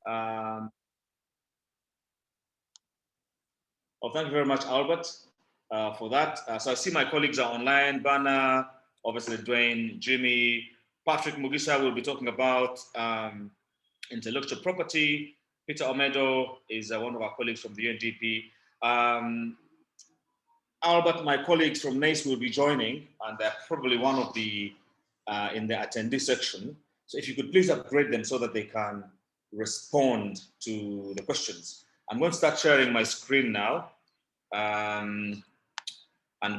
Well, thank you very much, Albert, for that. So I see my colleagues are online. Bana, obviously Dwayne, Jimmy, Patrick Mugisa will be talking about intellectual property. Peter Omedo is one of our colleagues from the UNDP. Albert, my colleagues from NACE will be joining, and they're probably one of the in the attendee section. So if you could please upgrade them so that they can respond to the questions. I'm going to start sharing my screen now and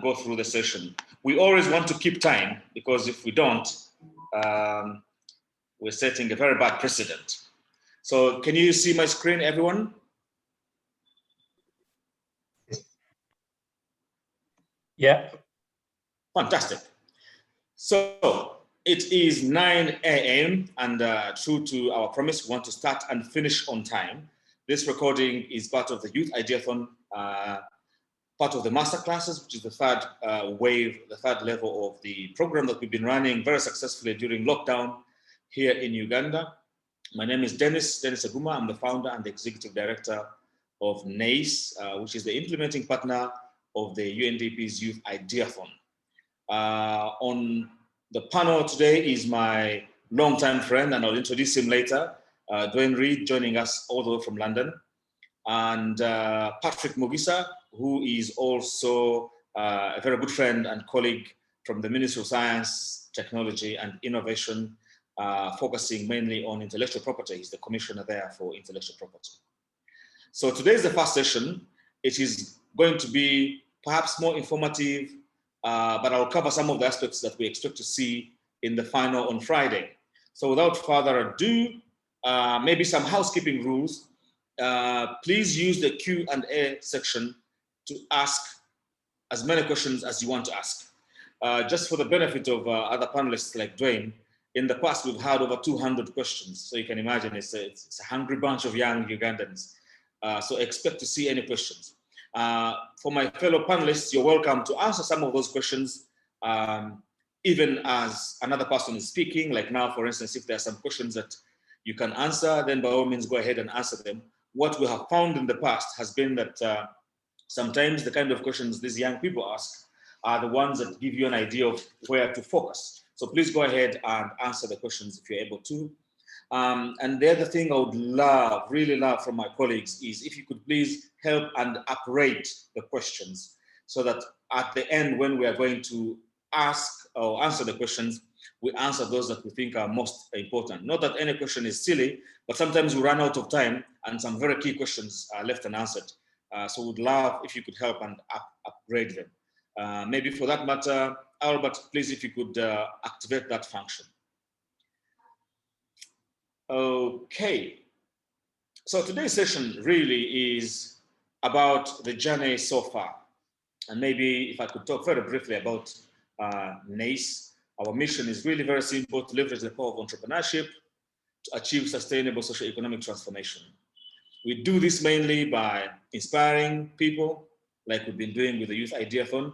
go through the session. We always want to keep time because if we don't, we're setting a very bad precedent. So can you see my screen, everyone? Yeah. Fantastic. So it is 9 a.m. and true to our promise, we want to start and finish on time. This recording is part of the Youth Ideathon, part of the master classes, which is the third wave, the third level of the program that we've been running very successfully during lockdown here in Uganda. My name is Dennis Aguma. I'm the founder and the executive director of NACE, which is the implementing partner of the UNDP's Youth Ideathon. On the panel today is my longtime friend, and I'll introduce him later, Dwayne Reed, joining us all the way from London, and Patrick Mugisa, who is also a very good friend and colleague from the Ministry of Science, Technology and Innovation, focusing mainly on intellectual property. He's the commissioner there for intellectual property. So today is the first session. It is going to be perhaps more informative, but I'll cover some of the aspects that we expect to see in the final on Friday. So without further ado, maybe some housekeeping rules. Please use the Q&A section to ask as many questions as you want to ask. Just for the benefit of other panelists like Dwayne, in the past we've had over 200 questions. So you can imagine it's a hungry bunch of young Ugandans. So expect to see any questions. For my fellow panelists, you're welcome to answer some of those questions, even as another person is speaking. Like now, for instance, if there are some questions that you can answer, then by all means go ahead and answer them. What we have found in the past has been that sometimes the kind of questions these young people ask are the ones that give you an idea of where to focus. So please go ahead and answer the questions if you're able to. And the other thing I would love, really love from my colleagues is if you could please help and upgrade the questions so that at the end when we are going to ask or answer the questions, we answer those that we think are most important. Not that any question is silly, but sometimes we run out of time and some very key questions are left unanswered. So we'd love if you could help and upgrade them. Maybe for that matter, Albert, please, if you could activate that function. Okay, so today's session really is about the journey so far. And maybe if I could talk very briefly about NACE, our mission is really very simple: to leverage the power of entrepreneurship to achieve sustainable socio-economic transformation. We do this mainly by inspiring people, like we've been doing with the Youth Ideathon.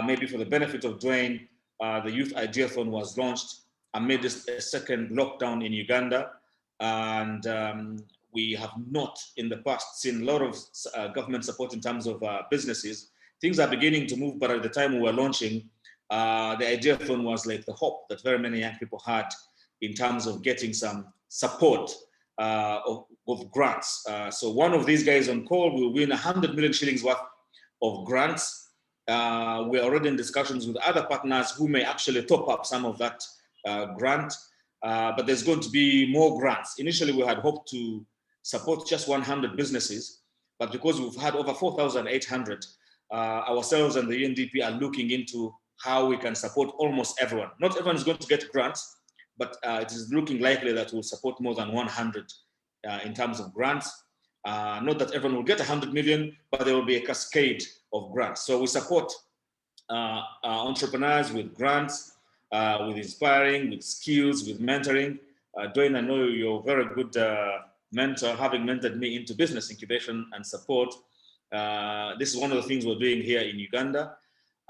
Maybe for the benefit of Dwayne, the Youth Ideathon was launched amidst a second lockdown in Uganda. And we have not in the past seen a lot of government support in terms of businesses. Things are beginning to move, but at the time we were launching, the Ideathon was like the hope that very many young people had in terms of getting some support of grants. So one of these guys on call will win 100 million shillings worth of grants. We're already in discussions with other partners who may actually top up some of that grant. But there's going to be more grants. Initially, we had hoped to support just 100 businesses, but because we've had over 4,800, ourselves and the UNDP are looking into how we can support almost everyone. Not everyone is going to get grants, but it is looking likely that we'll support more than 100 in terms of grants. Not that everyone will get 100 million, but there will be a cascade of grants. So we support entrepreneurs with grants, with inspiring, with skills, with mentoring. Dwayne, I know you're a very good mentor, having mentored me into business incubation and support. This is one of the things we're doing here in Uganda.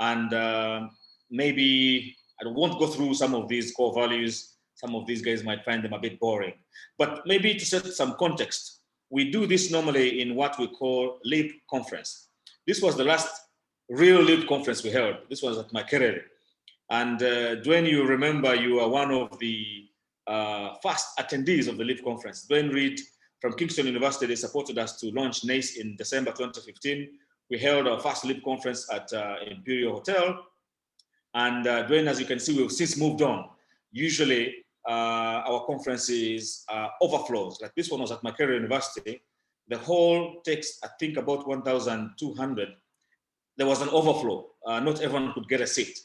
And maybe I won't go through some of these core values, Some of these guys might find them a bit boring. But maybe to set some context, we do this normally in what we call LEAP conference. This was the last real LEAP conference we held. This was at Makerere. And Dwayne, you remember you are one of the first attendees of the LEAP conference. Dwayne Reed from Kingston University, they supported us to launch NACE in December 2015. We held our first LEAP conference at Imperial Hotel. And Dwayne, as you can see, we've since moved on. Usually, our conferences overflows. Like this one was at Makerere University. The hall takes, I think, about 1,200. There was an overflow. Not everyone could get a seat.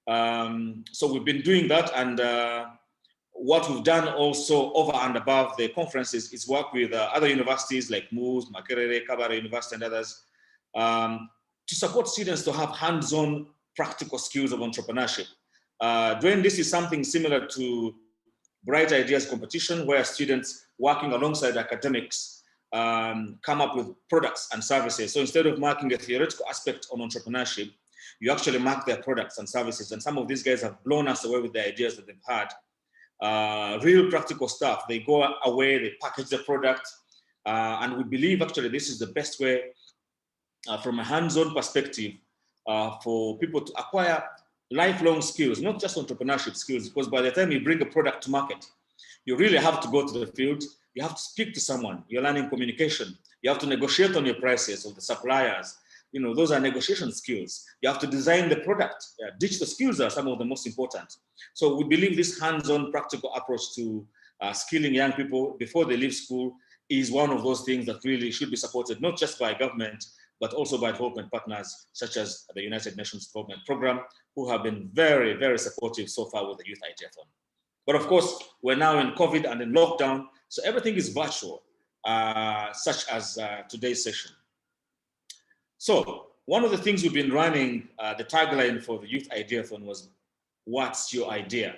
So we've been doing that, and what we've done also over and above the conferences is work with other universities like Moose, Makerere, Kabare University, and others to support students to have hands-on practical skills of entrepreneurship. Dwayne, this is something similar to Bright Ideas competition, where students working alongside academics come up with products and services. So instead of marking a theoretical aspect on entrepreneurship, you actually mark their products and services. And some of these guys have blown us away with the ideas that they've had. Real practical stuff. They go away, they package the product, and we believe actually this is the best way from a hands-on perspective for people to acquire lifelong skills, not just entrepreneurship skills, because by the time you bring a product to market, you really have to go to the field, you have to speak to someone, you're learning communication, you have to negotiate on your prices with the suppliers. You know, those are negotiation skills. You have to design the product. Digital skills are some of the most important. So we believe this hands-on practical approach to skilling young people before they leave school is one of those things that really should be supported, not just by government, but also by development partners, such as the United Nations Development Program, who have been very, very supportive so far with the Youth Ideathon. But of course, we're now in COVID and in lockdown, so everything is virtual, such as today's session. So one of the things we've been running, the tagline for the Youth Ideathon was, "What's your idea?"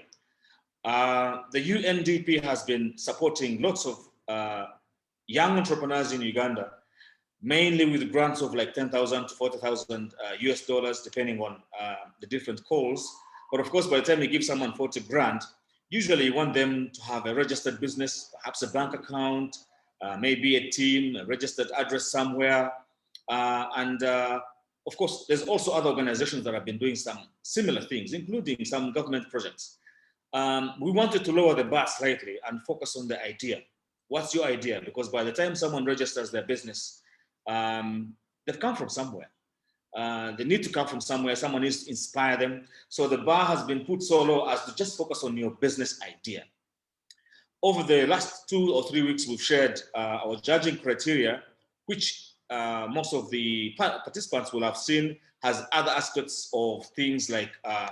The UNDP has been supporting lots of young entrepreneurs in Uganda, mainly with grants of like 10,000 to 40,000 US dollars, depending on the different calls. But of course, by the time you give someone 40 grand, usually you want them to have a registered business, perhaps a bank account, maybe a team, a registered address somewhere. Of course, there's also other organizations that have been doing some similar things, including some government projects. We wanted to lower the bar slightly and focus on the idea. What's your idea? Because by the time someone registers their business, they've come from somewhere. They need to come from somewhere. Someone needs to inspire them. So the bar has been put so low as to just focus on your business idea. Over the last 2 or 3 weeks, we've shared our judging criteria, which most of the participants will have seen has other aspects of things like a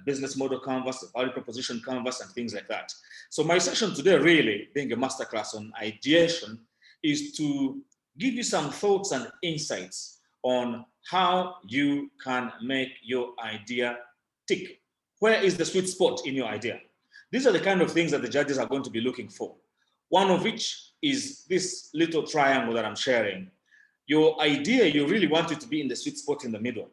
business model canvas, a value proposition canvas, and things like that. So my session today, really being a masterclass on ideation, is to give you some thoughts and insights on how you can make your idea tick. Where is the sweet spot in your idea? These are the kind of things that the judges are going to be looking for. One of which is this little triangle that I'm sharing. Your idea, you really want it to be in the sweet spot in the middle.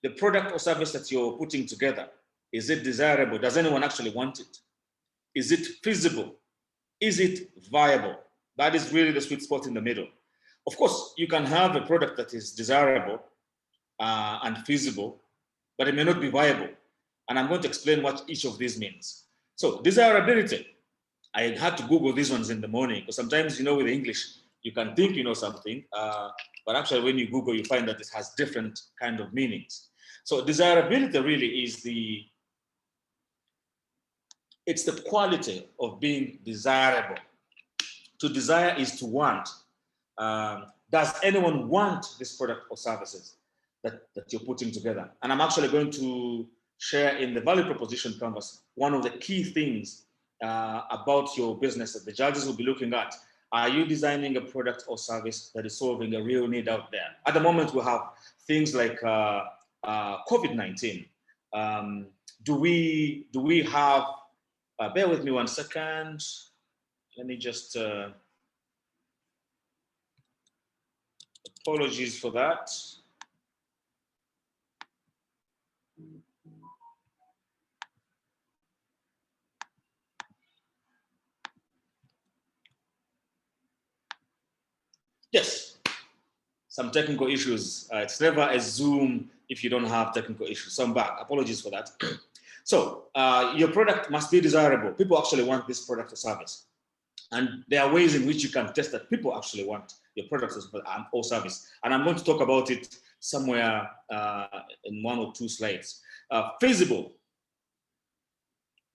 The product or service that you're putting together, is it desirable? Does anyone actually want it? Is it feasible? Is it viable? That is really the sweet spot in the middle. Of course, you can have a product that is desirable and feasible, but it may not be viable. And I'm going to explain what each of these means. So desirability. I had to Google these ones in the morning, because sometimes, you know, with English, you can think you know something, but actually when you Google, you find that it has different kind of meanings. So desirability really is it's the quality of being desirable. To desire is to want. Does anyone want this product or services that you're putting together? And I'm actually going to share in the value proposition canvas one of the key things about your business that the judges will be looking at. Are you designing a product or service that is solving a real need out there? At the moment, we have things like COVID-19. Do we have, bear with me 1 second. Let me just, apologies for that. some technical issues. It's never a Zoom if you don't have technical issues. So I'm back. Apologies for that. So your product must be desirable. People actually want this product or service. And there are ways in which you can test that people actually want your product or service. And I'm going to talk about it somewhere in 1 or 2 slides. Feasible.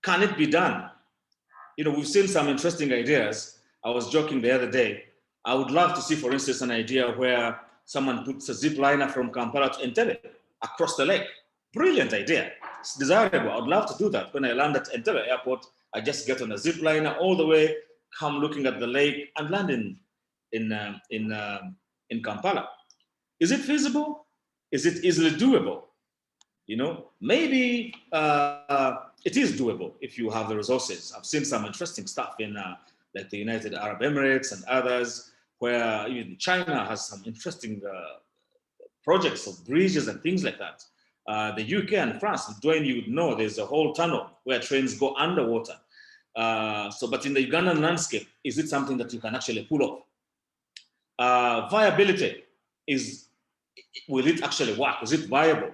Can it be done? You know, we've seen some interesting ideas. I was joking the other day. I would love to see, for instance, an idea where someone puts a zip liner from Kampala to Entebbe across the lake. Brilliant idea. It's desirable. I would love to do that. When I land at Entebbe Airport, I just get on a zip liner all the way, come looking at the lake, and land in Kampala. Is it feasible? Is it easily doable? You know, maybe it is doable if you have the resources. I've seen some interesting stuff in like the United Arab Emirates and others, where even China has some interesting projects of bridges and things like that. The UK and France, Dwayne, you would know, there's a whole tunnel where trains go underwater. But in the Ugandan landscape, is it something that you can actually pull off? Viability will it actually work? Is it viable?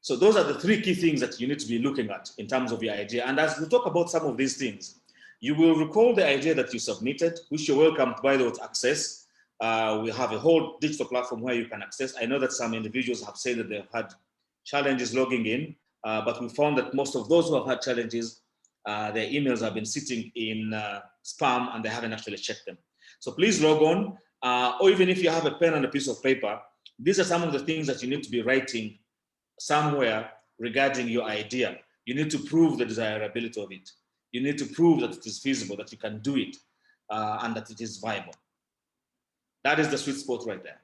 So those are the 3 key things that you need to be looking at in terms of your idea. And as we talk about some of these things, you will recall the idea that you submitted, which you're welcome to, by the way, to access. We have a whole digital platform where you can access. I know that some individuals have said that they've had challenges logging in, but we found that most of those who have had challenges, their emails have been sitting in spam and they haven't actually checked them. So please log on, or even if you have a pen and a piece of paper, these are some of the things that you need to be writing somewhere regarding your idea. You need to prove the desirability of it. You need to prove that it is feasible, that you can do it, and that it is viable. That is the sweet spot right there.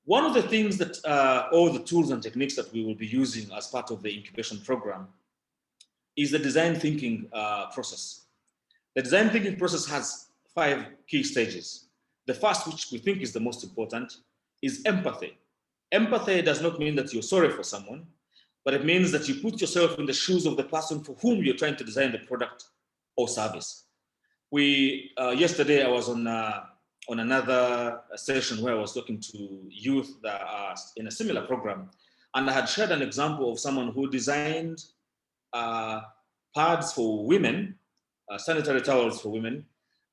One of the things that, all the tools and techniques that we will be using as part of the incubation program is the design thinking process. The design thinking process has 5 key stages. The first, which we think is the most important, is empathy. Empathy does not mean that you're sorry for someone, but it means that you put yourself in the shoes of the person for whom you're trying to design the product or service. Yesterday I was on another session where I was talking to youth that are in a similar program, and I had shared an example of someone who designed pads for women, sanitary towels for women,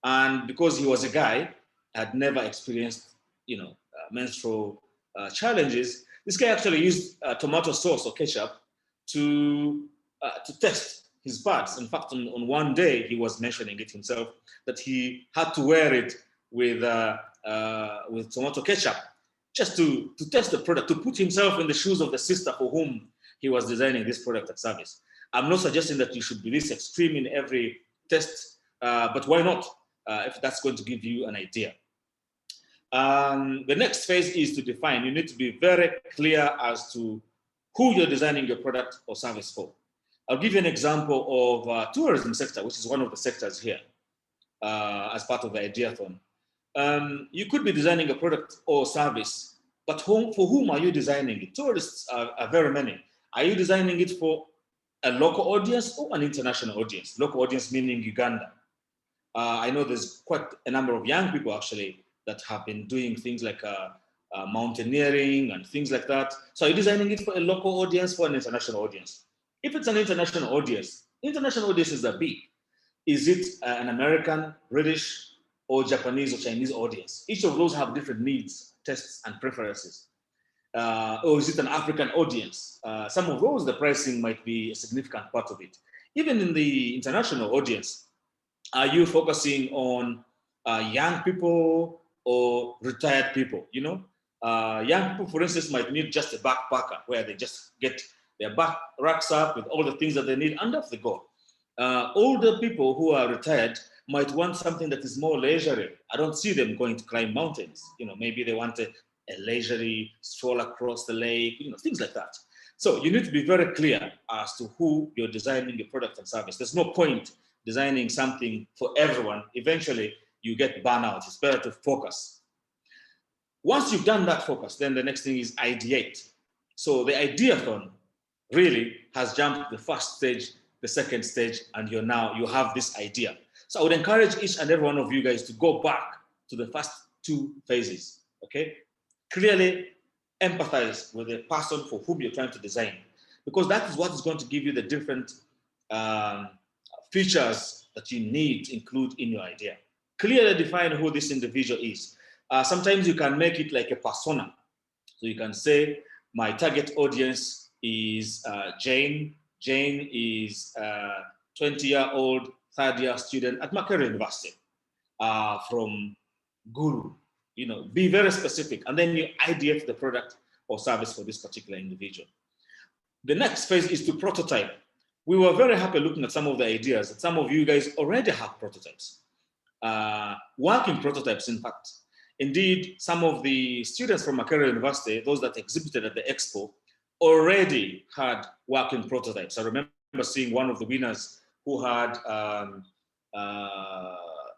and because he was a guy, had never experienced, menstrual challenges, this guy actually used tomato sauce or ketchup to test his pads. In fact, on one day, he was mentioning it himself, that he had to wear it with tomato ketchup just to test the product, to put himself in the shoes of the sister for whom he was designing this product and service. I'm not suggesting that you should be this extreme in every test, but why not, if that's going to give you an idea. The next phase is to define. You need to be very clear as to who you're designing your product or service for. I'll give you an example of tourism sector, which is one of the sectors here as part of the Ideathon. You could be designing a product or service, but for whom are you designing it? Tourists are very many. Are you designing it for a local audience or an international audience? Local audience meaning Uganda. I know there's quite a number of young people actually that have been doing things like mountaineering and things like that. So are you designing it for a local audience, for an international audience? If it's an international audiences are big. Is it an American, British, or Japanese or Chinese audience? Each of those have different needs, tastes, and preferences. Or is it an African audience? Some of those, the pricing might be a significant part of it. Even in the international audience, are you focusing on young people or retired people? Young people, for instance, might need just a backpacker where they just get their back racks up with all the things that they need and off they go. Older people who are retired might want something that is more leisurely. I don't see them going to climb mountains. Maybe they want a leisurely stroll across the lake, things like that. So you need to be very clear as to who you're designing your product and service. There's no point designing something for everyone. Eventually, you get burnout. It's better to focus. Once you've done that focus, then the next thing is ideate. So the Ideathon really has jumped the first stage, the second stage, and you have this idea. So I would encourage each and every one of you guys to go back to the first two phases, okay? Clearly empathize with the person for whom you're trying to design, because that is what is going to give you the different features that you need to include in your idea. Clearly define who this individual is. Sometimes you can make it like a persona. So you can say, my target audience is Jane. Jane is a 20-year-old third-year student at Makerere University from Guru. You know, be very specific, and then you ideate the product or service for this particular individual. The next phase is to prototype. We were very happy looking at some of the ideas that some of you guys already have prototypes, working prototypes, in fact. Indeed, some of the students from Makerere University, those that exhibited at the expo, already had working prototypes. I remember seeing one of the winners who had a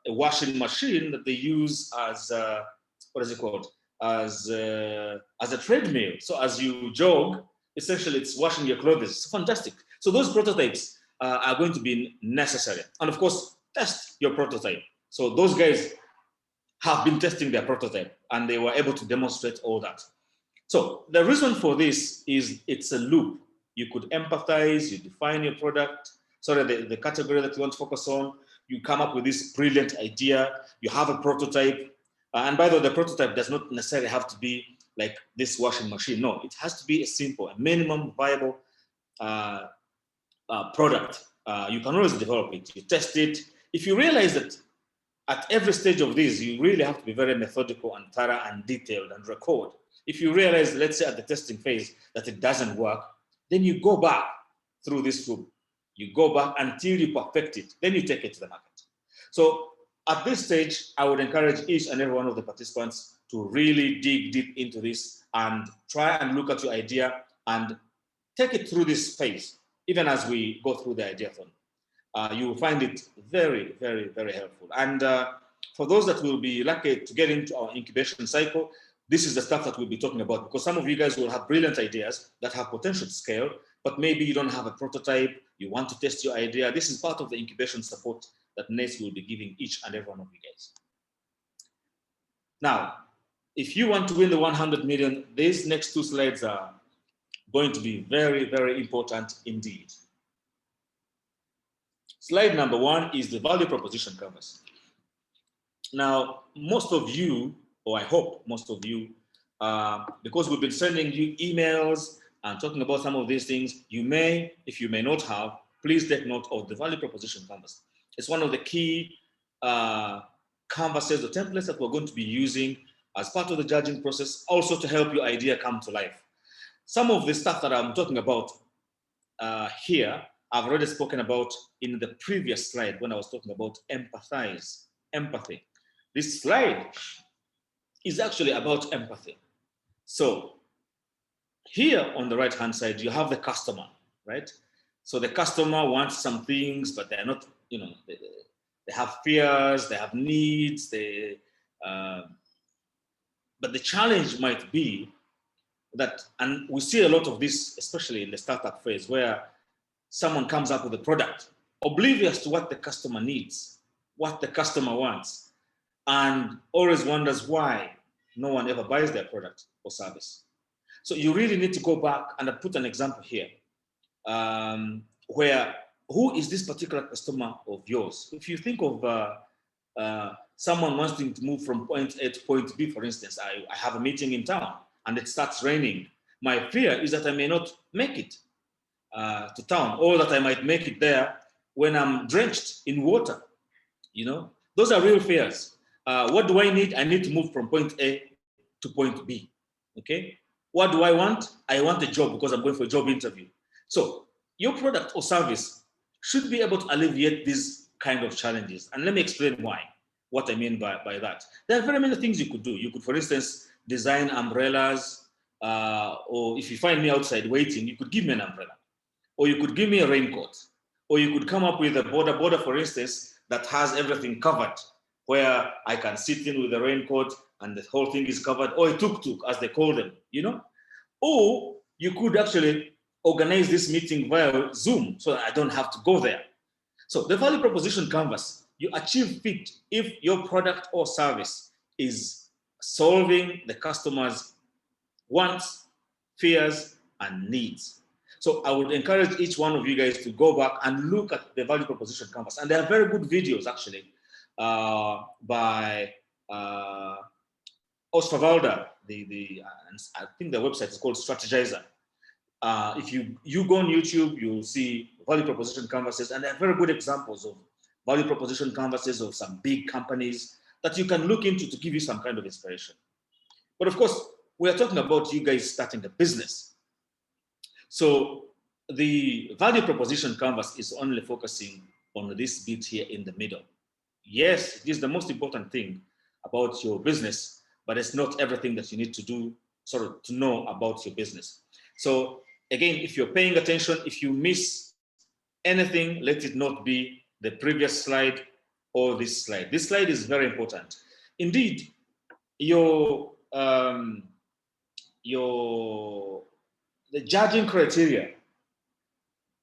washing machine that they use as, what is it called? As a treadmill. So as you jog, essentially it's washing your clothes. It's fantastic. So those prototypes are going to be necessary. And of course, test your prototype. So those guys have been testing their prototype and they were able to demonstrate all that. So the reason for this is it's a loop. You could empathize, you define your product, the category that you want to focus on, you come up with this brilliant idea, you have a prototype, and by the way, the prototype does not necessarily have to be like this washing machine. No, it has to be a simple, a minimum viable product. You can always develop it, you test it. If you realize that at every stage of this, you really have to be very methodical and thorough and detailed and record. If you realize, let's say at the testing phase, that it doesn't work, then you go back through this loop. You go back until you perfect it. Then you take it to the market. So at this stage, I would encourage each and every one of the participants to really dig deep into this and try and look at your idea and take it through this phase, even as we go through the ideathon. You will find it very, very, very helpful. And for those that will be lucky to get into our incubation cycle, this is the stuff that we'll be talking about, because some of you guys will have brilliant ideas that have potential to scale, but maybe you don't have a prototype, you want to test your idea. This is part of the incubation support that NACE will be giving each and every one of you guys. Now, if you want to win the 100 million, these next two slides are going to be very, very important indeed. Slide number one is the value proposition canvas. Now, most of you, or I hope most of you, because we've been sending you emails and talking about some of these things, you may, if you may not have, please take note of the value proposition canvas. It's one of the key canvases or templates that we're going to be using as part of the judging process, also to help your idea come to life. Some of the stuff that I'm talking about here, I've already spoken about in the previous slide when I was talking about empathy. This slide is actually about empathy. So here on the right-hand side, you have the customer, right? So the customer wants some things, but they're not, you know, they have fears, they have needs, but the challenge might be that, and we see a lot of this, especially in the startup phase, where someone comes up with a product, oblivious to what the customer needs, what the customer wants, and always wonders why no one ever buys their product or service. So you really need to go back, and I put an example here, where who is this particular customer of yours? If you think of someone wanting to move from point A to point B, for instance, I have a meeting in town and it starts raining. My fear is that I may not make it to town, or that I might make it there when I'm drenched in water. You know, those are real fears. What do I need? I need to move from point A to point B. Okay. What do I want? I want a job because I'm going for a job interview. So your product or service should be able to alleviate these kind of challenges. And let me explain why, what I mean by that. There are very many things you could do. You could, for instance, design umbrellas, or if you find me outside waiting, you could give me an umbrella, or you could give me a raincoat, or you could come up with a border, for instance, that has everything covered, where I can sit in with a raincoat and the whole thing is covered, or a tuk-tuk, as they call them, you know? Or you could actually organize this meeting via Zoom so that I don't have to go there. So the value proposition canvas, you achieve fit if your product or service is solving the customer's wants, fears, and needs. So I would encourage each one of you guys to go back and look at the value proposition canvas. And there are very good videos actually by Ostravalda. I think the website is called Strategizer. If you go on YouTube, you'll see value proposition canvases, and there are very good examples of value proposition canvases of some big companies that you can look into to give you some kind of inspiration. But of course, we are talking about you guys starting a business. So the value proposition canvas is only focusing on this bit here in the middle. Yes, it is the most important thing about your business, but it's not everything that you need to do, to know about your business. So again, if you're paying attention, if you miss anything, let it not be the previous slide or this slide. This slide is very important. Indeed, the judging criteria,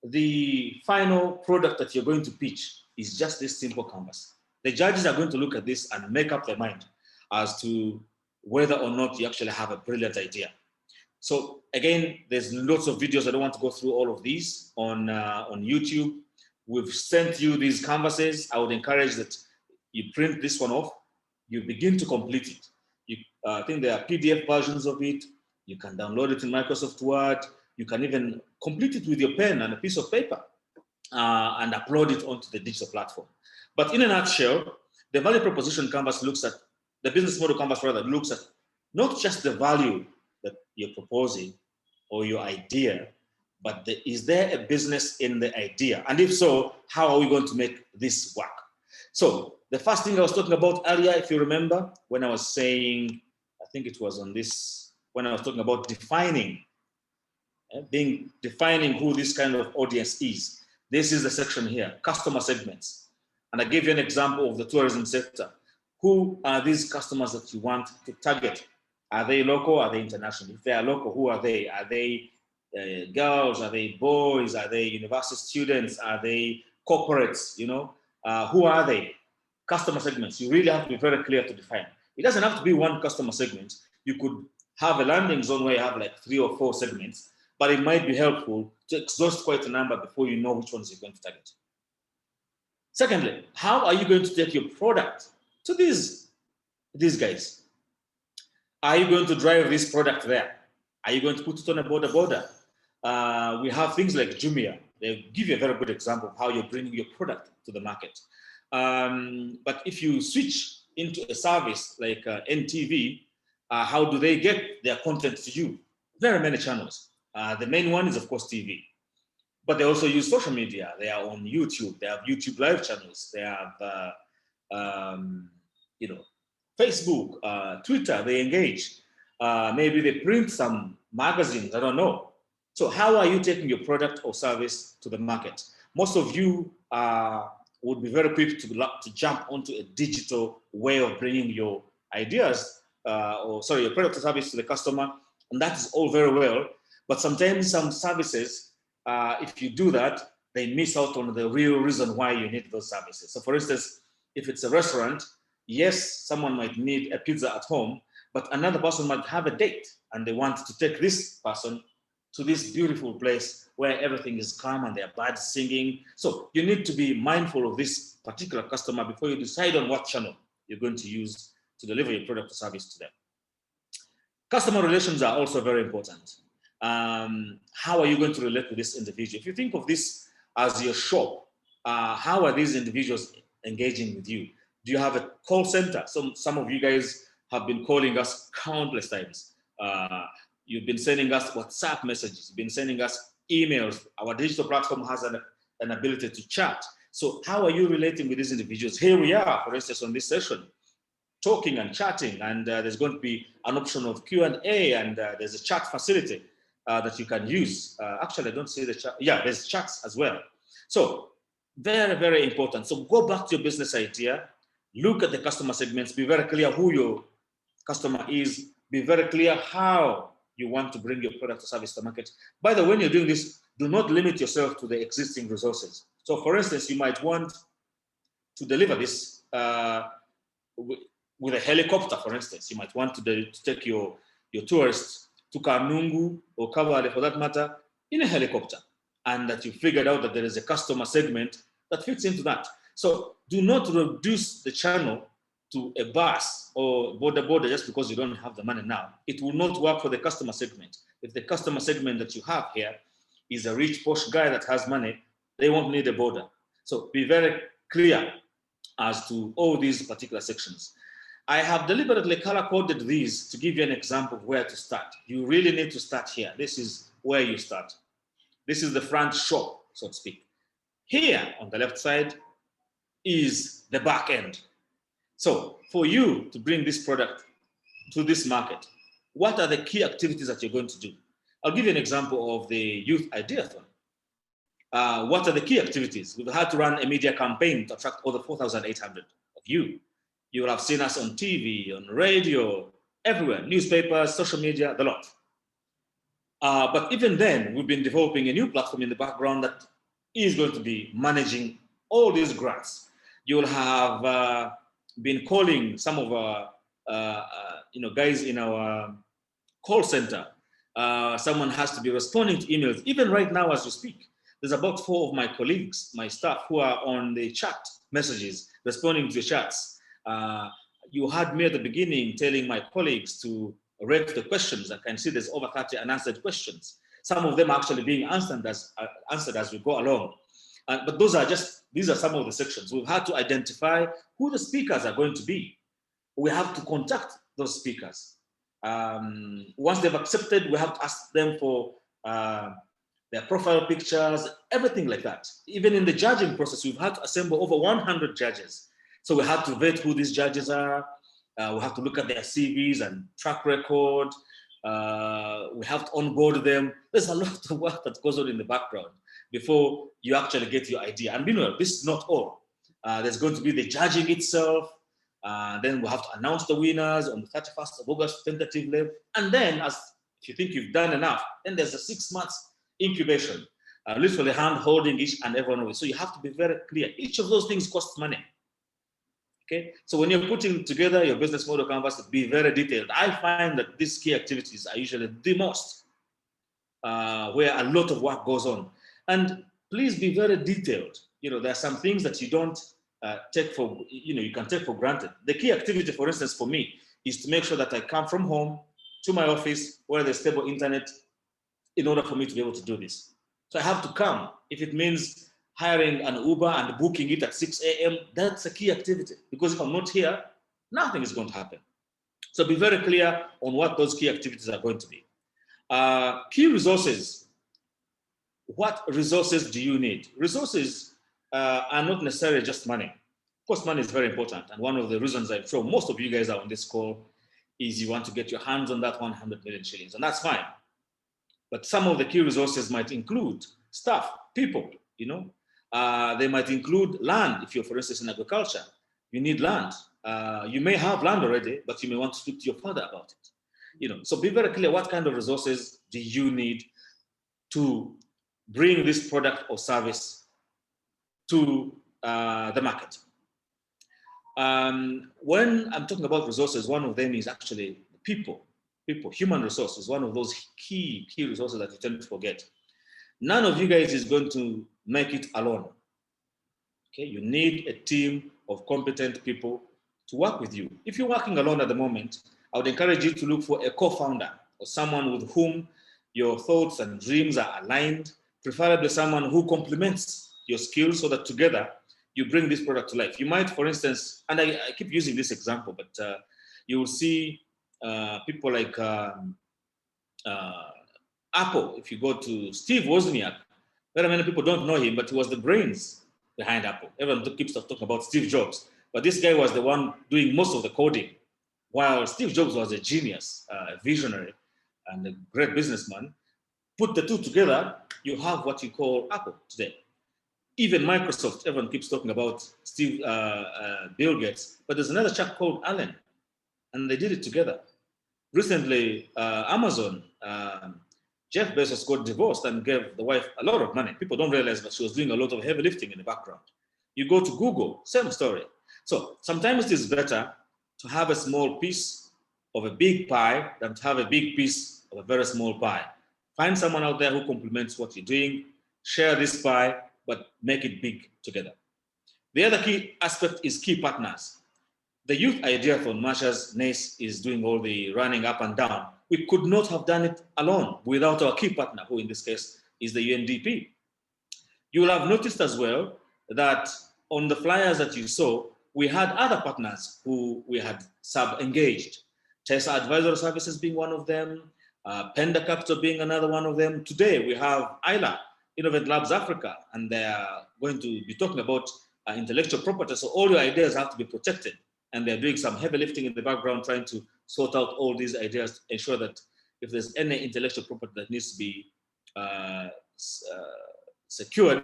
the final product that you're going to pitch is just this simple canvas. The judges are going to look at this and make up their mind as to whether or not you actually have a brilliant idea. So again, there's lots of videos. I don't want to go through all of these on YouTube. We've sent you these canvases. I would encourage that you print this one off. You begin to complete it. I think there are PDF versions of it. You can download it in Microsoft Word. You can even complete it with your pen and a piece of paper and upload it onto the digital platform. But in a nutshell, the value proposition canvas looks at, the business model canvas rather, looks at not just the value that you're proposing or your idea, but is there a business in the idea? And if so, how are we going to make this work? So the first thing I was talking about earlier, if you remember, when I was saying, I think it was on this, when I was talking about defining who this kind of audience is. This is the section here, customer segments. And I gave you an example of the tourism sector. Who are these customers that you want to target? Are they local? Are they international? If they are local, who are they? Are they girls? Are they boys? Are they university students? Are they corporates? Who are they? Customer segments. You really have to be very clear to define. It doesn't have to be one customer segment. You could have a landing zone where you have like 3 or 4 segments, but it might be helpful to exhaust quite a number before you know which ones you're going to target. Secondly, how are you going to take your product to these guys? Are you going to drive this product there? Are you going to put it on a border? We have things like Jumia. They give you a very good example of how you're bringing your product to the market. But if you switch into a service like NTV, how do they get their content to you? Very many channels. The main one is, of course, TV. But they also use social media. They are on YouTube. They have YouTube live channels. They have, Facebook, Twitter. They engage. Maybe they print some magazines. I don't know. So how are you taking your product or service to the market? Most of you would be very quick to jump onto a digital way of bringing your ideas your product or service to the customer. And that is all very well. But sometimes some services, if you do that, they miss out on the real reason why you need those services. So for instance, if it's a restaurant, yes, someone might need a pizza at home, but another person might have a date and they want to take this person to this beautiful place where everything is calm and there are birds singing. So you need to be mindful of this particular customer before you decide on what channel you're going to use to deliver your product or service to them. Customer relations are also very important. How are you going to relate with this individual? If you think of this as your shop, how are these individuals engaging with you? Do you have a call center? Some of you guys have been calling us countless times. You've been sending us WhatsApp messages. You've been sending us emails. Our digital platform has an ability to chat. So how are you relating with these individuals? Here we are, for instance, on this session, talking and chatting, and there's going to be an option of Q&A, and there's a chat facility that you can use. Actually, I don't see the chat. Yeah, there's chats as well. So very, very important. So go back to your business idea, look at the customer segments, be very clear who your customer is, be very clear how you want to bring your product or service to market. By the way, when you're doing this, do not limit yourself to the existing resources. So for instance, you might want to deliver this with a helicopter, for instance. You might want to take your tourists to Kanungu or Kabale, for that matter, in a helicopter, and that you figured out that there is a customer segment that fits into that. So do not reduce the channel to a bus or border just because you don't have the money now. It will not work for the customer segment. If the customer segment that you have here is a rich, posh guy that has money, they won't need a border. So be very clear as to all these particular sections. I have deliberately color-coded these to give you an example of where to start. You really need to start here. This is where you start. This is the front shop, so to speak. Here on the left side is the back end. So for you to bring this product to this market, what are the key activities that you're going to do? I'll give you an example of the Youth Ideathon. What are the key activities? We've had to run a media campaign to attract over 4,800 of you. You will have seen us on TV, on radio, everywhere, newspapers, social media, the lot. But even then, we've been developing a new platform in the background that is going to be managing all these grants. You'll have been calling some of our guys in our call center. Someone has to be responding to emails. Even right now as we speak, there's about 4 of my colleagues, my staff, who are on the chat messages, responding to the chats. You had me at the beginning telling my colleagues to rate the questions. I can see there's over 30 unanswered questions. Some of them are actually being answered as we go along. But these are some of the sections. We've had to identify who the speakers are going to be. We have to contact those speakers. Once they've accepted, we have to ask them for their profile pictures, everything like that. Even in the judging process, we've had to assemble over 100 judges. So we have to vet who these judges are. We have to look at their CVs and track record. We have to onboard them. There's a lot of work that goes on in the background before you actually get your idea. And meanwhile, this is not all. There's going to be the judging itself. Then we'll have to announce the winners on the 31st of August tentatively. And then, if you think you've done enough, then there's a 6 months incubation, literally hand-holding each and every one of it. So you have to be very clear. Each of those things costs money. Okay, so when you're putting together your business model canvas, be very detailed. I find that these key activities are usually the most, where a lot of work goes on. And please be very detailed. There are some things that you don't take for, you can take for granted. The key activity, for instance, for me, is to make sure that I come from home to my office where there's stable internet in order for me to be able to do this. So I have to come. If it means hiring an Uber and booking it at 6 a.m., that's a key activity. Because if I'm not here, nothing is going to happen. So be very clear on what those key activities are going to be. Key resources. What resources do you need? Resources are not necessarily just money. Of course, money is very important. And one of the reasons I'm sure most of you guys are on this call is you want to get your hands on that 100 million shillings, and that's fine. But some of the key resources might include staff, people, They might include land. If you're, for instance, in agriculture, you need land. You may have land already, but you may want to speak to your father about it. So be very clear, what kind of resources do you need to bring this product or service to the market? When I'm talking about resources, one of them is actually people. Human resources, one of those key resources that you tend to forget. None of you guys is going to make it alone. Okay, you need a team of competent people to work with you. If you're working alone at the moment, I would encourage you to look for a co-founder or someone with whom your thoughts and dreams are aligned, preferably someone who complements your skills so that together you bring this product to life. You might, for instance, and I keep using this example, but you will see people like Apple. If you go to Steve Wozniak, very many people don't know him, but he was the brains behind Apple. Everyone keeps talking about Steve Jobs, but this guy was the one doing most of the coding, while Steve Jobs was a genius, a visionary, and a great businessman. Put the two together, you have what you call Apple today. Even Microsoft, everyone keeps talking about Bill Gates, but there's another chap called Allen, and they did it together. Recently, Amazon, Jeff Bezos got divorced and gave the wife a lot of money. People don't realize that she was doing a lot of heavy lifting in the background. You go to Google, same story. So sometimes it is better to have a small piece of a big pie than to have a big piece of a very small pie. Find someone out there who complements what you're doing, share this pie, but make it big together. The other key aspect is key partners. The youth idea for much as NACE is doing all the running up and down, we could not have done it alone without our key partner, who in this case is the UNDP. You will have noticed as well that on the flyers that you saw, we had other partners who we had sub-engaged. Tessa Advisory Services being one of them, Penda Capital being another one of them. Today we have ILA, Innovate Labs Africa, and they are going to be talking about intellectual property. So all your ideas have to be protected. And they're doing some heavy lifting in the background, trying to sort out all these ideas to ensure that if there's any intellectual property that needs to be secured,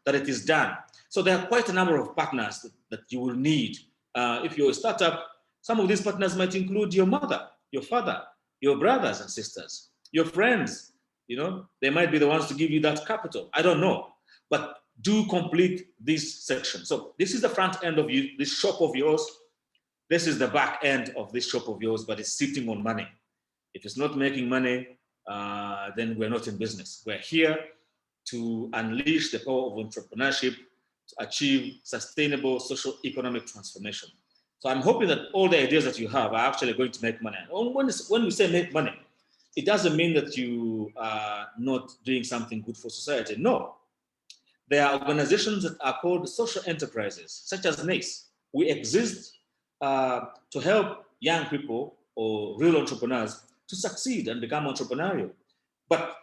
that it is done. So there are quite a number of partners that you will need. If you're a startup, some of these partners might include your mother, your father, your brothers and sisters, your friends. You know, they might be the ones to give you that capital. I don't know, but do complete this section. So this is the front end of you, this shop of yours. This is the back end of this shop of yours, but it's sitting on money. If it's not making money, then we're not in business. We're here to unleash the power of entrepreneurship to achieve sustainable social economic transformation. So I'm hoping that all the ideas that you have are actually going to make money. When we say make money, it doesn't mean that you are not doing something good for society. No. There are organizations that are called social enterprises, such as NACE. We exist to help young people or real entrepreneurs to succeed and become entrepreneurial. But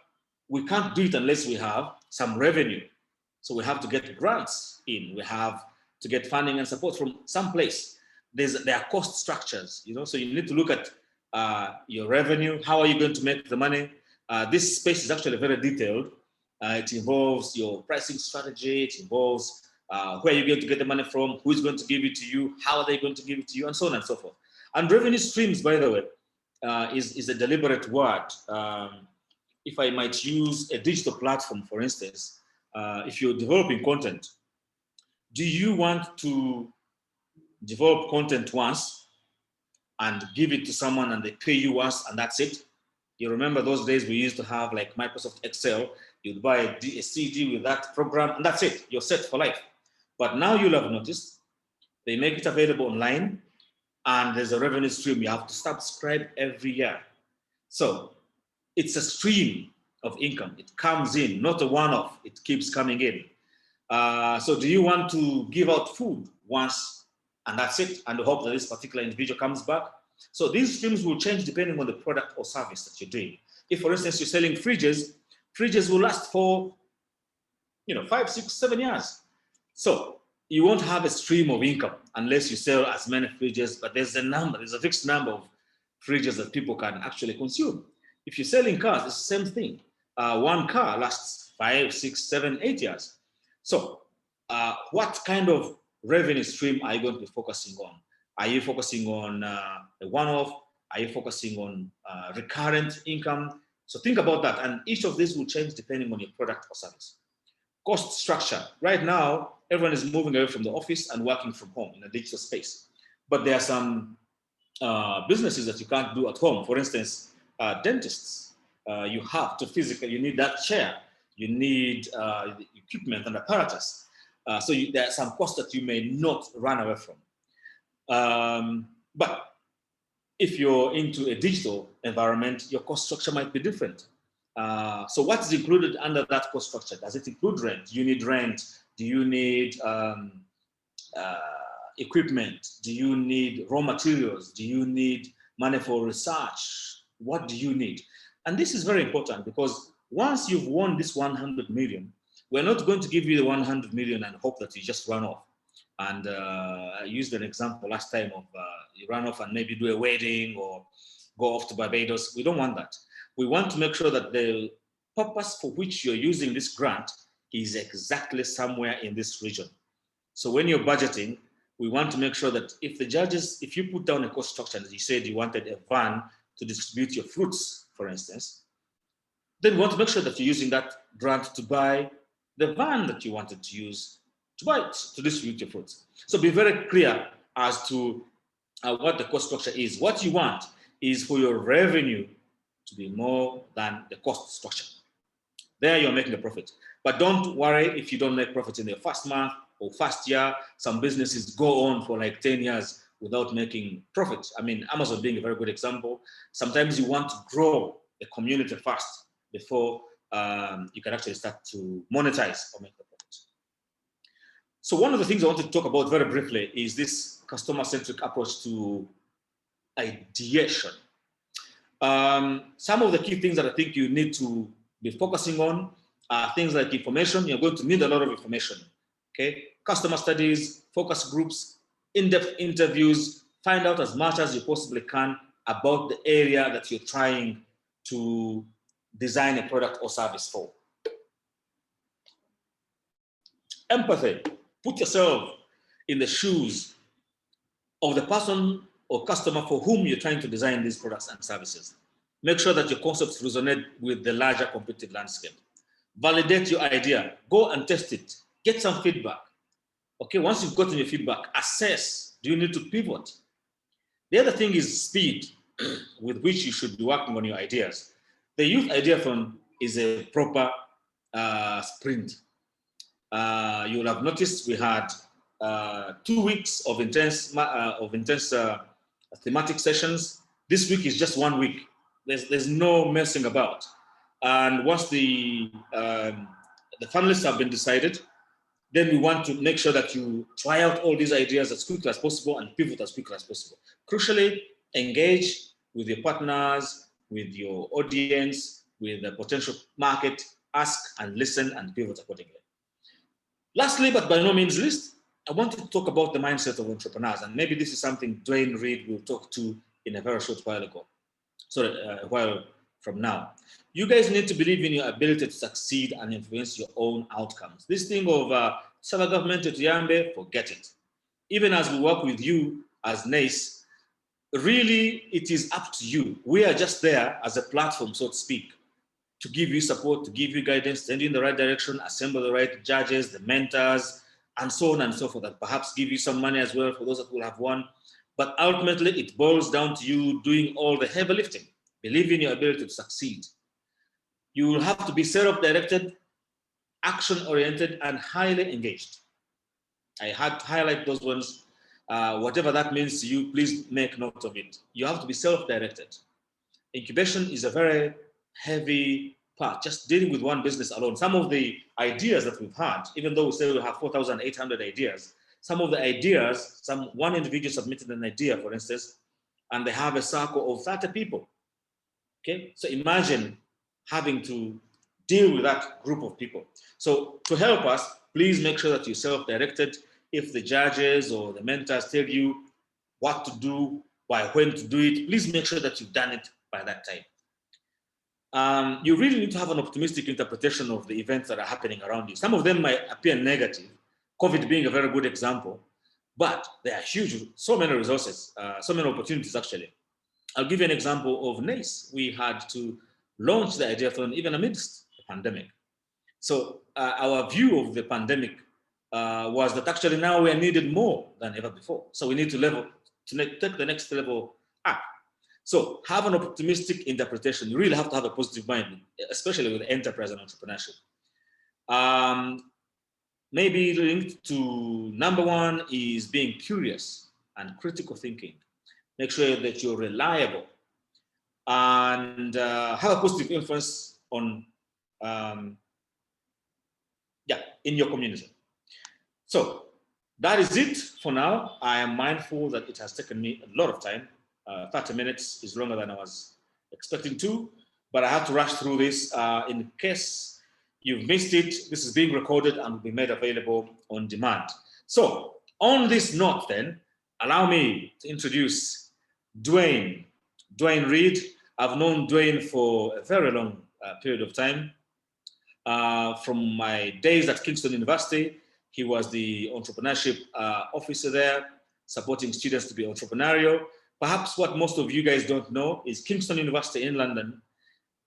we can't do it unless we have some revenue. So we have to get grants in. We have to get funding and support from some place. There are cost structures, you know, so you need to look at your revenue. How are you going to make the money? This space is actually very detailed. It involves your pricing strategy. It involves where you're going to get the money from, who's going to give it to you, how are they going to give it to you, and so on and so forth. And revenue streams, by the way, is a deliberate word. If I might use a digital platform, for instance, if you're developing content, do you want to develop content once and give it to someone and they pay you once and that's it? You remember those days we used to have like Microsoft Excel, you'd buy a CD with that program and that's it, you're set for life. But now you'll have noticed they make it available online and there's a revenue stream. You have to subscribe every year. So it's a stream of income. It comes in, not a one-off, it keeps coming in. So do you want to give out food once and that's it, and hope that this particular individual comes back? So these streams will change depending on the product or service that you're doing. If, for instance, you're selling fridges, fridges will last for 5, 6, 7 years. So you won't have a stream of income unless you sell as many fridges, but there's a fixed number of fridges that people can actually consume. If you're selling cars, it's the same thing. One car lasts 5, 6, 7, 8 years. So what kind of revenue stream are you going to be focusing on? Are you focusing on a one-off? Are you focusing on recurrent income? So think about that. And each of these will change depending on your product or service. Cost structure. Right now, everyone is moving away from the office and working from home in a digital space. But there are some businesses that you can't do at home. For instance, dentists. You have to physically, you need that chair. You need equipment and apparatus. So there are some costs that you may not run away from. But if you're into a digital environment, your cost structure might be different. So what's included under that cost structure? Does it include rent? Do you need rent? Do you need equipment? Do you need raw materials? Do you need money for research? What do you need? And this is very important because once you've won this 100 million, we're not going to give you the 100 million and hope that you just run off. And I used an example last time of you run off and maybe do a wedding or go off to Barbados. We don't want that. We want to make sure that the purpose for which you're using this grant is exactly somewhere in this region. So when you're budgeting, we want to make sure that if you put down a cost structure, as you said, you wanted a van to distribute your fruits, for instance, then we want to make sure that you're using that grant to buy the van that you wanted to use to distribute your fruits. So be very clear as to what the cost structure is. What you want is for your revenue to be more than the cost structure. There you're making a profit. But don't worry if you don't make profit in the first month or first year. Some businesses go on for like 10 years without making profit. I mean, Amazon being a very good example. Sometimes you want to grow the community first before you can actually start to monetize or make the profit. So one of the things I want to talk about very briefly is this customer-centric approach to ideation. Some of the key things that I think you need to be focusing on are things like information. You're going to need a lot of information, okay? Customer studies, focus groups, in-depth interviews, find out as much as you possibly can about the area that you're trying to design a product or service for. Empathy, put yourself in the shoes of the person or customer for whom you're trying to design these products and services. Make sure that your concepts resonate with the larger competitive landscape. Validate your idea, go and test it, get some feedback. Okay, once you've gotten your feedback, assess, do you need to pivot? The other thing is speed with which you should be working on your ideas. The Youth Ideathon is a proper sprint. You will have noticed we had 2 weeks of intense thematic sessions. This week is just 1 week. There's no messing about. And once the finalists have been decided, then we want to make sure that you try out all these ideas as quickly as possible and pivot as quickly as possible. Crucially, engage with your partners, with your audience, with the potential market, ask and listen and pivot accordingly. Lastly, but by no means least, I want to talk about the mindset of entrepreneurs. And maybe this is something Dwayne Reed will talk to in a very short while ago. A while from now. You guys need to believe in your ability to succeed and influence your own outcomes. This thing of Saba government to Yambe, forget it. Even as we work with you as NACE, really it is up to you. We are just there as a platform, so to speak, to give you support, to give you guidance, send you in the right direction, assemble the right judges, the mentors, and so on and so forth, and perhaps give you some money as well for those that will have won. But ultimately, it boils down to you doing all the heavy lifting. Believe in your ability to succeed. You will have to be self-directed, action-oriented, and highly engaged. I had to highlight those ones. Whatever that means to you, please make note of it. You have to be self-directed. Incubation is a very heavy part, just dealing with one business alone. Some of the ideas that we've had, even though we say we have 4,800 ideas, some of the ideas, one individual submitted an idea, for instance, and they have a circle of 30 people. Okay, so imagine having to deal with that group of people. So to help us, please make sure that you're self-directed. If the judges or the mentors tell you what to do, by when to do it, please make sure that you've done it by that time. You really need to have an optimistic interpretation of the events that are happening around you. Some of them might appear negative, COVID being a very good example, but they are huge, so many resources, so many opportunities actually. I'll give you an example of NACE. We had to launch the Ideathon even amidst the pandemic. So our view of the pandemic was that actually now we are needed more than ever before. So we need to take the next level up. So have an optimistic interpretation. You really have to have a positive mind, especially with enterprise and entrepreneurship. Maybe linked to number one is being curious and critical thinking. Make sure that you're reliable and have a positive influence on, in your community. So that is it for now. I am mindful that it has taken me a lot of time. 30 minutes is longer than I was expecting to, but I had to rush through this. In case you've missed it, this is being recorded and will be made available on demand. So on this note then, allow me to introduce Dwayne Reed. I've known Dwayne for a very long period of time. From my days at Kingston University, he was the entrepreneurship officer there, supporting students to be entrepreneurial. Perhaps what most of you guys don't know is Kingston University in London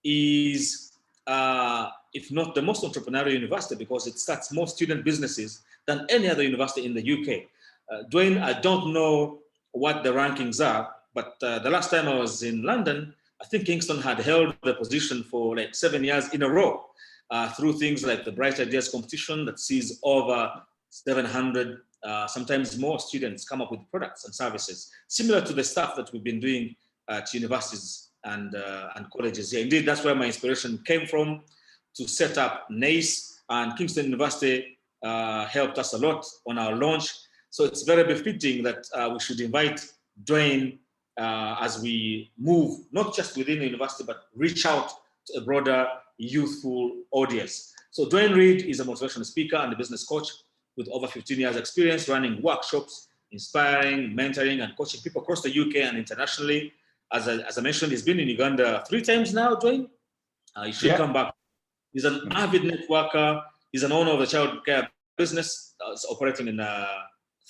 is, if not the most entrepreneurial university, because it starts more student businesses than any other university in the UK. Dwayne, I don't know what the rankings are, but the last time I was in London, I think Kingston had held the position for like 7 years in a row through things like the Bright Ideas competition that sees over 700, sometimes more students come up with products and services, similar to the stuff that we've been doing at universities and colleges here. Indeed, that's where my inspiration came from to set up NACE, and Kingston University helped us a lot on our launch. So it's very befitting that we should invite Dwayne as we move, not just within the university, but reach out to a broader youthful audience. So Dwayne Reed is a motivational speaker and a business coach with over 15 years experience running workshops, inspiring, mentoring, and coaching people across the UK and internationally. As I mentioned, he's been in Uganda 3 times now, Dwayne. He should come back. He's an avid networker. He's an owner of the childcare business. It's operating in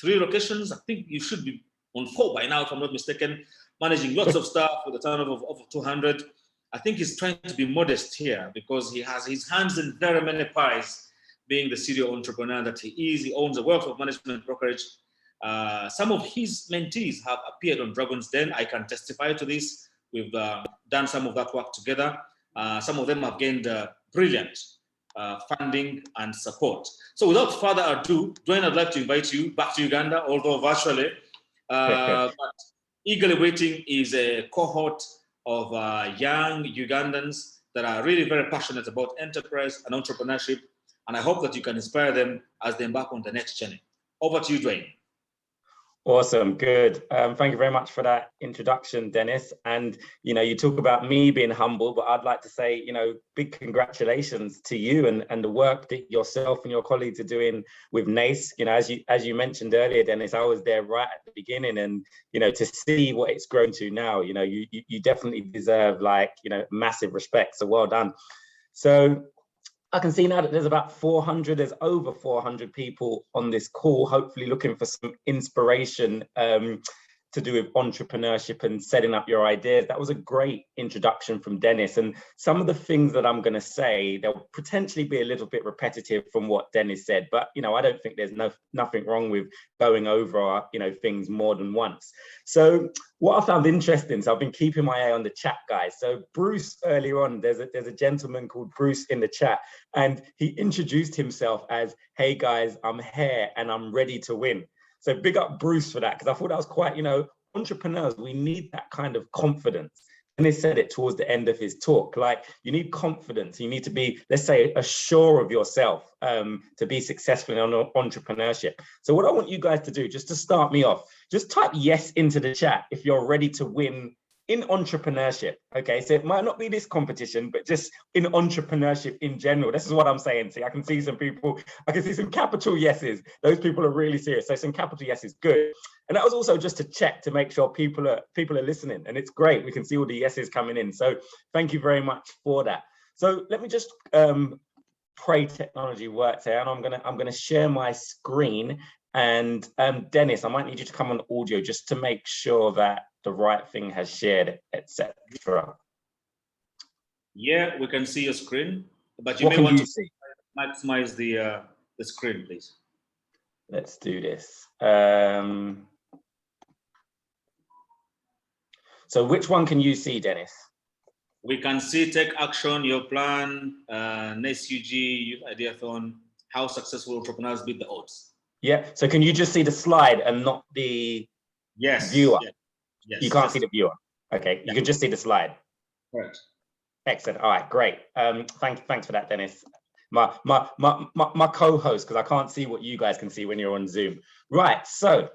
3 locations. I think you should be on 4 by now, if I'm not mistaken, managing lots of stuff with a turnover of over 200. I think he's trying to be modest here because he has his hands in very many pies, being the serial entrepreneur that he is. He owns a wealth of management brokerage. Some of his mentees have appeared on Dragon's Den. I can testify to this. We've done some of that work together. Some of them have gained brilliant funding and support. So without further ado, Dwayne, I'd like to invite you back to Uganda, although virtually. But eagerly waiting is a cohort of young Ugandans that are really very passionate about enterprise and entrepreneurship. And I hope that you can inspire them as they embark on the next journey. Over to you, Dwayne. Awesome, good. Thank you very much for that introduction, Dennis. And, you talk about me being humble, but I'd like to say, big congratulations to you and the work that yourself and your colleagues are doing with NACE. As you mentioned earlier, Dennis, I was there right at the beginning, and, to see what it's grown to now, you definitely deserve massive respect. So well done. So I can see now that there's about 400, there's over 400 people on this call, hopefully looking for some inspiration to do with entrepreneurship and setting up your ideas. That was a great introduction from Dennis. And some of the things that I'm going to say, they'll potentially be a little bit repetitive from what Dennis said, but, I don't think there's nothing wrong with going over, things more than once. So what I found interesting, so I've been keeping my eye on the chat, guys. So Bruce, earlier on, there's a gentleman called Bruce in the chat, and he introduced himself as, "Hey guys, I'm here and I'm ready to win." So big up Bruce for that, because I thought that was quite, entrepreneurs, we need that kind of confidence. And he said it towards the end of his talk, you need confidence. You need to be, let's say, assured of yourself to be successful in entrepreneurship. So what I want you guys to do, just to start me off, just type yes into the chat if you're ready to win in entrepreneurship. Okay, so it might not be this competition, but just in entrepreneurship in general. This is what I'm saying. See, I can see some people, I can see some capital yeses. Those people are really serious. So some capital yeses, good. And that was also just to check to make sure people are listening. And it's great. We can see all the yeses coming in. So thank you very much for that. So let me just pray technology works here, and I'm gonna share my screen. And Dennis, I might need you to come on audio just to make sure that the right thing has shared, etc. Yeah, we can see your screen, but you may want to maximize the screen, please. Let's do this. So which one can you see, Dennis? We can see Take Action, Your Plan, NACE UG, Youth Ideathon, How Successful Entrepreneurs Beat the Odds. Yeah, so can you just see the slide and not the viewer? Yes. You can't see the viewer. Okay, you can just see the slide. Correct. Excellent. All right, great. Thanks for that, Dennis. My co-host, because I can't see what you guys can see when you're on Zoom. Right, so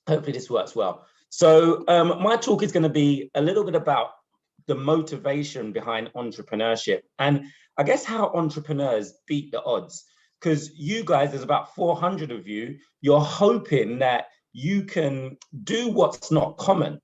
hopefully this works well. So my talk is going to be a little bit about the motivation behind entrepreneurship, and I guess how entrepreneurs beat the odds. Because you guys, there's about 400 of you, you're hoping that you can do what's not common,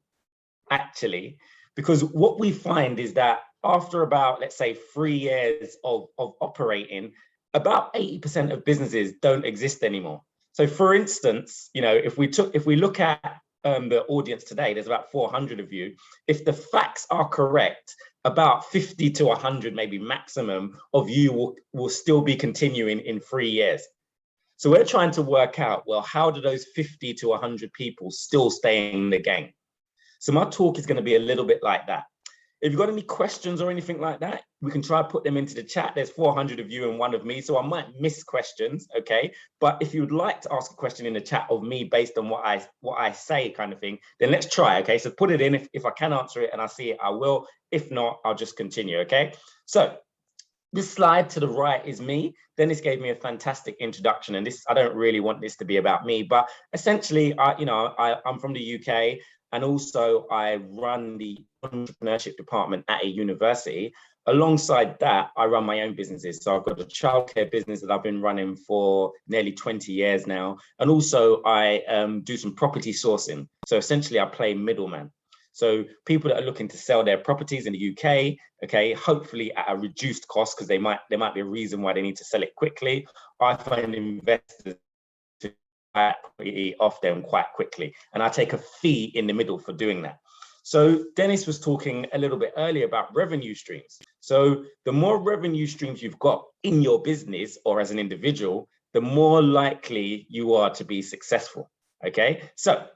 actually, because what we find is that after about, let's say, 3 years of operating, about 80% of businesses don't exist anymore. So for instance, if we look at the audience today, there's about 400 of you. If the facts are correct, about 50 to 100, maybe maximum, of you will still be continuing in 3 years. So we're trying to work out, well, how do those 50 to 100 people still stay in the game? So my talk is going to be a little bit like that. If you've got any questions or anything like that, we can try to put them into the chat. There's 400 of you and one of me, so I might miss questions, okay? But if you would like to ask a question in the chat of me based on what I say kind of thing, then let's try, okay? So put it in. If I can answer it and I see it, I will. If not, I'll just continue, okay? So this slide to the right is me. Dennis gave me a fantastic introduction, and I don't really want this to be about me, but essentially, I'm from the UK, and also I run the entrepreneurship department at a university. Alongside that, I run my own businesses. So I've got a childcare business that I've been running for nearly 20 years now. And also I do some property sourcing. So essentially I play middleman. So people that are looking to sell their properties in the UK, okay, hopefully at a reduced cost, because there might be a reason why they need to sell it quickly. I find investors to buy property off them quite quickly, and I take a fee in the middle for doing that. So Dennis was talking a little bit earlier about revenue streams. So the more revenue streams you've got in your business or as an individual, the more likely you are to be successful. Okay, so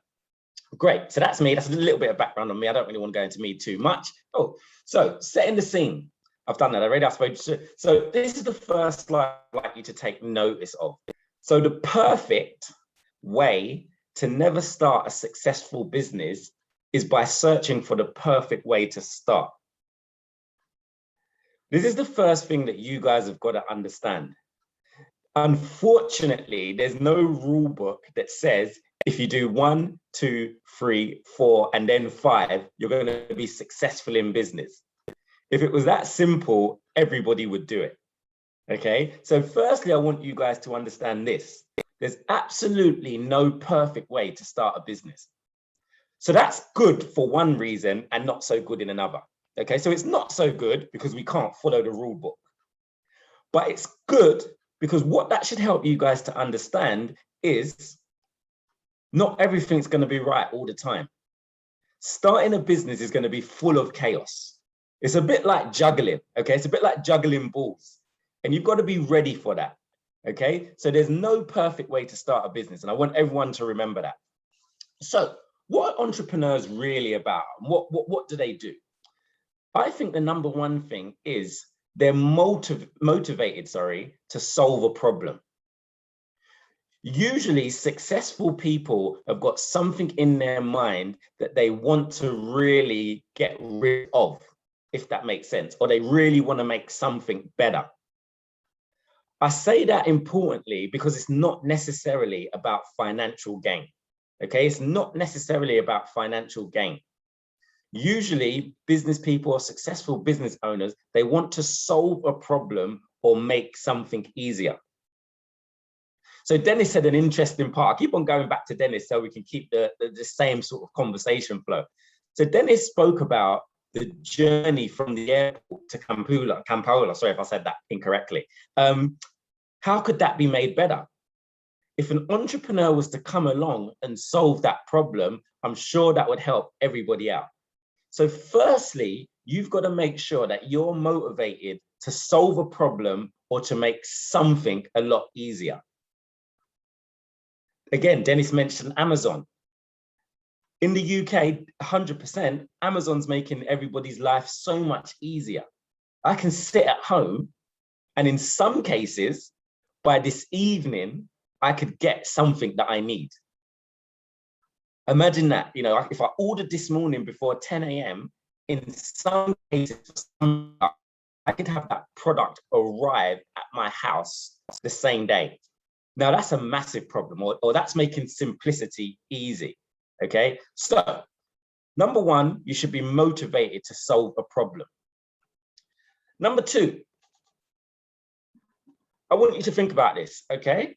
great. So that's me. That's a little bit of background on me. I don't really want to go into me too much. Oh, so setting the scene. I've done that already, I suppose. So this is the first slide I'd like you to take notice of. So the perfect way to never start a successful business is by searching for the perfect way to start. This is the first thing that you guys have got to understand. Unfortunately, there's no rule book that says if you do 1, 2, 3, 4, and then 5, you're going to be successful in business. If it was that simple, everybody would do it. Okay, so firstly, I want you guys to understand this. There's absolutely no perfect way to start a business. So that's good for one reason and not so good in another. Okay, so it's not so good because we can't follow the rule book. But it's good because what that should help you guys to understand is not everything's going to be right all the time. Starting a business is going to be full of chaos. It's a bit like juggling, okay? It's a bit like juggling balls, and you've got to be ready for that, okay? So there's no perfect way to start a business, and I want everyone to remember that. So what are entrepreneurs really about? What do they do? I think the number one thing is they're motivated, to solve a problem. Usually successful people have got something in their mind that they want to really get rid of, if that makes sense, or they really want to make something better. I say that importantly because it's not necessarily about financial gain. Okay, it's not necessarily about financial gain. Usually business people or successful business owners, they want to solve a problem or make something easier. So Dennis said an interesting part. I keep on going back to Dennis so we can keep the same sort of conversation flow. So Dennis spoke about the journey from the airport to Kampala, sorry if I said that incorrectly. How could that be made better? If an entrepreneur was to come along and solve that problem, I'm sure that would help everybody out. So firstly, you've got to make sure that you're motivated to solve a problem or to make something a lot easier. Again, Dennis mentioned Amazon. In the UK, 100%, Amazon's making everybody's life so much easier. I can sit at home, and in some cases, by this evening, I could get something that I need. Imagine that, if I ordered this morning before 10 a.m., in some cases, I could have that product arrive at my house the same day. Now that's a massive problem, or that's making simplicity easy, okay? So, number one, you should be motivated to solve a problem. Number two, I want you to think about this, okay?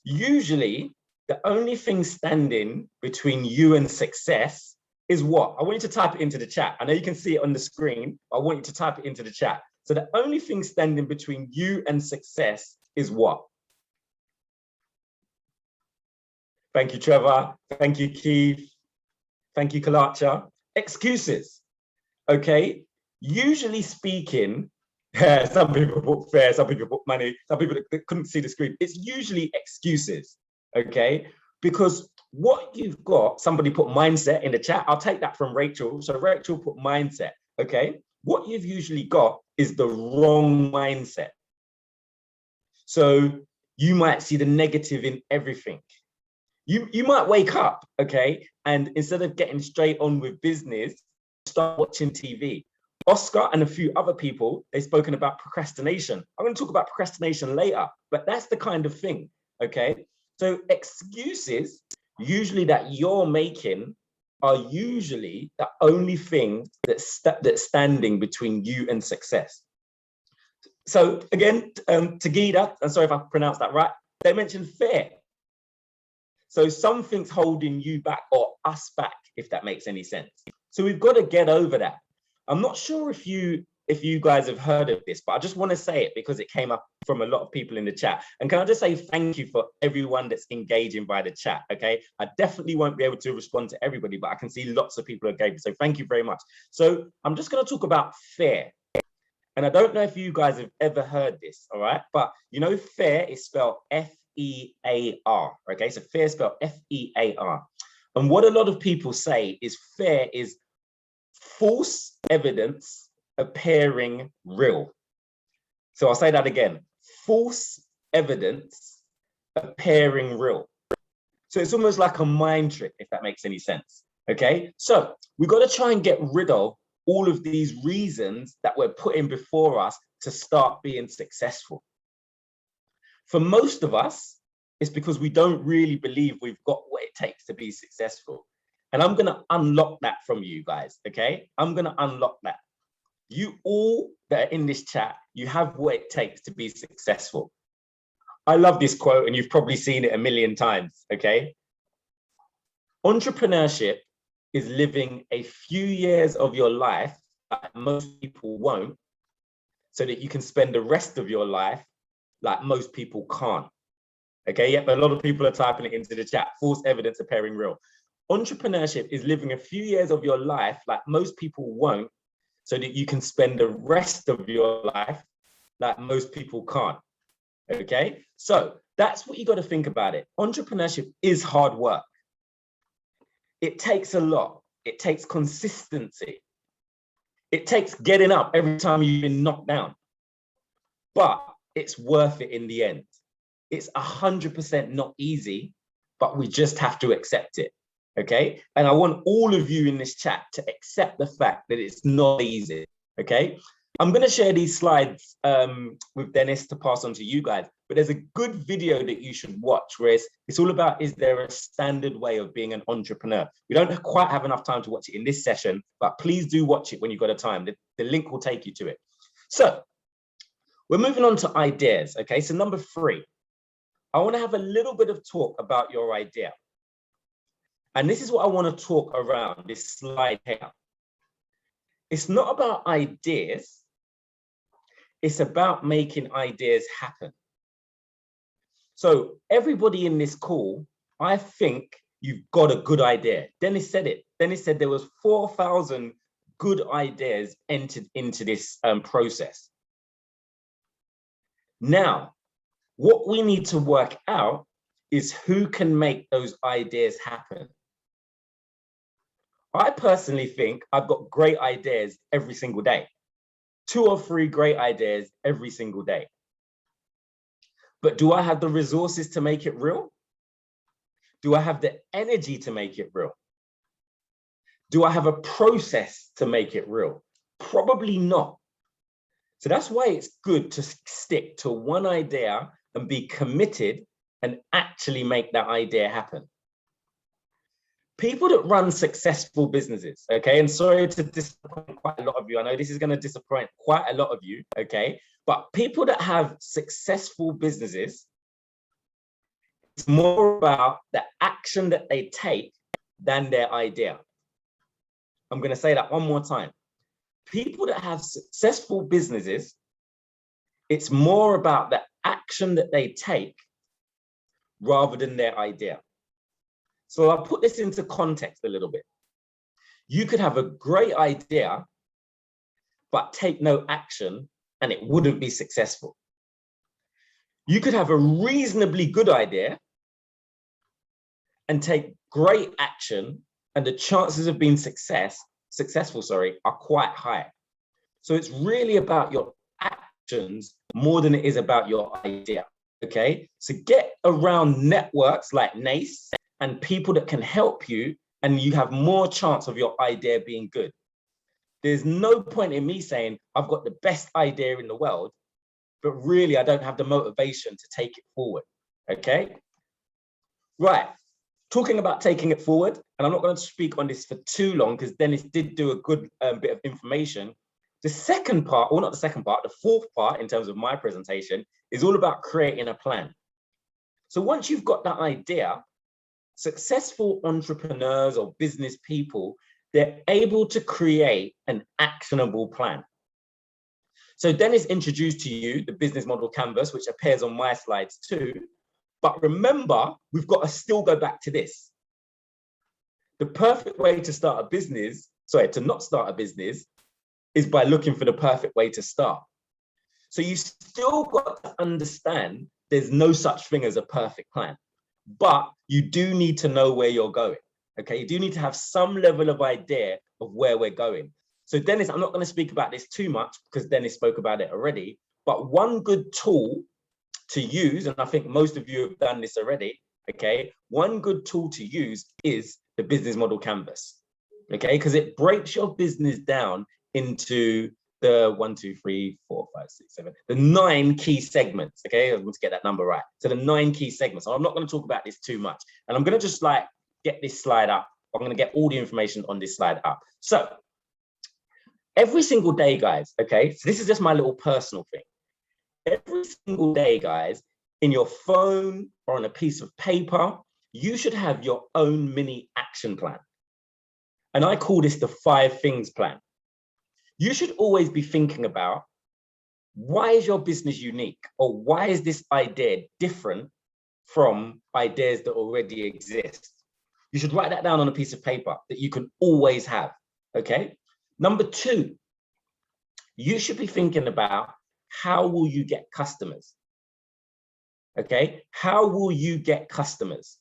Usually, the only thing standing between you and success is what? I want you to type it into the chat. I know you can see it on the screen, but I want you to type it into the chat. So the only thing standing between you and success is what? Thank you, Trevor. Thank you, Keith. Thank you, Kalacha. Excuses, okay? Usually speaking, Yeah, some people put fair, some people put money, some people that couldn't see the screen. It's usually excuses, okay? Because what you've got, somebody put mindset in the chat. I'll take that from Rachel. So Rachel put mindset, okay? What you've usually got is the wrong mindset. So you might see the negative in everything. You might wake up, okay? And instead of getting straight on with business, start watching TV. Oscar and a few other people, they've spoken about procrastination. I'm going to talk about procrastination later, but that's the kind of thing, okay? So excuses, usually that you're making, are usually the only thing that's standing between you and success. So again, Tagida, I'm sorry if I pronounced that right, they mentioned fear. So something's holding you back or us back, if that makes any sense. So we've got to get over that. I'm not sure if you guys have heard of this, but I just want to say it because it came up from a lot of people in the chat. And can I just say thank you for everyone that's engaging by the chat, okay? I definitely won't be able to respond to everybody, but I can see lots of people are engaging, so thank you very much. So I'm just going to talk about fear. And I don't know if you guys have ever heard this, all right? But you know, fear is spelled F-E-A-R, okay? So fear is spelled F-E-A-R. And what a lot of people say is fear is false evidence appearing real. So I'll say that again, false evidence appearing real. So it's almost like a mind trick, if that makes any sense, okay? So we've got to try and get rid of all of these reasons that we're putting before us to start being successful. For most of us, it's because we don't really believe we've got what it takes to be successful. And I'm going to unlock that from you guys, okay? I'm going to unlock that. You all that are in this chat, you have what it takes to be successful. I love this quote, and you've probably seen it a million times, okay? Entrepreneurship is living a few years of your life that most people won't, so that you can spend the rest of your life like most people can't. Okay, yep, a lot of people are typing it into the chat. False evidence appearing real. Entrepreneurship is living a few years of your life like most people won't, so that you can spend the rest of your life like most people can't. Okay, so that's what you got to think about it. Entrepreneurship is hard work. It takes a lot. It takes consistency. It takes getting up every time you've been knocked down. But it's worth it in the end. It's 100% not easy, but we just have to accept it. Okay, and I want all of you in this chat to accept the fact that it's not easy. Okay, I'm going to share these slides with Dennis to pass on to you guys, but there's a good video that you should watch where it's all about, is there a standard way of being an entrepreneur? We don't quite have enough time to watch it in this session, but please do watch it when you've got a time. The link will take you to it. So we're moving on to ideas. Okay, so number 3, I want to have a little bit of talk about your idea. And this is what I want to talk around this slide here. It's not about ideas. It's about making ideas happen. So everybody in this call, I think you've got a good idea. Dennis said it. Dennis said there was 4,000 good ideas entered into this process. Now, what we need to work out is who can make those ideas happen. I personally think I've got great ideas every single day. 2 or 3 great ideas every single day. But do I have the resources to make it real? Do I have the energy to make it real? Do I have a process to make it real? Probably not. So that's why it's good to stick to one idea and be committed and actually make that idea happen. People that run successful businesses, okay, and sorry to disappoint quite a lot of you. I know this is going to disappoint quite a lot of you, okay, but people that have successful businesses, it's more about the action that they take than their idea. I'm going to say that one more time. People that have successful businesses, it's more about the action that they take rather than their idea. So I'll put this into context a little bit. You could have a great idea, but take no action and it wouldn't be successful. You could have a reasonably good idea and take great action, and the chances of being successful, are quite high. So it's really about your actions more than it is about your idea, okay? So get around networks like NACE and people that can help you, and you have more chance of your idea being good. There's no point in me saying, I've got the best idea in the world, but really I don't have the motivation to take it forward, okay? Right, talking about taking it forward, and I'm not going to speak on this for too long because Dennis did do a good bit of information. The second part, or not the second part, the fourth part in terms of my presentation is all about creating a plan. So once you've got that idea, successful entrepreneurs or business people, they're able to create an actionable plan. So Dennis introduced to you the business model canvas, which appears on my slides too. But remember, we've got to still go back to this. The perfect way to start a business, to not start a business, is by looking for the perfect way to start. So you still got to understand there's no such thing as a perfect plan, but you do need to know where you're going. Okay, you do need to have some level of idea of where we're going. So Dennis, I'm not going to speak about this too much because Dennis spoke about it already, but one good tool to use, and I think most of you have done this already, okay, one good tool to use is the business model canvas, okay, because it breaks your business down into the 9 key segments, okay? I want to get that number right. So the 9 key segments. I'm not going to talk about this too much, and I'm going to just get this slide up. I'm going to get all the information on this slide up. So every single day, guys, okay, so this is just my little personal thing. Every single day, guys, in your phone or on a piece of paper, you should have your own mini action plan. And I call this the 5 things plan. You should always be thinking about, why is your business unique? Or why is this idea different from ideas that already exist? You should write that down on a piece of paper that you can always have, okay? Number 2, you should be thinking about, how will you get customers? Okay, how will you get customers?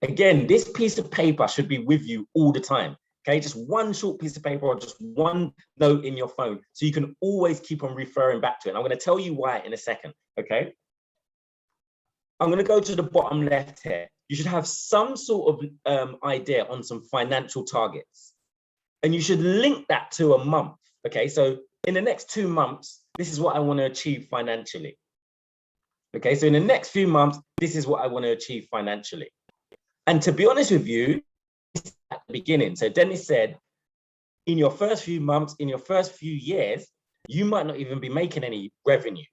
Again, this piece of paper should be with you all the time. Okay, just one short piece of paper or just one note in your phone, so you can always keep on referring back to it. And I'm going to tell you why in a second. Okay, I'm going to go to the bottom left here. You should have some sort of idea on some financial targets, and you should link that to a month. Okay, so in the next 2 months, this is what I want to achieve financially. Okay, so in the next few months, this is what I want to achieve financially. And to be honest with you, at the beginning, so Dennis said, in your first few months, in your first few years, you might not even be making any revenue.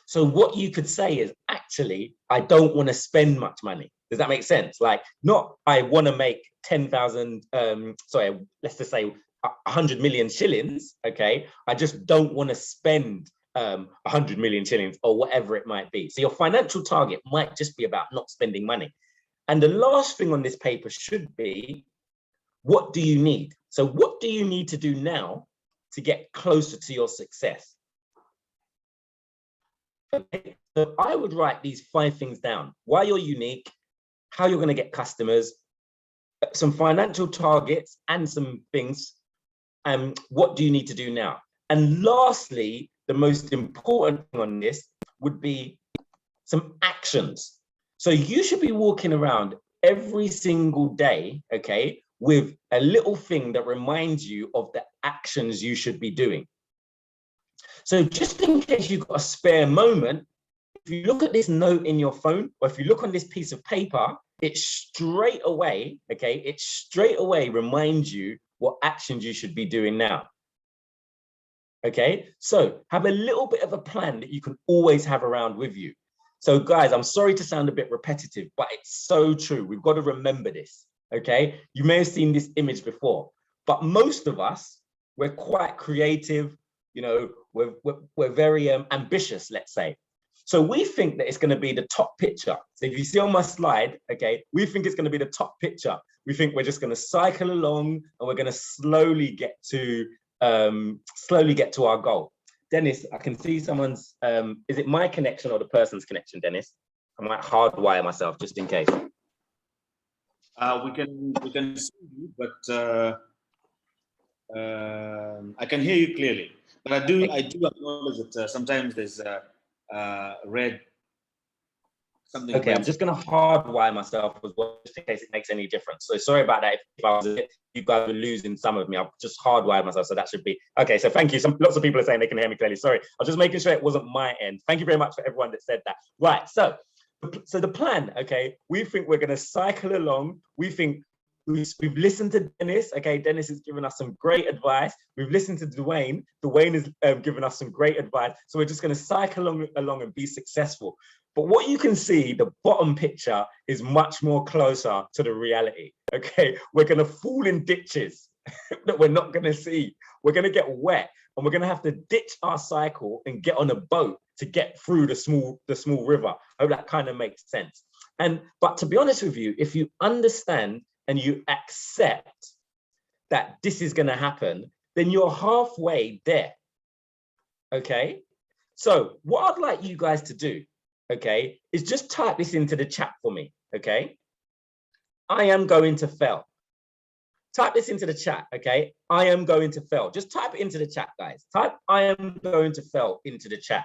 So what you could say is, actually, I don't want to spend much money. Does that make sense? Like, not I want to make 10,000, let's just say 100 million shillings, okay? I just don't want to spend 100 million shillings or whatever it might be. So your financial target might just be about not spending money. And the last thing on this paper should be, what do you need? So what do you need to do now to get closer to your success? Okay, so I would write these 5 things down: why you're unique, how you're going to get customers, some financial targets and some things, and what do you need to do now? And lastly, the most important thing on this would be some actions. So you should be walking around every single day, okay, with a little thing that reminds you of the actions you should be doing. So just in case you've got a spare moment, if you look at this note in your phone, or if you look on this piece of paper, it straight away, okay, it straight away reminds you what actions you should be doing now. Okay, so have a little bit of a plan that you can always have around with you. So guys, I'm sorry to sound a bit repetitive, but it's so true. We've got to remember this, okay? You may have seen this image before, but most of us, we're quite creative, you know, we're very ambitious, let's say. So we think that it's going to be the top picture. So if you see on my slide, okay, we think it's going to be the top picture. We think we're just going to cycle along and we're going to slowly get to our goal. Dennis, I can see someone's, is it my connection or the person's connection, Dennis? I might hardwire myself just in case. We can see you, but I can hear you clearly. But I do acknowledge that sometimes there's red something. Okay, I'm just going to hardwire myself as well, just in case it makes any difference. So sorry about that. If I was, you guys were losing some of me. I've just hardwired myself, so that should be okay. So thank you. Lots of people are saying they can hear me clearly. Sorry, I was just making sure it wasn't my end. Thank you very much for everyone that said that. Right. So the plan. Okay, we think we're going to cycle along. We think we've listened to Dennis. Okay, Dennis has given us some great advice. We've listened to Dwayne. Dwayne has given us some great advice. So we're just going to cycle along and be successful. But what you can see, the bottom picture is much more closer to the reality. Okay, we're going to fall in ditches that we're not going to see. We're going to get wet, and we're going to have to ditch our cycle and get on a boat to get through the small river. I hope that kind of makes sense. But to be honest with you, if you understand and you accept that this is going to happen, then you're halfway there. Okay, so what I'd like you guys to do, okay, is just type this into the chat for me. Okay, I am going to fail. Type this into the chat. Okay, I am going to fail. Just type it into the chat, guys. Type I am going to fail into the chat,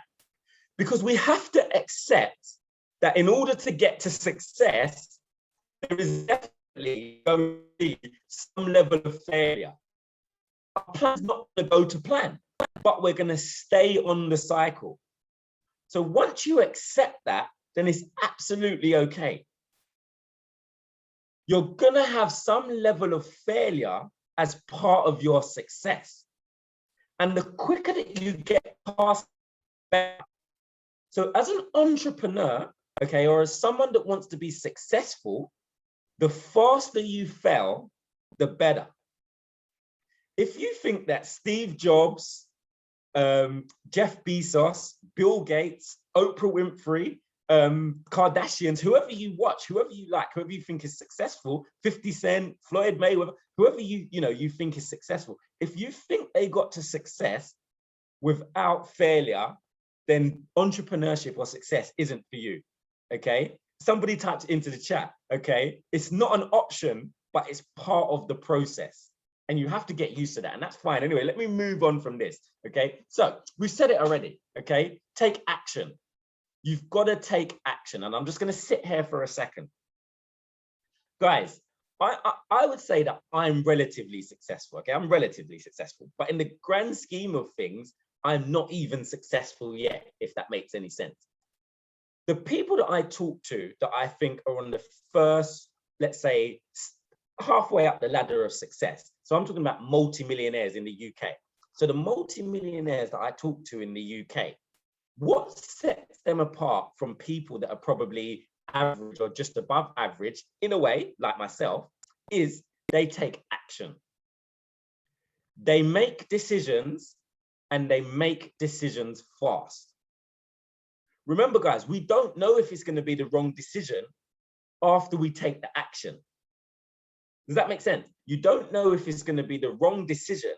because we have to accept that in order to get to success, there is definitely going to be some level of failure. Our plan's not going to go to plan, but we're going to stay on the cycle. So once you accept that, then it's absolutely okay. You're going to have some level of failure as part of your success. And the quicker that you get past that, so as an entrepreneur, okay, or as someone that wants to be successful, the faster you fail, the better. If you think that Steve Jobs, Jeff Bezos, Bill Gates, Oprah Winfrey, Kardashians, whoever you watch, whoever you like, whoever you think is successful, 50 Cent, Floyd Mayweather, whoever you think is successful, if you think they got to success without failure, then entrepreneurship or success isn't for you. Okay, somebody typed into the chat. Okay, it's not an option, but it's part of the process, and you have to get used to that, and that's fine. Anyway, let me move on from this. Okay, so we've said it already. Okay, take action. You've got to take action, and I'm just going to sit here for a second, guys. I would say that I'm relatively successful. Okay, I'm relatively successful, but in the grand scheme of things, I'm not even successful yet, if that makes any sense. The people that I talk to that I think are on the first, let's say, halfway up the ladder of success. So I'm talking about multimillionaires in the UK. So the multimillionaires that I talk to in the UK, what sets them apart from people that are probably average or just above average, in a way, like myself, is they take action. They make decisions, and they make decisions fast. Remember, guys, we don't know if it's going to be the wrong decision after we take the action. Does that make sense? You don't know if it's going to be the wrong decision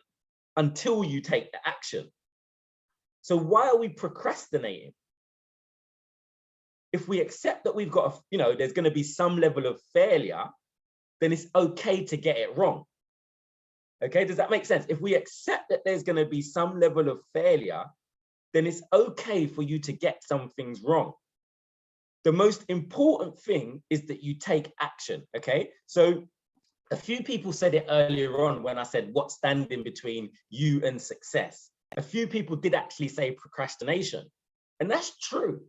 until you take the action. So why are we procrastinating? If we accept that we've got, there's going to be some level of failure, then it's okay to get it wrong. Okay, does that make sense? If we accept that there's going to be some level of failure, then it's okay for you to get some things wrong. The most important thing is that you take action, okay? So a few people said it earlier on when I said, what's standing between you and success? A few people did actually say procrastination, and that's true.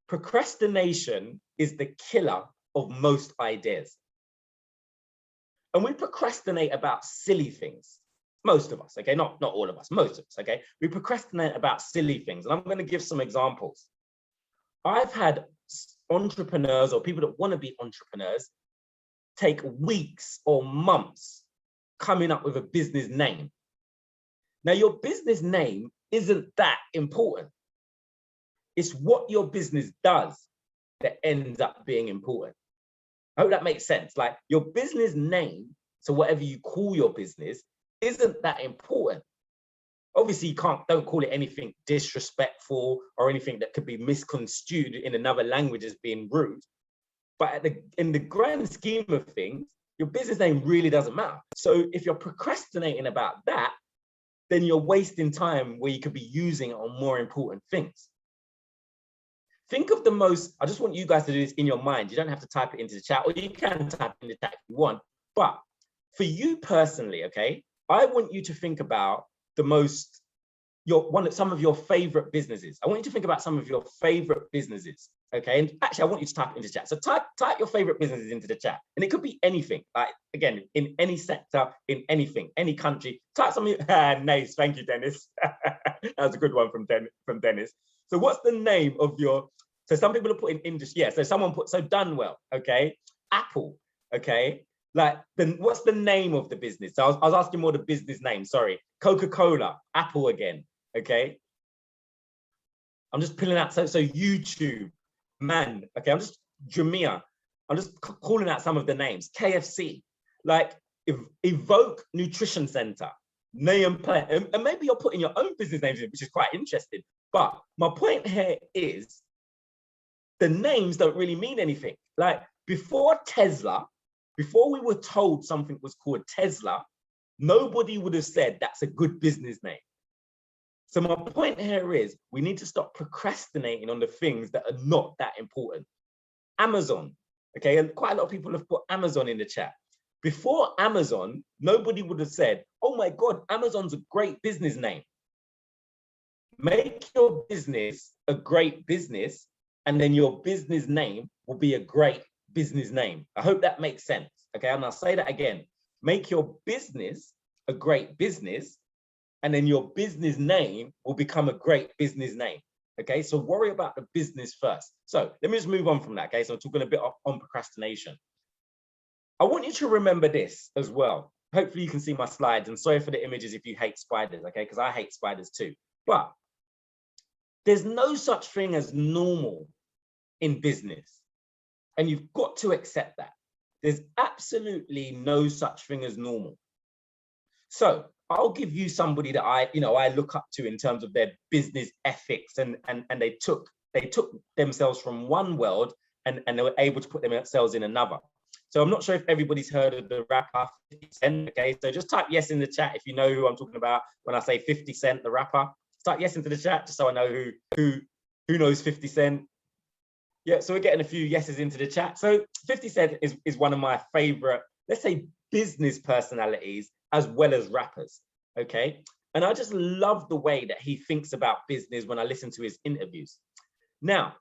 Procrastination is the killer of most ideas. And we procrastinate about silly things. Most of us, okay? Not all of us, most of us, okay? We procrastinate about silly things. And I'm going to give some examples. I've had entrepreneurs or people that want to be entrepreneurs take weeks or months coming up with a business name. Now, your business name isn't that important. It's what your business does that ends up being important. I hope that makes sense. Like, your business name, so whatever you call your business, isn't that important. Obviously, don't call it anything disrespectful or anything that could be misconstrued in another language as being rude. But in the grand scheme of things, your business name really doesn't matter. So if you're procrastinating about that, then you're wasting time where you could be using it on more important things. Think of I just want you guys to do this in your mind. You don't have to type it into the chat, or you can type it in the chat if you want. But for you personally, okay, I want you to think about some of your favorite businesses. I want you to think about some of your favorite businesses, okay? And actually, I want you to type it into the chat. So type your favorite businesses into the chat. And it could be anything, like, again, in any sector, in anything, any country. Type something. Nice, thank you, Dennis. That was a good one from Dennis. So what's the name of so some people are putting industry, yeah, so someone put, so Dunwell, okay? Apple, okay? Like, what's the name of the business? So I was asking more the business name, sorry. Coca-Cola, Apple again, okay? I'm just pulling out, so YouTube, man, okay? I'm just, Jamia, I'm just calling out some of the names. KFC, like Evoke Nutrition Center, name play, and maybe you're putting your own business names in, which is quite interesting. But my point here is the names don't really mean anything. Like before we were told something was called Tesla, nobody would have said that's a good business name. So my point here is we need to stop procrastinating on the things that are not that important. Amazon, okay, and quite a lot of people have put Amazon in the chat. Before Amazon, nobody would have said, oh my God, Amazon's a great business name. Make your business a great business, and then your business name will be a great business name. I hope that makes sense, okay? And I'll say that again. Make your business a great business, and then your business name will become a great business name, okay? So worry about the business first. So let me just move on from that, okay? So I'm talking a bit on procrastination. I want you to remember this as well. Hopefully you can see my slides, and sorry for the images if you hate spiders, okay? Because I hate spiders too. But there's no such thing as normal in business. And you've got to accept that. There's absolutely no such thing as normal. So I'll give you somebody that I look up to in terms of their business ethics, and they took themselves from one world and they were able to put themselves in another. So I'm not sure if everybody's heard of the rapper 50 Cent, okay? So just type yes in the chat if you know who I'm talking about when I say 50 Cent, the rapper. Type yes into the chat just so I know who knows 50 Cent. Yeah, so we're getting a few yeses into the chat. So 50 Cent is one of my favorite, let's say, business personalities as well as rappers, okay? And I just love the way that he thinks about business when I listen to his interviews. Now,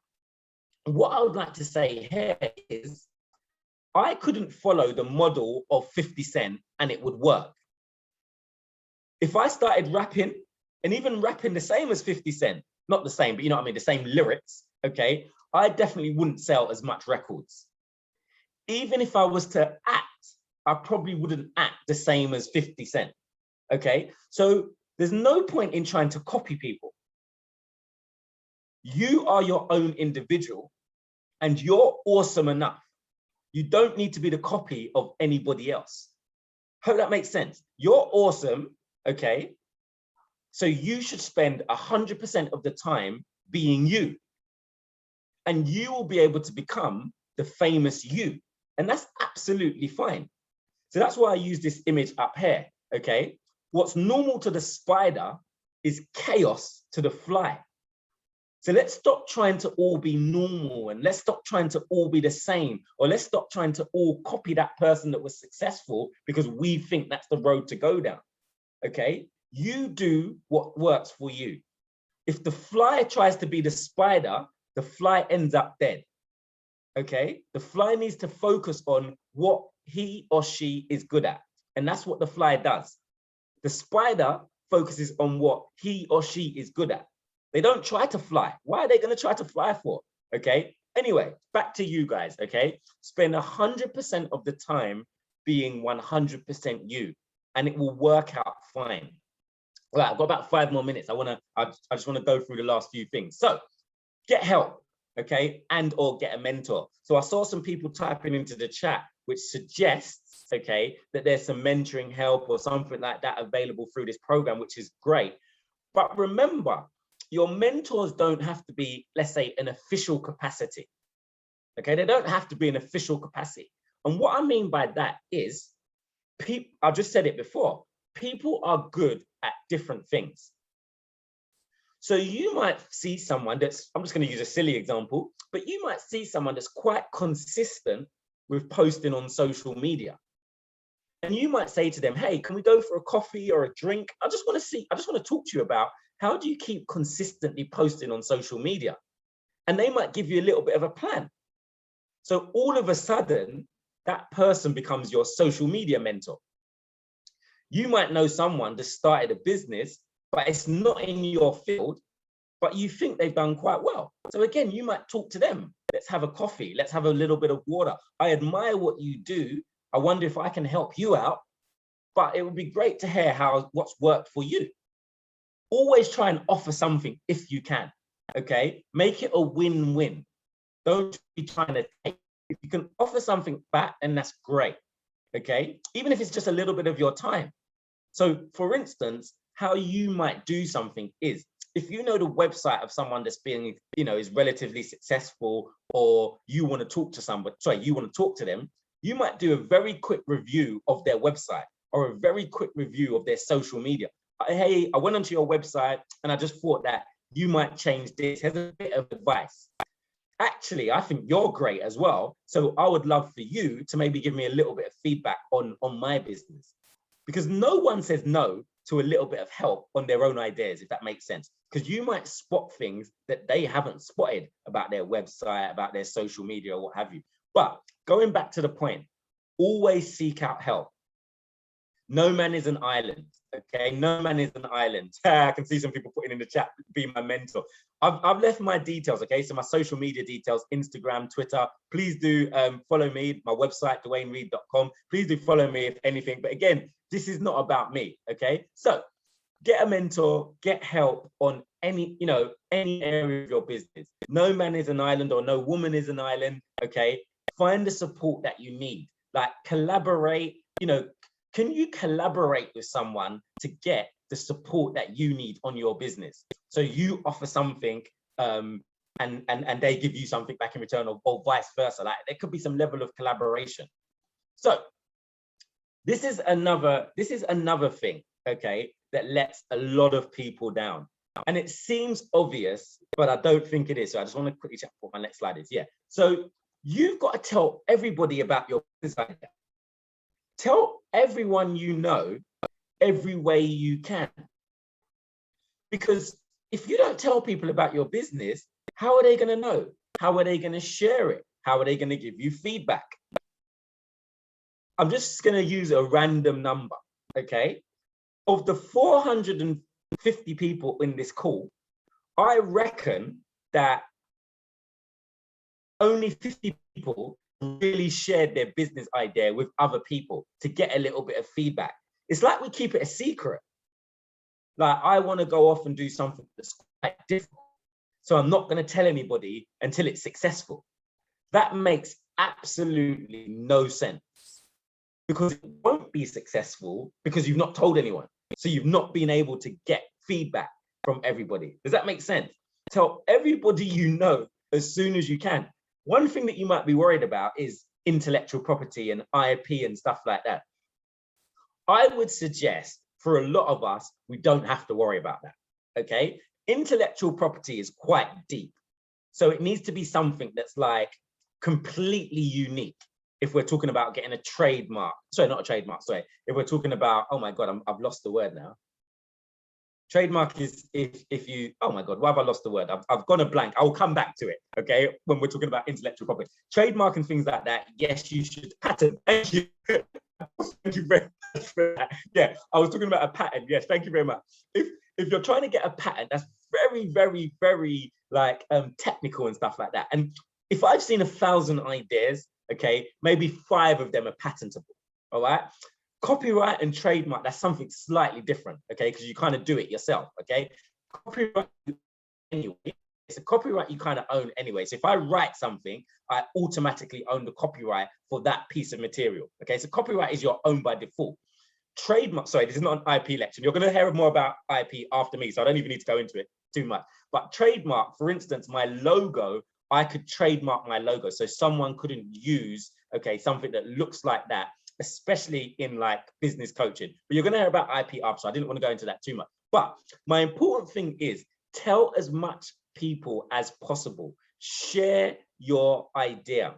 what I would like to say here is I couldn't follow the model of 50 Cent and it would work. If I started rapping, and even rapping the same as 50 Cent, not the same, but you know what I mean, the same lyrics, okay? I definitely wouldn't sell as much records. Even if I was to act, I probably wouldn't act the same as 50 Cent, okay? So there's no point in trying to copy people. You are your own individual and you're awesome enough. You don't need to be the copy of anybody else. Hope that makes sense. You're awesome, okay? So you should spend 100% of the time being you. And you will be able to become the famous you. And that's absolutely fine. So that's why I use this image up here, okay? What's normal to the spider is chaos to the fly. So let's stop trying to all be normal, and let's stop trying to all be the same, or let's stop trying to all copy that person that was successful because we think that's the road to go down, okay? You do what works for you. If the fly tries to be the spider, the fly ends up dead, okay? The fly needs to focus on what he or she is good at, and that's what the fly does. The spider focuses on what he or she is good at. They don't try to fly. Why are they going to try to fly for? Okay. Anyway, back to you guys. Okay. Spend 100% of the time being 100% you, and it will work out fine. All right. I've got about 5 more minutes. I just want to go through the last few things. So get help. Okay. And or get a mentor. So I saw some people typing into the chat, which suggests, okay, that there's some mentoring help or something like that available through this program, which is great. But remember, your mentors don't have to be, let's say, an official capacity. Okay, they don't have to be an official capacity. And what I mean by that is, I've just said it before, people are good at different things. So you might see someone that's, I'm just going to use a silly example, but you might see someone that's quite consistent with posting on social media. And you might say to them, hey, can we go for a coffee or a drink? I just want to talk to you about how do you keep consistently posting on social media? And they might give you a little bit of a plan. So all of a sudden, that person becomes your social media mentor. You might know someone that started a business, but it's not in your field, but you think they've done quite well. So again, you might talk to them. Let's have a coffee. Let's have a little bit of water. I admire what you do. I wonder if I can help you out, but it would be great to hear what's worked for you. Always try and offer something if you can, okay? Make it a win-win. Don't be trying to take. If you can offer something back, then that's great, okay? Even if it's just a little bit of your time. So for instance, how you might do something is, if you know the website of someone that's being, is relatively successful, or you want to talk to somebody, you want to talk to them, you might do a very quick review of their website or a very quick review of their social media. Hey, I went onto your website and I just thought that you might change this. Here's a bit of advice. Actually, I think you're great as well. So I would love for you to maybe give me a little bit of feedback on my business. Because no one says no to a little bit of help on their own ideas, if that makes sense. Because you might spot things that they haven't spotted about their website, about their social media, or what have you. But going back to the point, always seek out help. No man is an island, okay? No man is an island. I can see some people putting in the chat, be my mentor. I've left my details, okay? So my social media details, Instagram, Twitter. Please do follow me, my website, DwayneReed.com. Please do follow me if anything. But again, this is not about me, okay? So get a mentor, get help on any area of your business. No man is an island, or no woman is an island, okay? Find the support that you need. Like, collaborate, can you collaborate with someone to get the support that you need on your business? So you offer something and they give you something back in return, or vice versa. Like, there could be some level of collaboration. So this is another thing, okay, that lets a lot of people down. And it seems obvious, but I don't think it is. So I just want to quickly check what my next slide is. Yeah. So you've got to tell everybody about your business idea. Tell everyone you know every way you can. Because if you don't tell people about your business, how are they going to know? How are they going to share it? How are they going to give you feedback? I'm just going to use a random number, okay? Of the 450 people in this call, I reckon that only 50 people really shared their business idea with other people to get a little bit of feedback. It's like we keep it a secret. Like, I want to go off and do something that's quite different, so I'm not going to tell anybody until it's successful. That makes absolutely no sense, because it won't be successful because you've not told anyone. So you've not been able to get feedback from everybody. Does that make sense? Tell everybody you know as soon as you can. One thing that you might be worried about is intellectual property and IP and stuff like that. I would suggest for a lot of us, we don't have to worry about that, okay? Intellectual property is quite deep. So it needs to be something that's like completely unique. If we're talking about getting a trademark, sorry, not a trademark, sorry. If we're talking about, oh my God, I've lost the word now. Trademark is if you, oh my God, why have I lost the word? I've gone a blank. I'll come back to it, okay? When we're talking about intellectual property. Trademark and things like that, yes, you should. Patent, thank you. Thank you very much for that. Yeah, I was talking about a patent. Yes, thank you very much. If you're trying to get a patent, that's very, very, very like technical and stuff like that. And if I've seen 1,000 ideas, okay, maybe 5 of them are patentable, all right? Copyright and trademark, that's something slightly different, okay? Because you kind of do it yourself, okay? Copyright, anyway, it's a copyright you kind of own anyway. So if I write something, I automatically own the copyright for that piece of material, okay? So copyright is your own by default. trademark, sorry, this is not an IP lecture. You're going to hear more about IP after me, so I don't even need to go into it too much. But trademark, for instance, my logo, I could trademark my logo. So someone couldn't use, okay, something that looks like that, especially in like business coaching. But you're going to hear about IP after, so I didn't want to go into that too much. But my important thing is tell as much people as possible. Share your idea.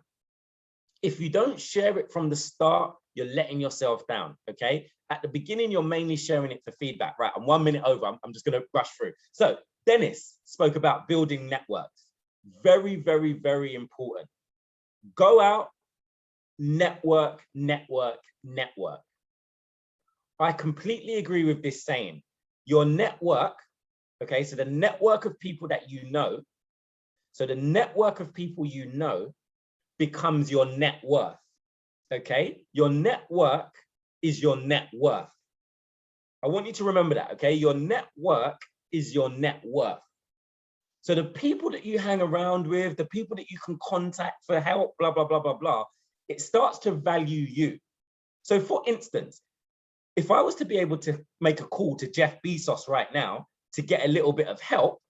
If you don't share it from the start, you're letting yourself down, okay? At the beginning, you're mainly sharing it for feedback, right? I'm 1 minute over, I'm just gonna rush through. So Dennis spoke about building networks. Very, very, very important. Go out, network, network, network. I completely agree with this saying. Your network, okay, so the network of people that you know, so the network of people you know becomes your net worth, okay? Your network is your net worth. I want you to remember that, okay? Your network is your net worth. So the people that you hang around with, the people that you can contact for help, blah, blah, blah, blah, blah, it starts to value you. So for instance, if I was to be able to make a call to Jeff Bezos right now to get a little bit of help,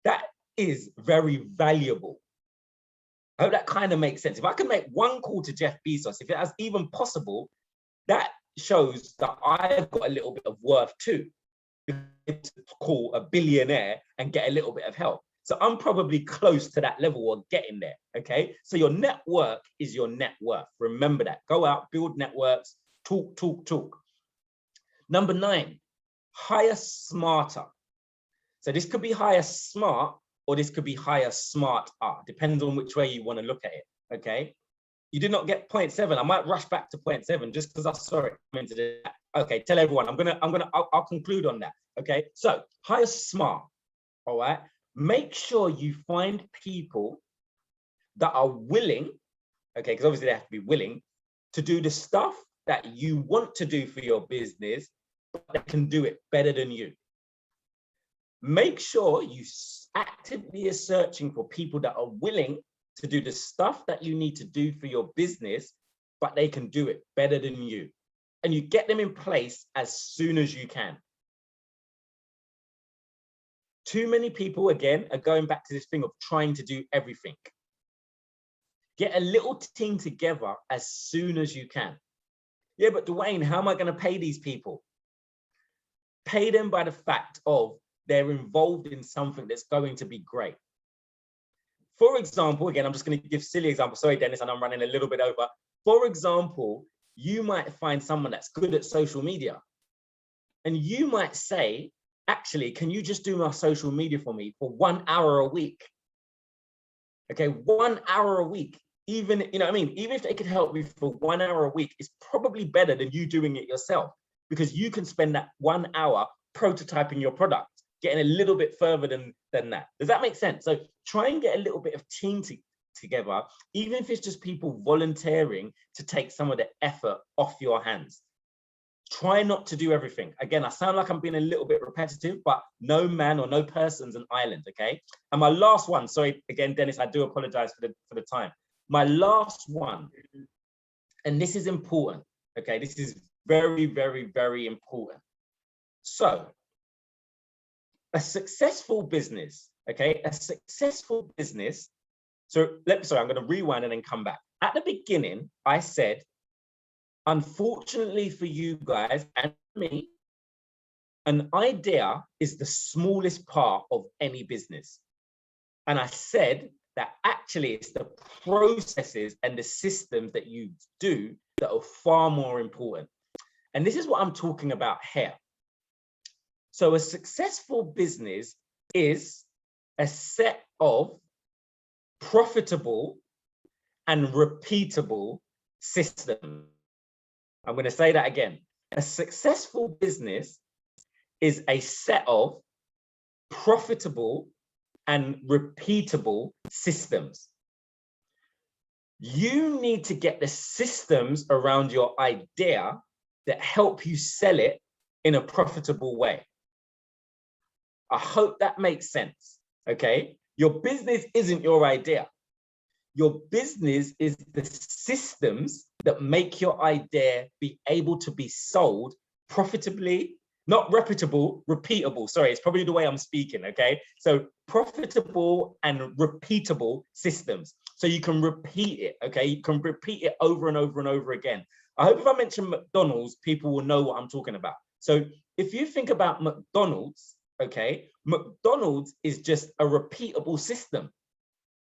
that is very valuable. I hope that kind of makes sense. If I can make one call to Jeff Bezos, if that's even possible, that shows that I've got a little bit of worth too. To call a billionaire and get a little bit of help. So I'm probably close to that level or getting there, okay? So your network is your net worth. Remember that. Go out, build networks, talk, talk, talk. Number 9, hire smarter. So this could be hire smart or this could be hire smarter. Depends on which way you want to look at it, okay? You did not get point 7. I might rush back to point 7 just because I saw it come into that. Okay, tell everyone. I'll conclude on that. Okay, so hire smart. All right. Make sure you find people that are willing. Okay, because obviously they have to be willing to do the stuff that you want to do for your business, but they can do it better than you. Make sure you actively are searching for people that are willing to do the stuff that you need to do for your business, but they can do it better than you. And you get them in place as soon as you can. Too many people, again, are going back to this thing of trying to do everything. Get a little team together as soon as you can. Yeah, but Dwayne, how am I going to pay these people? Pay them by the fact of they're involved in something that's going to be great. For example, again, I'm just going to give silly examples. Sorry, Dennis, and I'm running a little bit over. For example, you might find someone that's good at social media. And you might say, actually, can you just do my social media for me for 1 hour a week? Okay, 1 hour a week. Even, you know what I mean? Even if they could help you for 1 hour a week, it's probably better than you doing it yourself because you can spend that 1 hour prototyping your product, getting a little bit further than that. Does that make sense? So try and get a little bit of team together, even if it's just people volunteering to take some of the effort off your hands. Try not to do everything. Again, I sound like I'm being a little bit repetitive, but no man or no person's an island, okay? And my last one, sorry, again, Dennis, I do apologize for the time. My last one, and this is important, okay? This is very, very, very important. So, a successful business, okay? A successful business. So, sorry, I'm going to rewind and then come back. At the beginning, I said, unfortunately for you guys and me, an idea is the smallest part of any business. And I said that actually it's the processes and the systems that you do that are far more important. And this is what I'm talking about here. So a successful business is a set of profitable and repeatable systems. I'm going to say that again. A successful business is a set of profitable and repeatable systems. You need to get the systems around your idea that help you sell it in a profitable way. I hope that makes sense, okay? Your business isn't your idea. Your business is the systems that make your idea be able to be sold profitably, not reputable, repeatable. Sorry, it's probably the way I'm speaking, okay? So profitable and repeatable systems. So you can repeat it, okay? You can repeat it over and over and over again. I hope if I mention McDonald's, people will know what I'm talking about. So if you think about McDonald's, okay, McDonald's is just a repeatable system.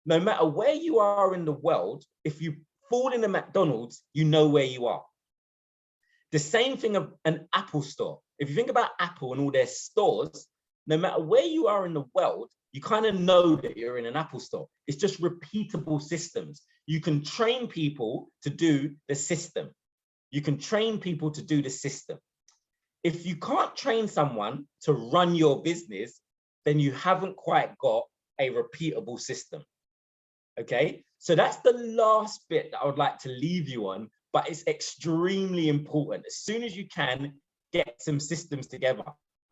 No matter where you are in the world, if you fall in a McDonald's, you know where you are. The same thing of an Apple store. If you think about Apple and all their stores, no matter where you are in the world, you kind of know that you're in an Apple store. It's just repeatable systems. You can train people to do the system. You can train people to do the system. If you can't train someone to run your business, then you haven't quite got a repeatable system. Okay, so that's the last bit that I would like to leave you on, but it's extremely important. As soon as you can, get some systems together.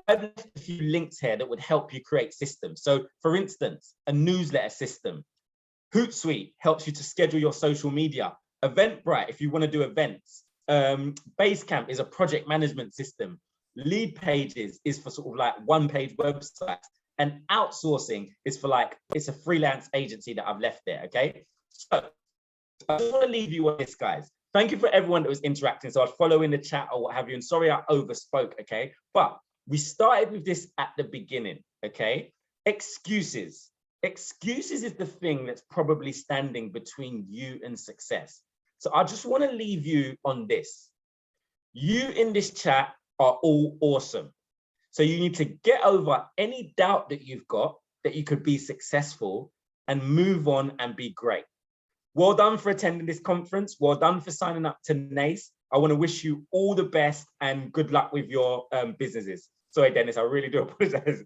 I've left a few links here that would help you create systems. So for instance, a newsletter system. Hootsuite helps you to schedule your social media. Eventbrite, if you want to do events. Basecamp is a project management system. Lead Pages is for sort of like one-page websites. And outsourcing is for like, it's a freelance agency that I've left there, okay? So I just want to leave you with this, guys. Thank you for everyone that was interacting. So I'll follow in the chat or what have you. And sorry I overspoke, okay? But we started with this at the beginning, okay? Excuses. Excuses is the thing that's probably standing between you and success. So I just want to leave you on this. You in this chat are all awesome. So you need to get over any doubt that you've got that you could be successful and move on and be great. Well done for attending this conference. Well done for signing up to NACE. I want to wish you all the best and good luck with your businesses. Sorry, Dennis, I really do apologize.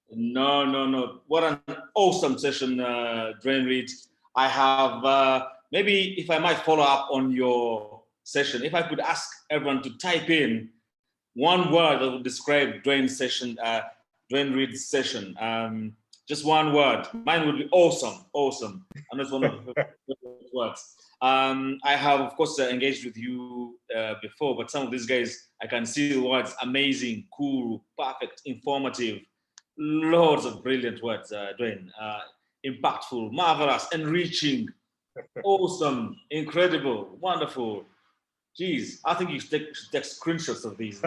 No. What an awesome session, Dwayne Reed. I have, maybe if I might follow up on your session, if I could ask everyone to type in one word that would describe Dwayne's session, Dwayne Reed's session. Just one word. Mine would be awesome, awesome. And that's one of the words. I have, of course, engaged with you before, but some of these guys, I can see the words amazing, cool, perfect, informative, loads of brilliant words, Dwayne. Impactful, marvelous, enriching, awesome, incredible, wonderful. Geez, I think you should take screenshots of these.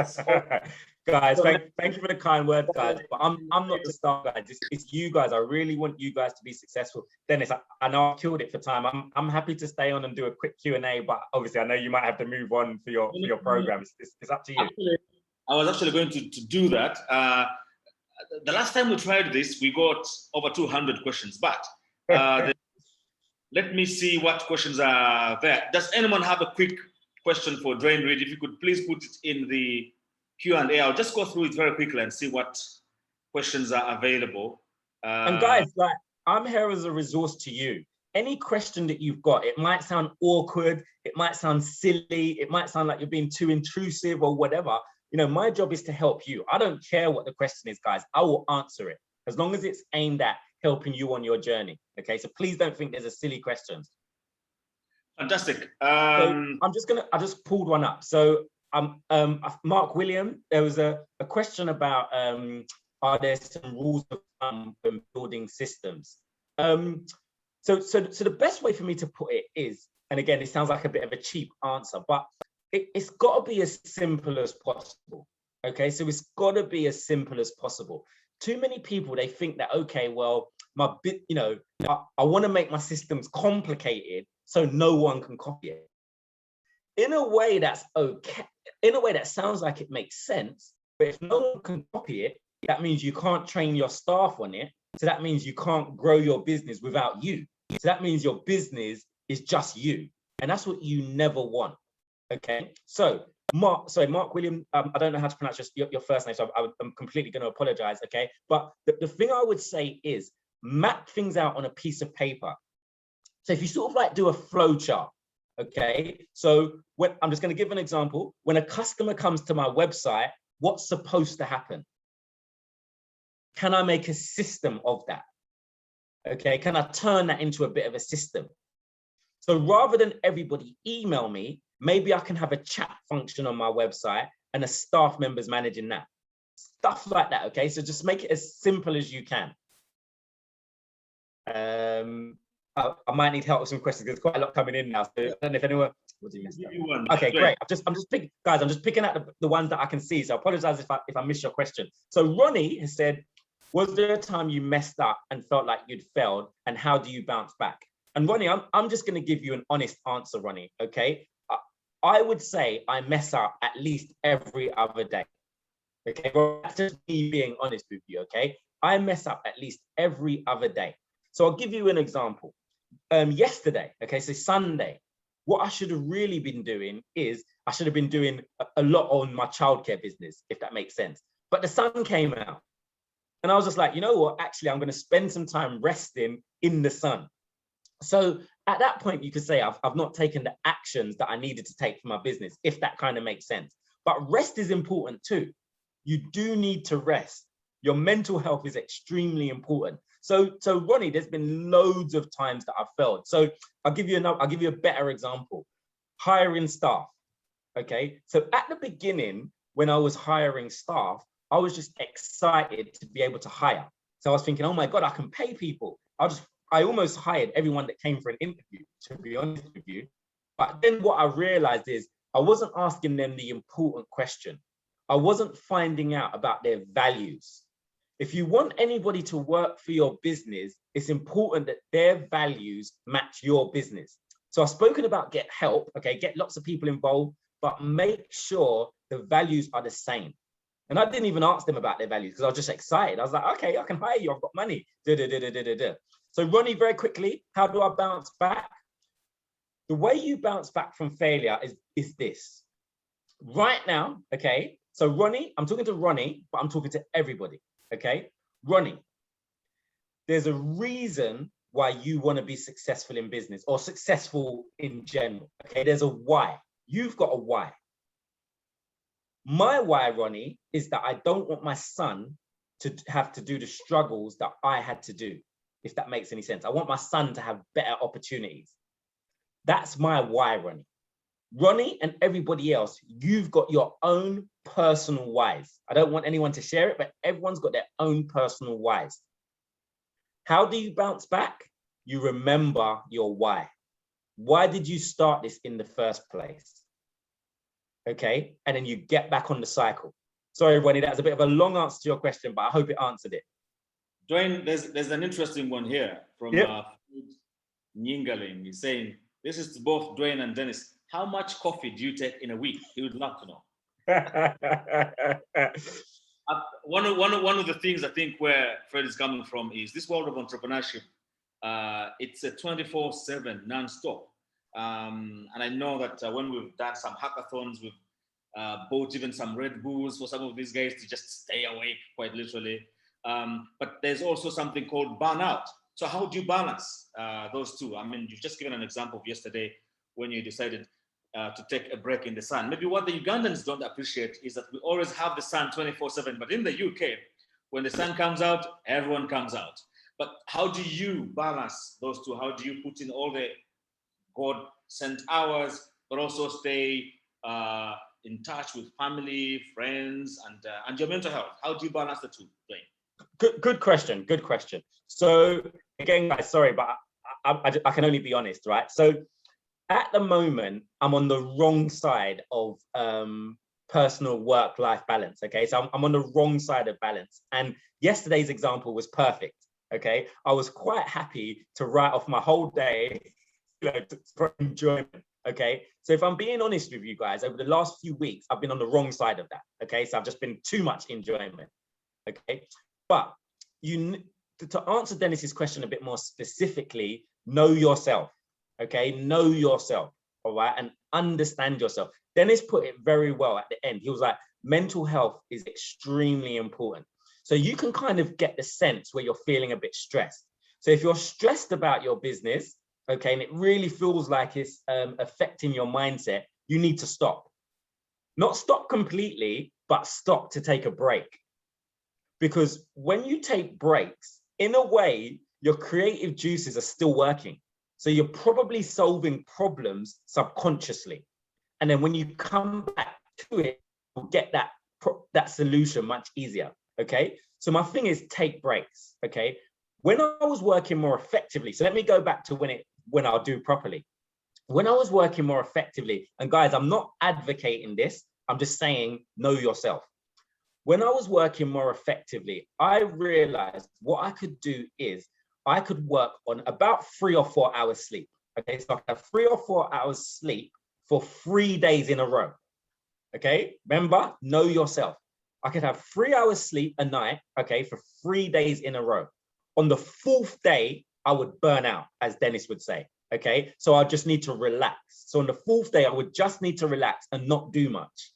Guys, thank you for the kind words, guys. But I'm not the star, guys. It's you guys. I really want you guys to be successful. Dennis, I know I killed it for time. I'm happy to stay on and do a quick Q&A, but obviously I know you might have to move on for your program. It's up to you. Actually, I was actually going to do that. The last time we tried this, we got over 200 questions, but let me see what questions are there. Does anyone have a quick question for Dwayne Reed? If you could please put it in the Q&A. I'll just go through it very quickly and see what questions are available. And guys, like, I'm here as a resource to you. Any question that you've got, it might sound awkward, it might sound silly, it might sound like you're being too intrusive or whatever. You know, my job is to help you. I don't care what the question is, guys. I will answer it as long as it's aimed at helping you on your journey. Okay, so please don't think there's a silly question. Fantastic. So I just pulled one up. So Mark William, there was a question about are there some rules of thumb when building systems? So the best way for me to put it is, and again, it sounds like a bit of a cheap answer, but it's got to be as simple as possible. Okay, so it's got to be as simple as possible. Too many people, they think that, okay, well, I want to make my systems complicated so no one can copy it. In a way that's okay, in a way that sounds like it makes sense, but if no one can copy it, that means you can't train your staff on it. So that means you can't grow your business without you. So that means your business is just you. And that's what you never want. Okay. So Mark William, I don't know how to pronounce your first name, so I'm completely going to apologize. Okay. But the thing I would say is map things out on a piece of paper. So if you sort of like do a flow chart, okay, so when I'm just going to give an example. When a customer comes to my website, what's supposed to happen? Can I make a system of that? Okay, can I turn that into a bit of a system? So rather than everybody email me, maybe I can have a chat function on my website and a staff member's managing that. Stuff like that, okay? So just make it as simple as you can. I might need help with some questions. There's quite a lot coming in now. So I don't know if anyone. What do you miss? Okay, great. I'm just picking, guys. I'm just picking out the ones that I can see. So I apologize if I miss your question. So Ronnie has said, was there a time you messed up and felt like you'd failed, and how do you bounce back? And Ronnie, I'm just going to give you an honest answer, Ronnie. Okay, I would say I mess up at least every other day. Okay, well, that's just me being honest with you. Okay, I mess up at least every other day. So I'll give you an example. Yesterday, okay, so Sunday, what I should have really been doing is I should have been doing a lot on my childcare business, if that makes sense. But the sun came out and I was just like, you know what, actually, I'm going to spend some time resting in the sun. So at that point, you could say I've not taken the actions that I needed to take for my business, if that kind of makes sense. But rest is important too. You do need to rest. Your mental health is extremely important. So Ronnie, there's been loads of times that I've failed. So I'll give you a better example. Hiring staff. Okay. So at the beginning, when I was hiring staff, I was just excited to be able to hire. So I was thinking, oh my God, I can pay people. I almost hired everyone that came for an interview, to be honest with you. But then what I realized is I wasn't asking them the important question. I wasn't finding out about their values. If you want anybody to work for your business, it's important that their values match your business. So I've spoken about get help, okay, get lots of people involved, but make sure the values are the same. And I didn't even ask them about their values because I was just excited. I was like, okay, I can hire you, I've got money. So Ronnie, very quickly, how do I bounce back? The way you bounce back from failure is this. Right now, okay, so Ronnie, I'm talking to Ronnie, but I'm talking to everybody. Okay, Ronnie, there's a reason why you want to be successful in business or successful in general. Okay, there's a why. You've got a why. My why, Ronnie, is that I don't want my son to have to do the struggles that I had to do, if that makes any sense. I want my son to have better opportunities. That's my why, Ronnie. Ronnie and everybody else, you've got your own personal whys. I don't want anyone to share it, but everyone's got their own personal whys. How do you bounce back? You remember your why. Why did you start this in the first place? Okay, and then you get back on the cycle. Sorry, Ronnie, that was a bit of a long answer to your question, but I hope it answered it. Dwayne, there's an interesting one here from Nyingaling. He's saying, this is to both Dwayne and Dennis. How much coffee do you take in a week? He would love to know. One of the things I think where Fred is coming from is this world of entrepreneurship. It's a 24/7 non-stop. And I know that when we've done some hackathons, we've bought even some Red Bulls for some of these guys to just stay awake, quite literally. But there's also something called burnout. So how do you balance those two? I mean, you've just given an example of yesterday when you decided to take a break in the sun. Maybe what the Ugandans don't appreciate is that we always have the sun 24/7, but in the UK, when the sun comes out, everyone comes out. But how do you balance those two? How do you put in all the God-sent hours, but also stay in touch with family, friends, and your mental health? How do you balance the two, Dwayne? Good question. Good question. So again, guys, sorry, but I can only be honest, right? So at the moment, I'm on the wrong side of personal work-life balance. Okay, so I'm on the wrong side of balance. And yesterday's example was perfect. Okay, I was quite happy to write off my whole day, for enjoyment. Okay, so if I'm being honest with you guys, over the last few weeks, I've been on the wrong side of that. Okay, so I've just been too much enjoyment. Okay, but to answer Dennis's question a bit more specifically, know yourself. Okay, know yourself, all right, and understand yourself. Dennis put it very well at the end. He was like, mental health is extremely important. So you can kind of get the sense where you're feeling a bit stressed. So if you're stressed about your business, okay, and it really feels like it's affecting your mindset, you need to stop. Not stop completely, but stop to take a break. Because when you take breaks, in a way, your creative juices are still working. So you're probably solving problems subconsciously. And then when you come back to it, get that solution much easier. Okay, so my thing is take breaks. Okay, when I was working more effectively, so let me go back to when I'll do properly. When I was working more effectively, and guys, I'm not advocating this, I'm just saying know yourself. When I was working more effectively, I realized what I could do is I could work on about 3 or 4 hours sleep. Okay, so I could have 3 or 4 hours sleep for 3 days in a row. Okay, remember, know yourself. I could have 3 hours sleep a night, okay, for 3 days in a row. On the 4th day, I would burn out, as Dennis would say. Okay, so I just need to relax. So on the 4th day, I would just need to relax and not do much.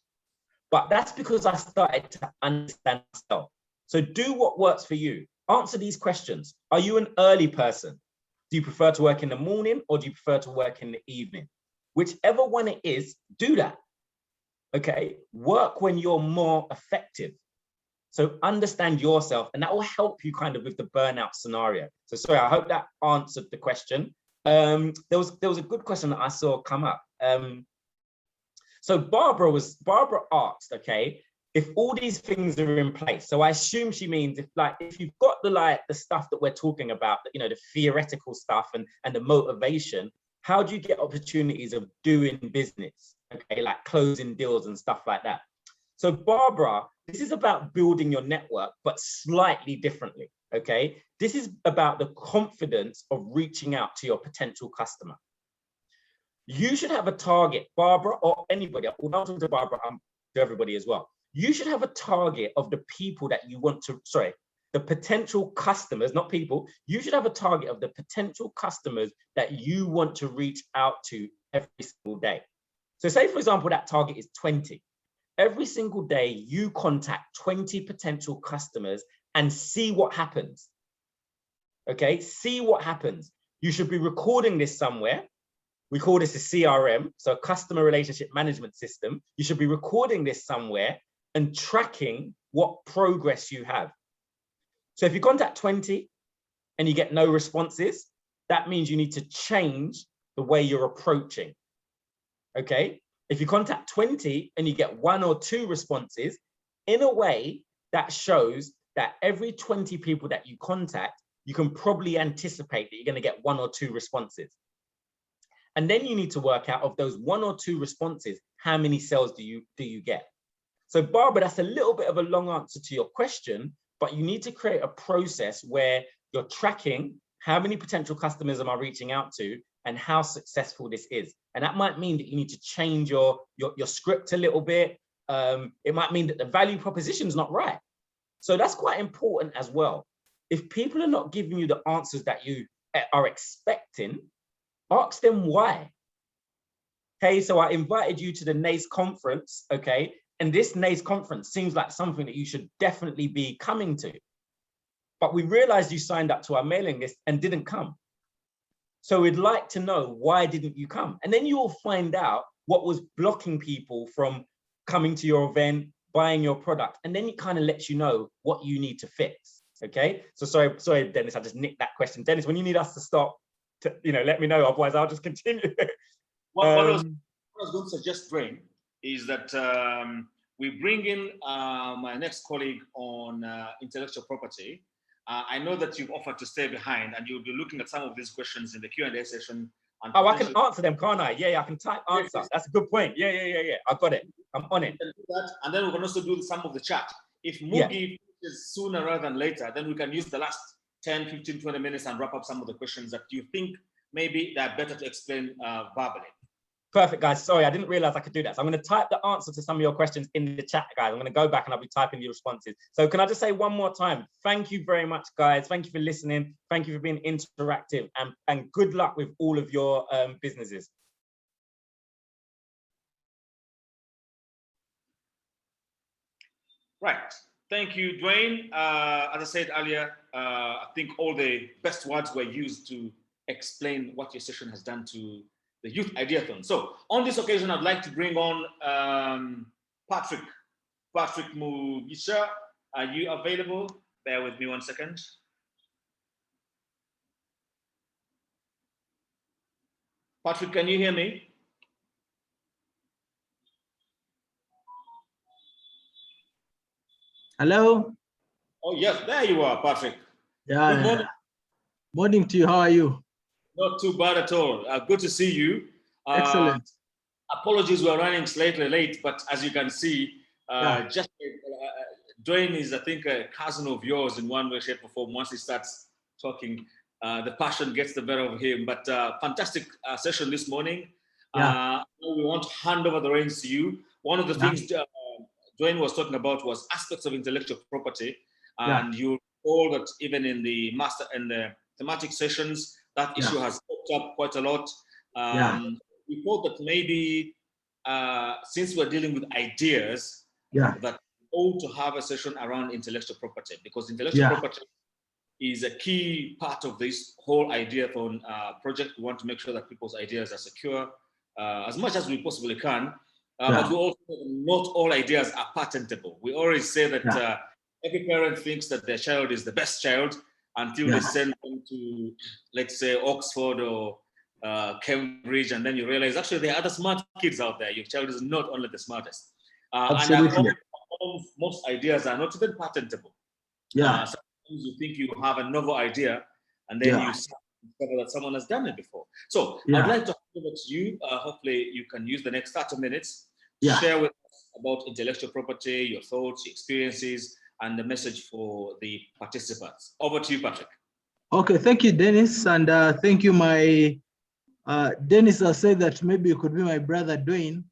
But that's because I started to understand myself. So do what works for you. Answer these questions. Are you an early person? Do you prefer to work in the morning or do you prefer to work in the evening? Whichever one it is, do that. Okay, work when you're more effective. So understand yourself, and that will help you kind of with the burnout scenario. So sorry, I hope that answered the question. There was a good question that I saw come up. So Barbara asked, okay, if all these things are in place. So I assume she means if you've got the stuff that we're talking about, you know, the theoretical stuff and the motivation, how do you get opportunities of doing business? Okay, like closing deals and stuff like that. So Barbara, this is about building your network, but slightly differently. Okay, this is about the confidence of reaching out to your potential customer. You should have a target, Barbara, or anybody. I'm talking to Barbara, to everybody as well. You should have a target of the people that you want to, the potential customers, not people. You should have a target of the potential customers that you want to reach out to every single day. So say, for example, that target is 20. Every single day, you contact 20 potential customers and see what happens. Okay, see what happens. You should be recording this somewhere. We call this a CRM, so customer relationship management system. You should be recording this somewhere and tracking what progress you have. So if you contact 20 and you get no responses, that means you need to change the way you're approaching. Okay? If you contact 20 and you get 1 or 2 responses, in a way that shows that every 20 people that you contact, you can probably anticipate that you're going to get 1 or 2 responses. And then you need to work out of those 1 or 2 responses, how many sales do you get? So Barbara, that's a little bit of a long answer to your question, but you need to create a process where you're tracking how many potential customers am I reaching out to and how successful this is. And that might mean that you need to change your script a little bit. It might mean that the value proposition is not right. So that's quite important as well. If people are not giving you the answers that you are expecting, ask them why. Okay, so I invited you to the NACE conference, okay? And this NACE conference seems like something that you should definitely be coming to. But we realized you signed up to our mailing list and didn't come. So we'd like to know, why didn't you come? And then you will find out what was blocking people from coming to your event, buying your product. And then it kind of lets you know what you need to fix, okay? So sorry, Dennis, I just nicked that question. Dennis, when you need us to stop, let me know, otherwise I'll just continue. What I was going to suggest, Dwayne, is that we bring in my next colleague on intellectual property. I know that you've offered to stay behind and you'll be looking at some of these questions in the Q&A session. And I can answer them, can't I? Yeah, I can type answer. That's a good point. Yeah. I've got it. I'm on it. And then we can also do some of the chat. If Mugi is sooner rather than later, then we can use the last 10, 15, 20 minutes and wrap up some of the questions that you think maybe they're better to explain verbally. Perfect, guys. Sorry, I didn't realize I could do that. So I'm going to type the answer to some of your questions in the chat, guys. I'm going to go back and I'll be typing the responses. So can I just say one more time? Thank you very much, guys. Thank you for listening. Thank you for being interactive, and good luck with all of your businesses. Right. Thank you, Dwayne. As I said earlier, I think all the best words were used to explain what your session has done to the Youth Ideathon. So on this occasion, I'd like to bring on Patrick Mugisha. Are you available? Bear with me 1 second. Patrick, can you hear me? Hello. Oh, yes, there you are, Patrick. Yeah. Good morning. Morning to you. How are you? Not too bad at all. Good to see you. Excellent. Apologies, we're running slightly late, but as you can see, Dwayne is, I think, a cousin of yours in one way, shape, or form. Once he starts talking, the passion gets the better of him. But fantastic session this morning. We want to hand over the reins to you. One of the things Dwayne was talking about was aspects of intellectual property, and you recall that even in the thematic sessions, that issue has popped up quite a lot. We thought that maybe since we're dealing with ideas, that we ought to have a session around intellectual property, because intellectual property is a key part of this whole Ideathon project. We want to make sure that people's ideas are secure as much as we possibly can. But we also, not all ideas are patentable. We always say that every parent thinks that their child is the best child until they send them to, let's say, Oxford or Cambridge, and then you realize actually there are other smart kids out there. Your child is not only the smartest. Absolutely. And most ideas are not even patentable. Sometimes you think you have a novel idea, and then you discover that someone has done it before. So I'd like to hand over to you. Hopefully you can use the next 30 minutes to share with us about intellectual property, your thoughts, your experiences, and the message for the participants. Over to you, Patrick. Okay, thank you, Dennis. And thank you, my Dennis said that maybe you could be my brother, Dwayne.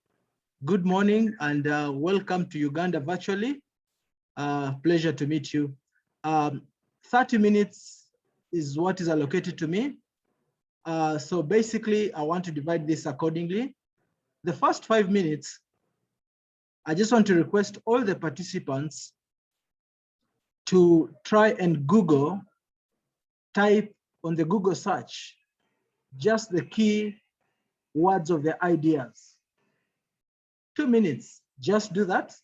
Good morning and welcome to Uganda virtually. Pleasure to meet you. 30 minutes is what is allocated to me. So basically, I want to divide this accordingly. The first 5 minutes, I just want to request all the participants to try and Google, type on the Google search, just the key words of the ideas. 2 minutes, just do that.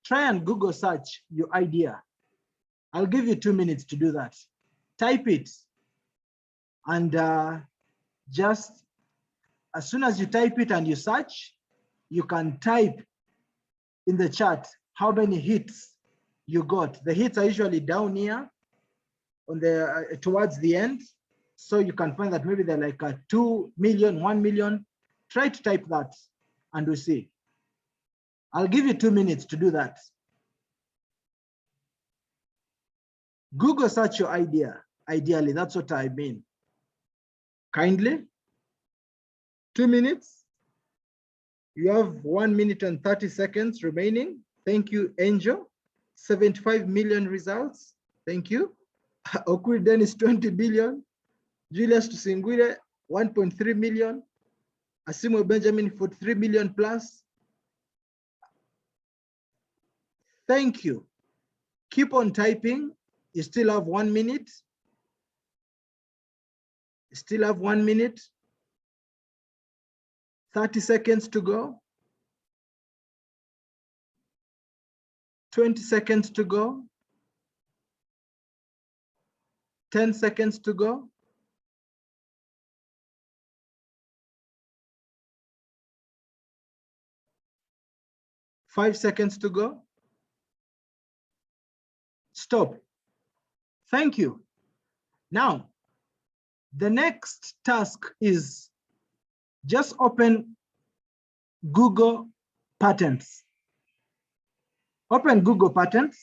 Try and Google search your idea. I'll give you 2 minutes to do that. Type it, and just as soon as you type it and you search, you can type in the chat how many hits you got. The hits are usually down here on the towards the end, so you can find that maybe they're like 2 million, 1 million. Try to type that and we'll see. I'll give you 2 minutes to do that. Google search your idea. Ideally, that's what I mean. Kindly, 2 minutes. You have 1 minute and 30 seconds remaining. Thank you, Angel. 75 million results. Thank you. Okuri Dennis, 20 billion. Julius Tusingwire, 1.3 million. Asimo Benjamin, 43 million plus. Thank you. Keep on typing. You still have 1 minute. You still have 1 minute. 30 seconds to go. 20 seconds to go. 10 seconds to go. 5 seconds to go. Stop. Thank you. Now, the next task is just open Google Patents. Open Google Patents.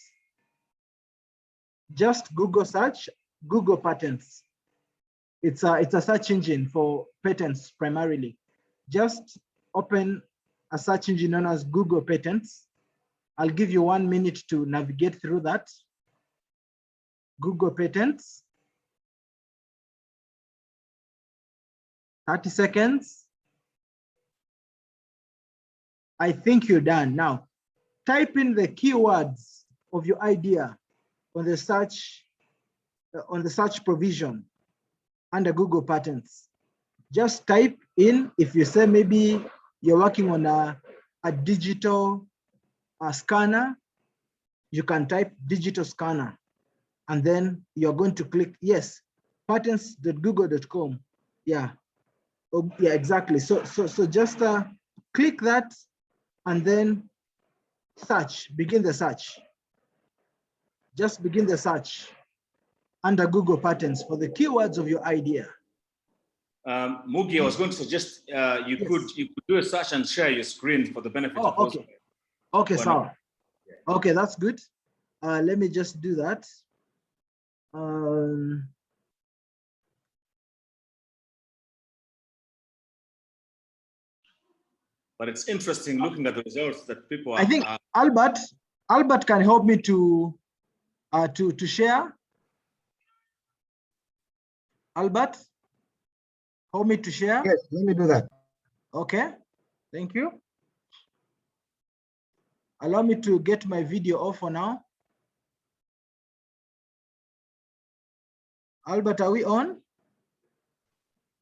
Just Google search Google Patents. It's a search engine for patents primarily. Just open a search engine known as Google Patents. I'll give you 1 minute to navigate through that. Google Patents. 30 seconds. I think you're done. Now, type in the keywords of your idea on the search provision under Google Patents. Just type in, if you say maybe you're working on a digital scanner, you can type digital scanner, and then you're going to click yes, patents.google.com. Yeah, oh, yeah, exactly. So just click that and then search, begin the search. just begin the search under Google Patterns for the keywords of your idea. Mugi, I was going to suggest you could do a search and share your screen for the benefit of those. Okay. Okay, so okay, that's good. Let me just do that. But it's interesting looking at the results that people are. I think Albert can help me to share. Albert, help me to share. Yes, let me do that. Okay, thank you. Allow me to get my video off for now. Albert, are we on?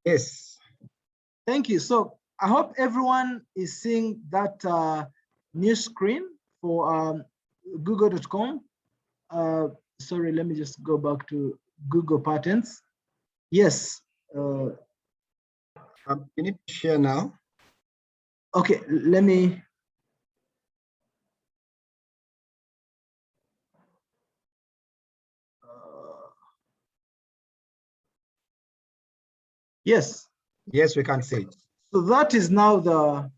Yes. Thank you. So I hope everyone is seeing that new screen for google.com. Sorry, let me just go back to Google Patterns. Yes. You need to share now. Okay, let me. Yes. Yes, we can see it. So that is now the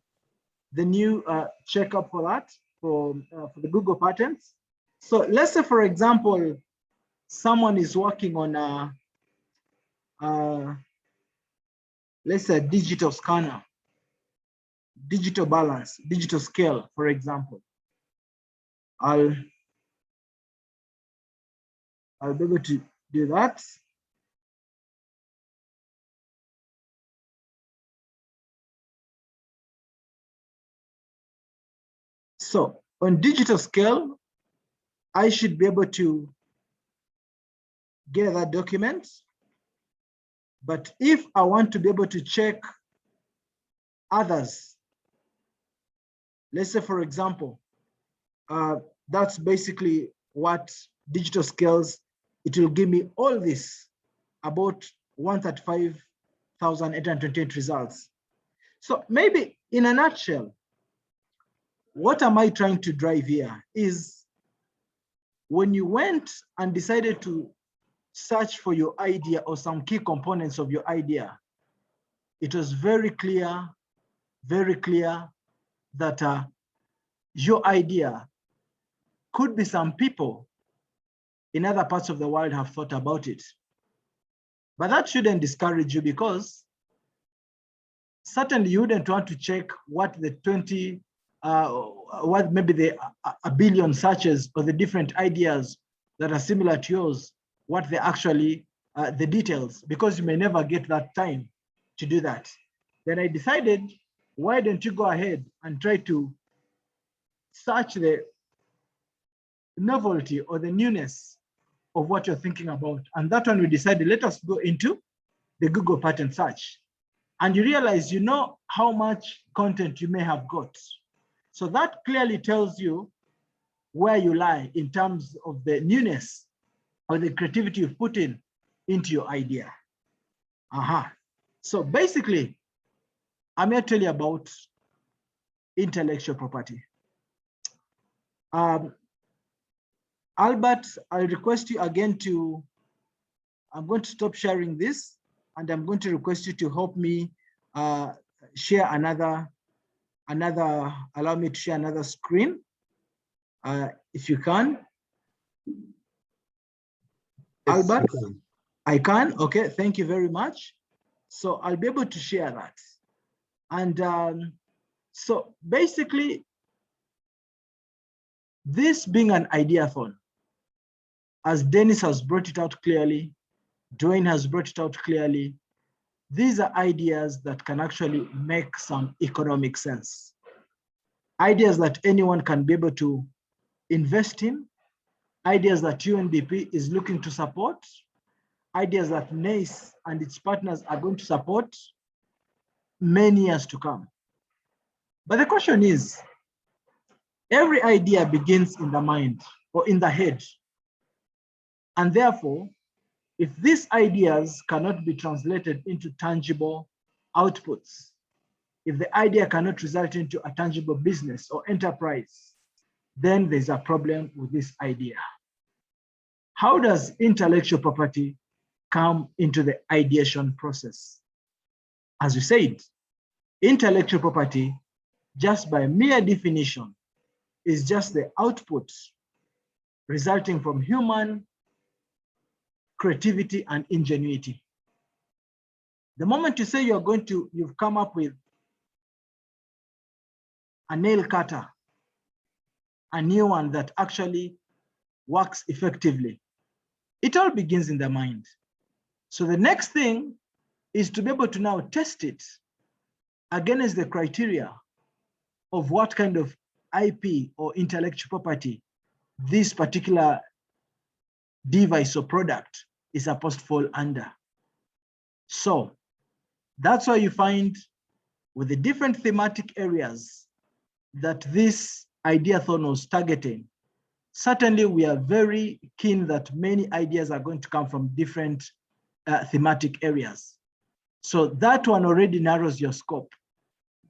new checkup for that for the Google Patterns. So let's say, for example, someone is working on let's say a digital scanner, digital balance, digital scale, for example. I'll be able to do that. So on digital scale, I should be able to get that document. But if I want to be able to check others, let's say, for example, that's basically what digital scales, it will give me all this about 135,828 results. So maybe in a nutshell, what am I trying to drive here is when you went and decided to search for your idea or some key components of your idea, it was very clear that your idea could be some people in other parts of the world have thought about it. But that shouldn't discourage you, because certainly you wouldn't want to check what the 20, what maybe the a billion searches or the different ideas that are similar to yours, what they actually, the details, because you may never get that time to do that. Then I decided, why don't you go ahead and try to search the novelty or the newness of what you're thinking about. And that one we decided, let us go into the Google pattern search. And you realize, you know how much content you may have got. So that clearly tells you where you lie in terms of the newness or the creativity you've put into your idea. So basically, I'm here to tell you about intellectual property. Albert, I request you again to, I'm going to stop sharing this, and I'm going to request you to help me share another, allow me to share another screen, if you can. Yes, Albert, you can. I can, okay, thank you very much. So I'll be able to share that. And so basically, this being an ideathon, as Dennis has brought it out clearly, Dwayne has brought it out clearly, these are ideas that can actually make some economic sense. Ideas that anyone can be able to invest in, ideas that UNDP is looking to support, ideas that NACE and its partners are going to support many years to come. But the question is, every idea begins in the mind or in the head. And therefore, if these ideas cannot be translated into tangible outputs, if the idea cannot result into a tangible business or enterprise, then there's a problem with this idea. how does intellectual property come into the ideation process? As we said, intellectual property, just by mere definition, is just the output resulting from human creativity and ingenuity. The moment you say you've come up with a nail cutter, a new one that actually works effectively, it all begins in the mind. So the next thing is to be able to now test it against the criteria of what kind of IP or intellectual property this particular device or product is supposed to fall under. So that's why you find with the different thematic areas that this ideathon was targeting, certainly we are very keen that many ideas are going to come from different thematic areas. So that one already narrows your scope.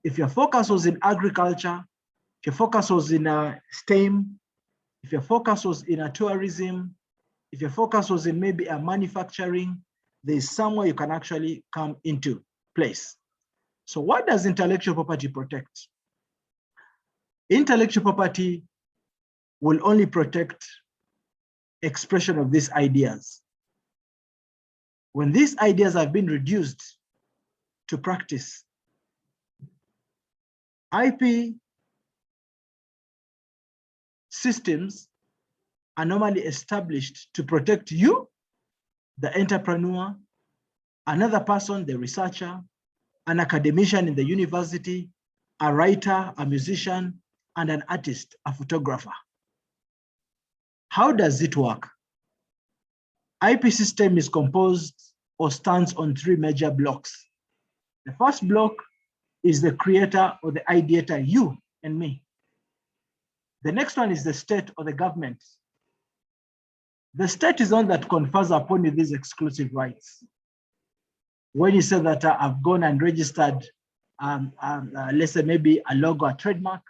If your focus was in agriculture, if your focus was in STEM, if your focus was in tourism, if your focus was in maybe a manufacturing, there's somewhere you can actually come into place. So what does intellectual property protect? Intellectual property will only protect expression of these ideas. When these ideas have been reduced to practice, IP systems are normally established to protect you, the entrepreneur, another person, the researcher, an academician in the university, a writer, a musician, and an artist, a photographer. How does it work? IP system is composed or stands on three major blocks. The first block is the creator or the ideator, you and me. The next one is the state or the government. The state is one that confers upon you these exclusive rights. When you say that I've gone and registered, let's say maybe a logo, a trademark,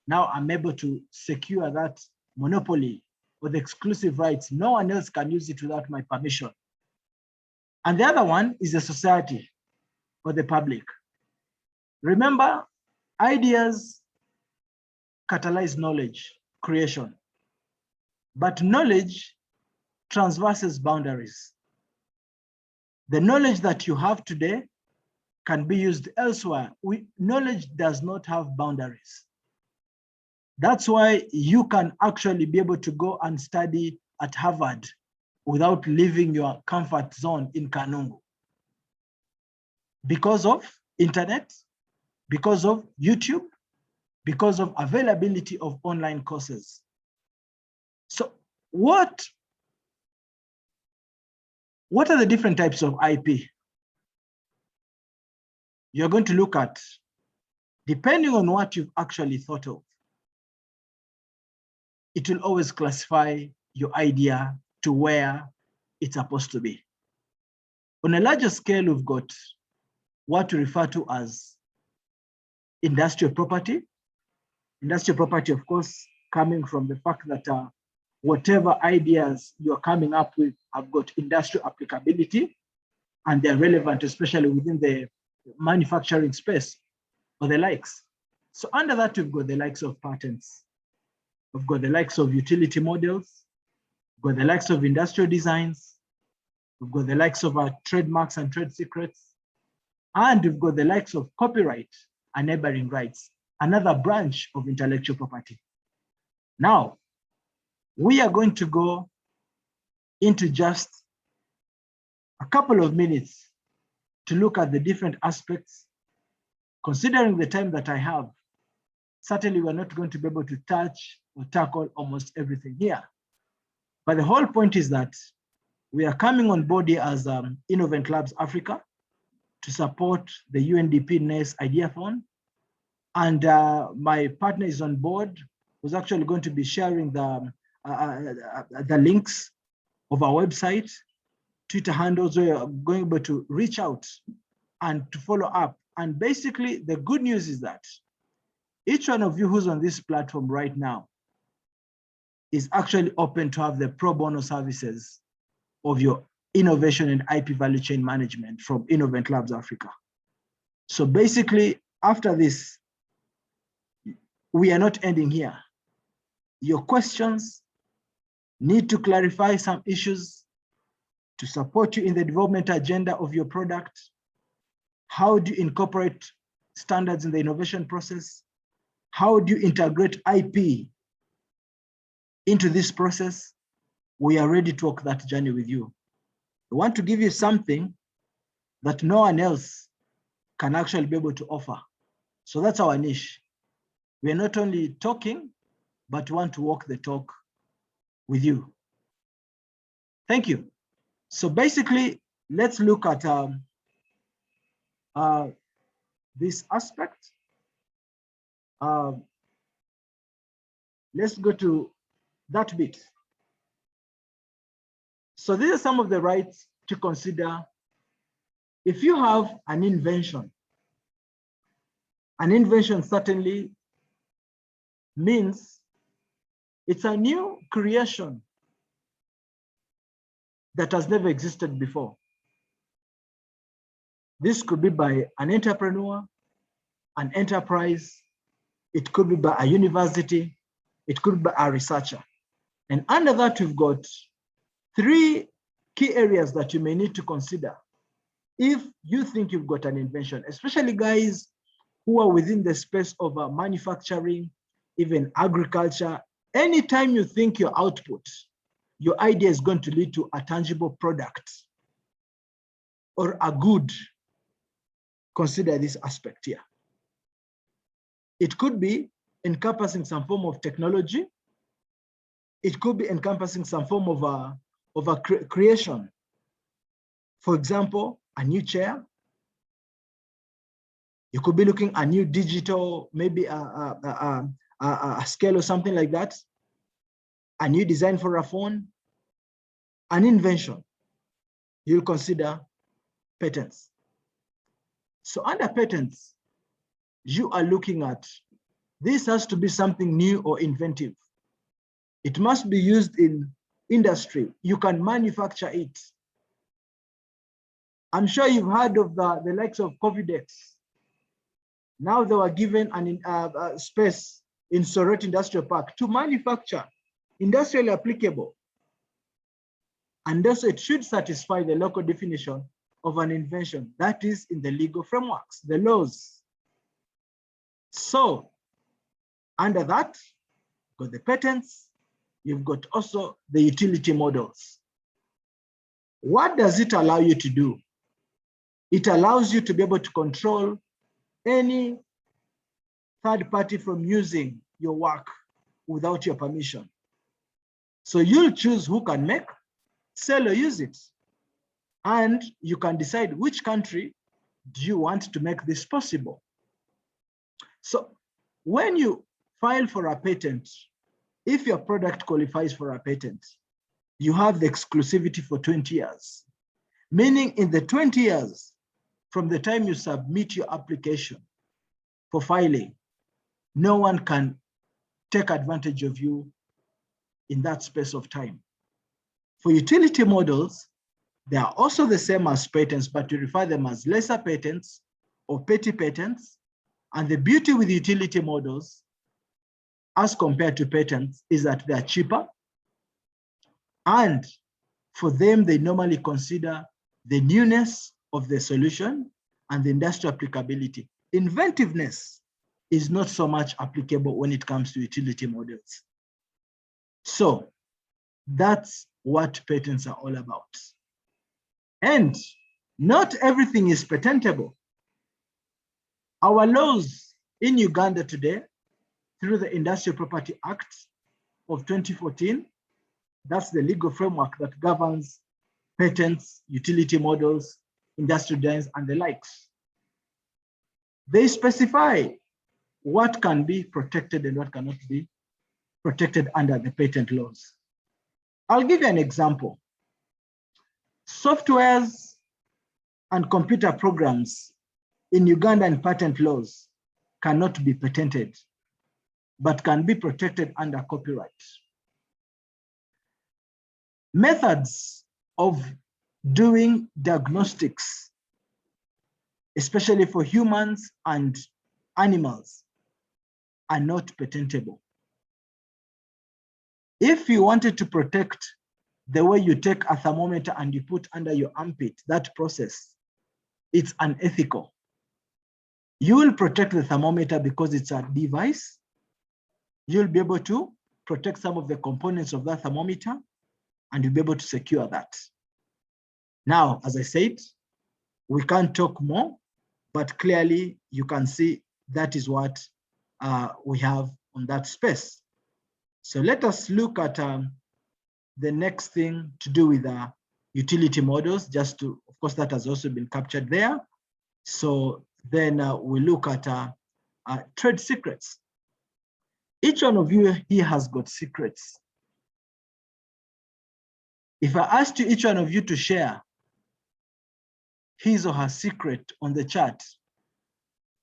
now I'm able to secure that monopoly or the exclusive rights. No one else can use it without my permission. And the other one is the society or the public. Remember, ideas catalyze knowledge creation, but knowledge transverses boundaries. The knowledge that you have today can be used elsewhere. Knowledge does not have boundaries. That's why you can actually be able to go and study at Harvard without leaving your comfort zone in Kanungu. Because of internet, because of YouTube, because of availability of online courses. So what are the different types of IP? You're going to look at, depending on what you've actually thought of, it will always classify your idea to where it's supposed to be. On a larger scale, we've got what we refer to as industrial property. Industrial property, of course, coming from the fact that whatever ideas you're coming up with have got industrial applicability and they're relevant, especially within the manufacturing space or the likes. So under that, we've got the likes of patents. We've got the likes of utility models. We've got the likes of industrial designs. We've got the likes of our trademarks and trade secrets. And we've got the likes of copyright and neighboring rights, another branch of intellectual property. Now, we are going to go into just a couple of minutes to look at the different aspects. Considering the time that I have, certainly we're not going to be able to touch or tackle almost everything here. But the whole point is that we are coming on board here as Innovent Labs Africa to support the UNDP NES Ideathon. And my partner is on board, who's actually going to be sharing the links of our website, Twitter handles, where you're going to be able to reach out and to follow up. And basically, the good news is that each one of you who's on this platform right now, is actually open to have the pro bono services of your innovation and IP value chain management from Innovent Labs Africa. So basically, after this, we are not ending here. Your questions need to clarify some issues to support you in the development agenda of your product. How do you incorporate standards in the innovation process? How do you integrate IP into this process? We are ready to walk that journey with you. We want to give you something that no one else can actually be able to offer. So that's our niche. We are not only talking, but want to walk the talk with you. Thank you. So basically, let's look at this aspect. Let's go to that bit. So these are some of the rights to consider. If you have an invention certainly means it's a new creation that has never existed before. This could be by an entrepreneur, an enterprise, it could be by a university, it could be by a researcher. And under that, we've got 3 key areas that you may need to consider if you think you've got an invention, especially guys who are within the space of manufacturing, even agriculture. Anytime you think your output, your idea is going to lead to a tangible product or a good, consider this aspect here. It could be encompassing some form of technology. It could be encompassing some form of a creation. For example, a new chair. You could be looking at a new digital, maybe a scale or something like that. A new design for a phone, an invention. You'll consider patents. So under patents, you are looking at, this has to be something new or inventive. It must be used in industry. You can manufacture it. I'm sure you've heard of the likes of Covidex. Now they were given an space in Soroti Industrial Park to manufacture industrially applicable. And also it should satisfy the local definition of an invention that is in the legal frameworks, the laws. So under that, you've got the patents, you've got also the utility models. What does it allow you to do? It allows you to be able to control any third party from using your work without your permission. So you'll choose who can make, sell, or use it. And you can decide which country do you want to make this possible. So when you file for a patent, if your product qualifies for a patent, you have the exclusivity for 20 years, meaning in the 20 years from the time you submit your application for filing, no one can take advantage of you in that space of time. For utility models, they are also the same as patents, but you refer them as lesser patents or petty patents. And the beauty with utility models, as compared to patents, is that they are cheaper. And for them, they normally consider the newness of the solution and the industrial applicability. Inventiveness is not so much applicable when it comes to utility models. So that's what patents are all about. And not everything is patentable. Our laws in Uganda today, through the Industrial Property Act of 2014, that's the legal framework that governs patents, utility models, industrial designs, and the likes. They specify what can be protected and what cannot be protected under the patent laws. I'll give you an example. Softwares and computer programs in Ugandan patent laws cannot be patented, but can be protected under copyright. Methods of doing diagnostics, especially for humans and animals, are not patentable. If you wanted to protect the way you take a thermometer and you put under your armpit, that process, it's unethical. You will protect the thermometer because it's a device. You'll be able to protect some of the components of that thermometer, and you'll be able to secure that. Now, as I said, we can't talk more, but clearly you can see that is what we have on that space. So let us look at the next thing to do with utility models, just to, of course, that has also been captured there. So then we look at trade secrets. Each one of you here has got secrets. If I asked you, each one of you, to share his or her secret on the chat,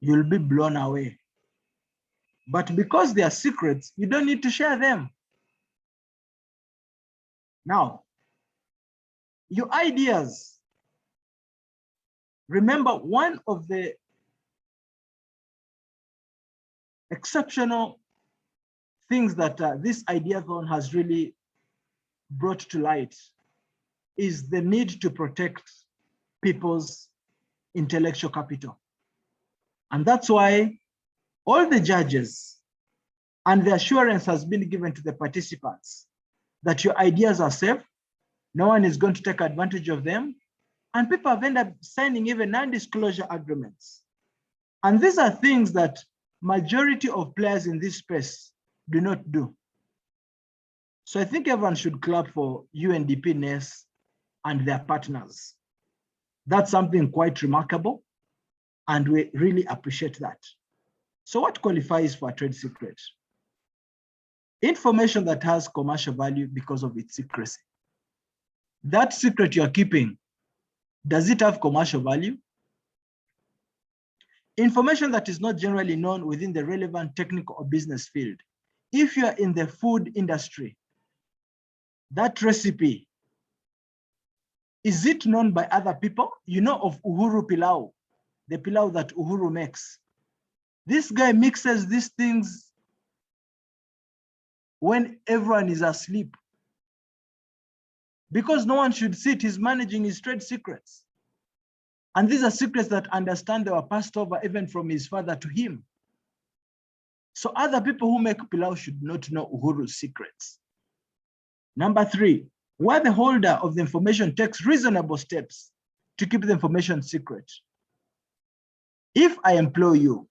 you'll be blown away. But because they are secrets, you don't need to share them. Now, your ideas. Remember, one of the exceptional things that this ideathon has really brought to light is the need to protect people's intellectual capital. And that's why all the judges and the assurance has been given to the participants that your ideas are safe, no one is going to take advantage of them, and people have ended up signing even non-disclosure agreements. And these are things that majority of players in this space do not do. So I think everyone should clap for UNDP NES and their partners. That's something quite remarkable, and we really appreciate that. So what qualifies for a trade secret? Information that has commercial value because of its secrecy. That secret you're keeping, does it have commercial value? Information that is not generally known within the relevant technical or business field. If you're in the food industry, that recipe, is it known by other people? You know of Uhuru Pilau, the pilau that Uhuru makes. This guy mixes these things when everyone is asleep. Because no one should see it, he's managing his trade secrets. And these are secrets that understand they were passed over even from his father to him. So other people who make pilau should not know Uhuru's secrets. Number 3, where the holder of the information takes reasonable steps to keep the information secret. If I employ you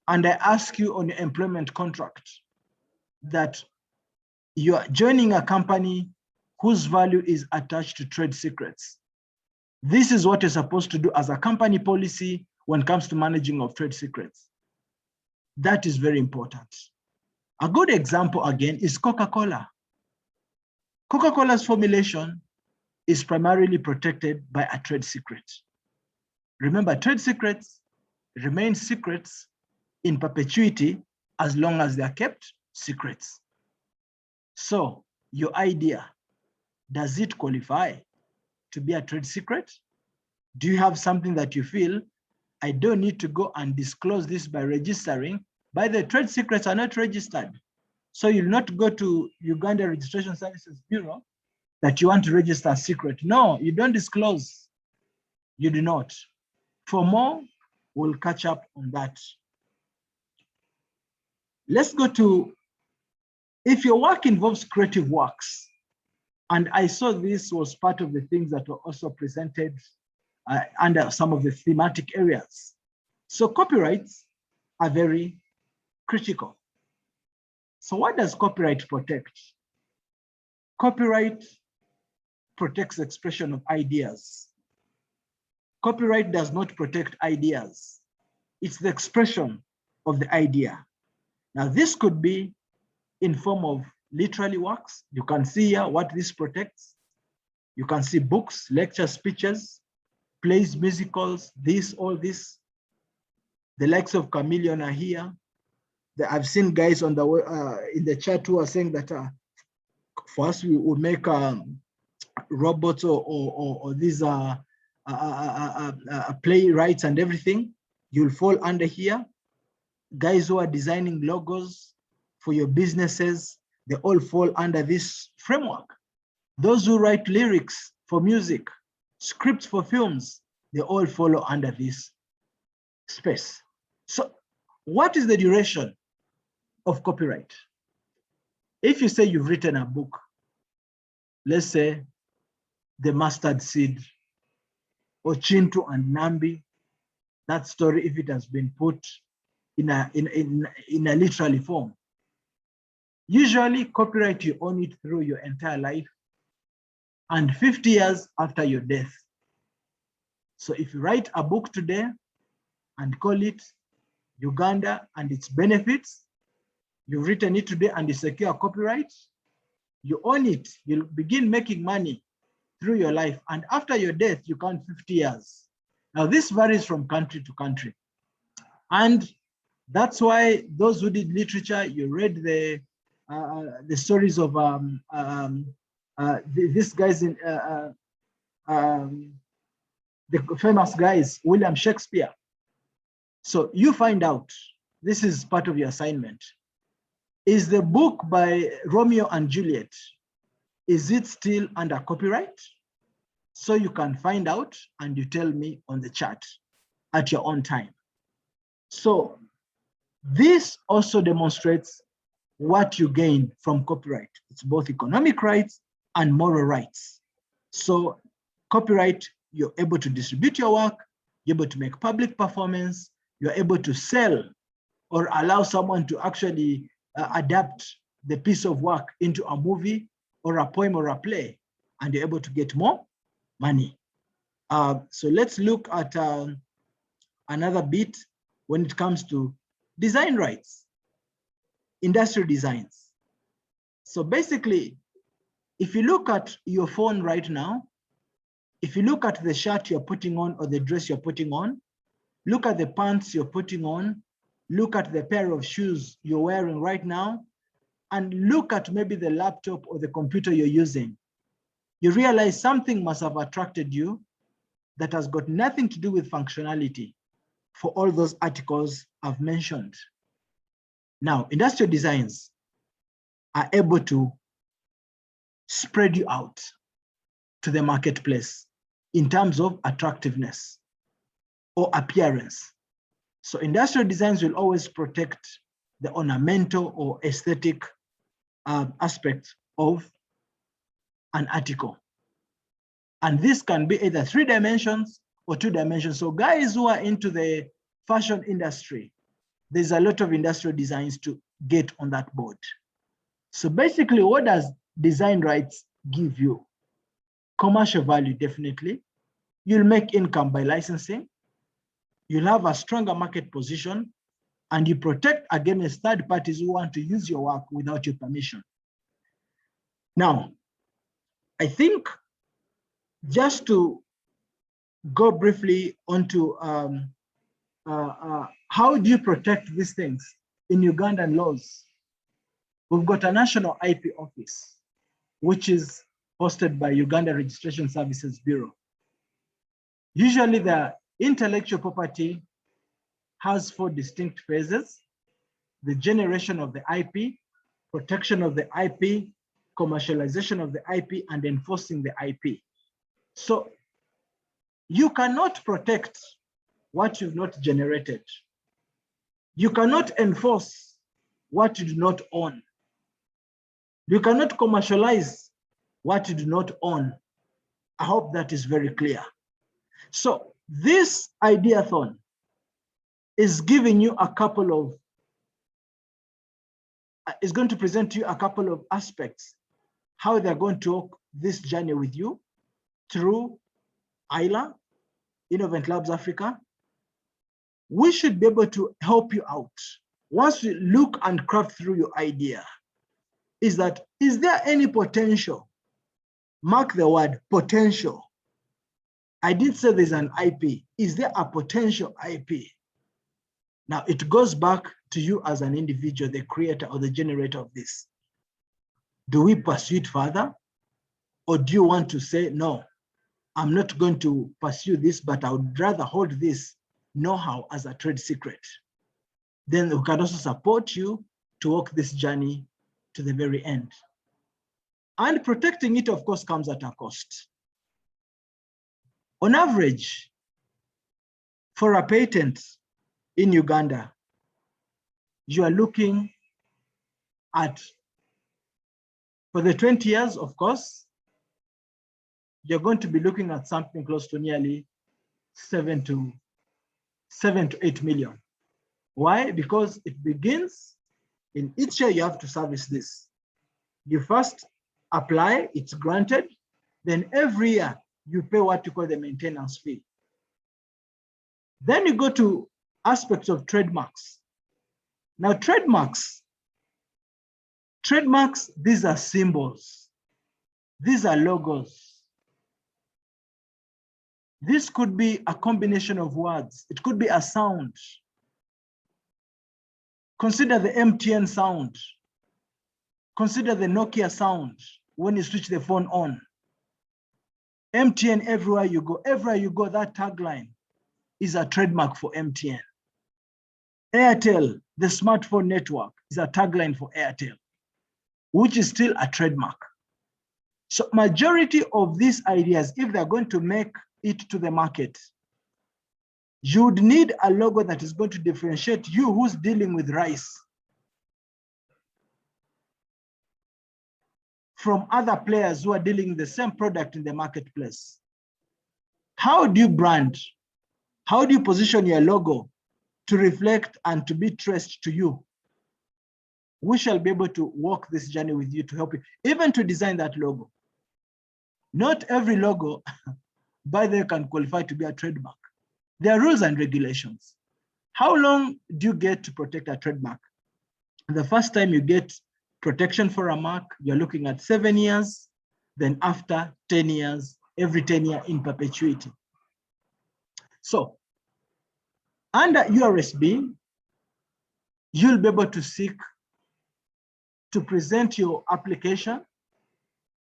and I ask you on your employment contract that you are joining a company whose value is attached to trade secrets, this is what you're supposed to do as a company policy when it comes to managing of trade secrets. That is very important. A good example, again, is Coca-Cola. Coca-Cola's formulation is primarily protected by a trade secret. Remember, trade secrets remain secrets in perpetuity as long as they are kept secrets. So your idea, does it qualify to be a trade secret? Do you have something that you feel, I don't need to go and disclose this by registering? By the trade secrets are not registered. So you'll not go to Uganda Registration Services Bureau that you want to register a secret. No, you don't disclose. You do not. For more, we'll catch up on that. Let's go to, if your work involves creative works, and I saw this was part of the things that were also presented under some of the thematic areas. So copyrights are very critical. So what does copyright protect? Copyright protects the expression of ideas. Copyright does not protect ideas. It's the expression of the idea. Now this could be in form of literary works. You can see here what this protects. You can see books, lectures, speeches, plays, musicals, this, all this. The likes of Chameleon are here. I've seen guys on the in the chat who are saying that First, we will make robots or these playwrights and everything. You'll fall under here. Guys who are designing logos for your businesses, they all fall under this framework. Those who write lyrics for music, scripts for films, they all follow under this space. So what is the duration of copyright? If you say you've written a book, let's say The Mustard Seed or Chintu and Nambi, that story, if it has been put in a literary form, usually copyright, you own it through your entire life and 50 years after your death. So if you write a book today and call it Uganda and its benefits, you've written it today and you secure copyright, you own it, you'll begin making money through your life. And after your death, you count 50 years. Now this varies from country to country. And that's why those who did literature, you read the stories of these guys in the famous guys, William Shakespeare. So you find out, this is part of your assignment. Is the book by Romeo and Juliet, is it still under copyright? So you can find out and you tell me on the chat at your own time. So this also demonstrates what you gain from copyright. It's both economic rights and moral rights. So copyright, you're able to distribute your work, you're able to make public performance, you're able to sell or allow someone to actually adapt the piece of work into a movie or a poem or a play, and you're able to get more money. So let's look at another bit when it comes to design rights, industrial designs. So basically, if you look at your phone right now, if you look at the shirt you're putting on or the dress you're putting on, look at the pants you're putting on, look at the pair of shoes you're wearing right now, and look at maybe the laptop or the computer you're using, you realize something must have attracted you that has got nothing to do with functionality for all those articles I've mentioned. Now, industrial designs are able to spread you out to the marketplace in terms of attractiveness or appearance. So industrial designs will always protect the ornamental or aesthetic aspects of an article. And this can be either 3 dimensions or 2 dimensions. So guys who are into the fashion industry, there's a lot of industrial designs to get on that board. So basically, what does design rights give you? Commercial value, definitely. You'll make income by licensing. You'll have a stronger market position, and you protect against third parties who want to use your work without your permission. Now, I think just to go briefly onto how do you protect these things in Ugandan laws? We've got a national IP office, which is hosted by Uganda Registration Services Bureau. Usually the intellectual property has 4 distinct phases: the generation of the IP, protection of the IP, commercialization of the IP, and enforcing the IP. So you cannot protect what you've not generated. You cannot enforce what you do not own. You cannot commercialize what you do not own. I hope that is very clear. So this Ideathon is giving you a couple of, is going to present to you a couple of aspects, how they're going to walk this journey with you through ILA, Innovent Labs Africa. We should be able to help you out. Once we look and craft through your idea, is there any potential? Mark the word potential. I did say there's an IP. Is there a potential IP? Now it goes back to you as an individual, the creator or the generator of this. Do we pursue it further? Or do you want to say, no, I'm not going to pursue this, but I would rather hold this know-how as a trade secret? Then we can also support you to walk this journey to the very end. And protecting it, of course, comes at a cost. On average, for a patent in Uganda, you are looking at, for the 20 years, of course, you're going to be looking at something close to nearly 7 to 8 million. Why? Because it begins in each year you have to service this. You first apply, it's granted, then every year you pay what you call the maintenance fee. Then you go to aspects of trademarks. Now, trademarks, these are symbols. These are logos. This could be a combination of words. It could be a sound. Consider the MTN sound. Consider the Nokia sound when you switch the phone on. MTN, everywhere you go, that tagline is a trademark for MTN. Airtel, the smartphone network, is a tagline for Airtel, which is still a trademark. So majority of these ideas, if they're going to make it to the market, you would need a logo that is going to differentiate you who's dealing with rice from other players who are dealing with the same product in the marketplace. How do you brand? How do you position your logo to reflect and to be traced to you? We shall be able to walk this journey with you to help you, even to design that logo. Not every logo, by the way, can qualify to be a trademark. There are rules and regulations. How long do you get to protect a trademark? The first time you get protection for a mark, you're looking at 7 years, then after 10 years, every 10 years in perpetuity. So under URSB, you'll be able to seek to present your application,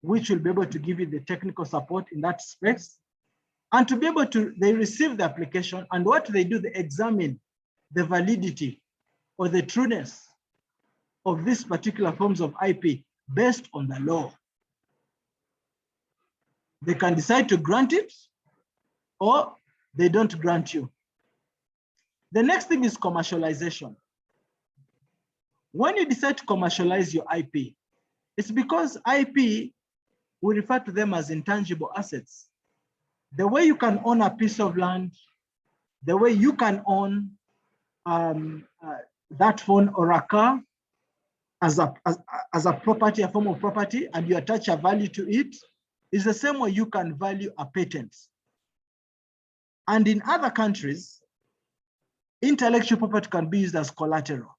which will be able to give you the technical support in that space. And to be able to, they receive the application, and what they do, they examine the validity or the trueness of these particular forms of IP based on the law. They can decide to grant it or they don't grant you. The next thing is commercialization. When you decide to commercialize your IP, it's because IP, we refer to them as intangible assets. The way you can own a piece of land, the way you can own that phone or a car as a property, a form of property, and you attach a value to it, is the same way you can value a patent. And in other countries, intellectual property can be used as collateral.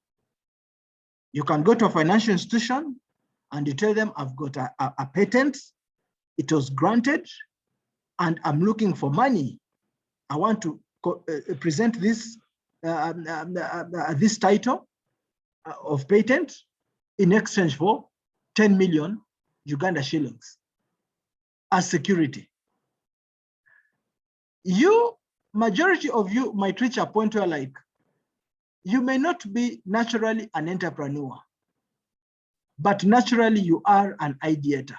You can go to a financial institution and you tell them, I've got a patent, it was granted, and I'm looking for money. I want to present this, this title of patent in exchange for 10 million Uganda shillings as security. Majority of you might reach a point where, like, you may not be naturally an entrepreneur, but naturally you are an ideator.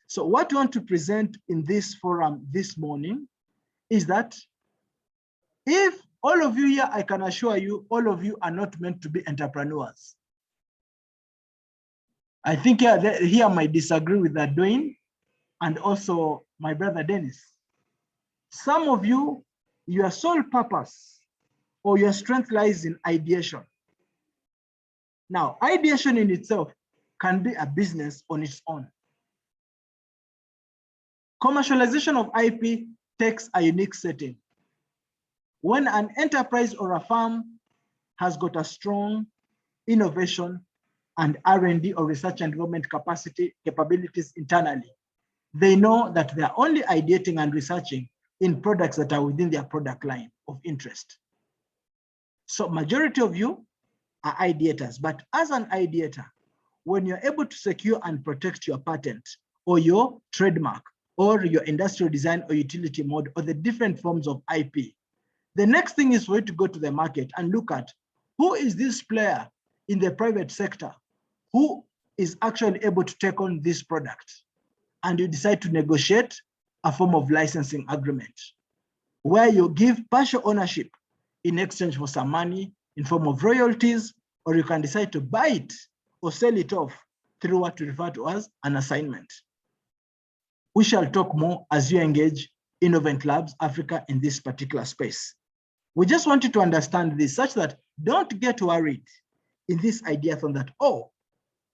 So what we want to present in this forum this morning is that if all of you here, I can assure you, all of you are not meant to be entrepreneurs. I think here I might disagree with that, Dwayne, and also my brother Dennis. Some of you, your sole purpose or your strength lies in ideation. Now, ideation in itself can be a business on its own. Commercialization of IP takes a unique setting. When an enterprise or a firm has got a strong innovation and R&D or research and development capabilities internally, they know that they're only ideating and researching in products that are within their product line of interest. So majority of you are ideators, but as an ideator, when you're able to secure and protect your patent or your trademark or your industrial design or utility mode or the different forms of IP, the next thing is for you to go to the market and look at who is this player in the private sector who is actually able to take on this product. And you decide to negotiate a form of licensing agreement where you give partial ownership in exchange for some money in form of royalties, or you can decide to buy it or sell it off through what we refer to as an assignment. We shall talk more as you engage Innovent Labs Africa in this particular space. We just want you to understand this such that don't get worried in this ideathon that, oh,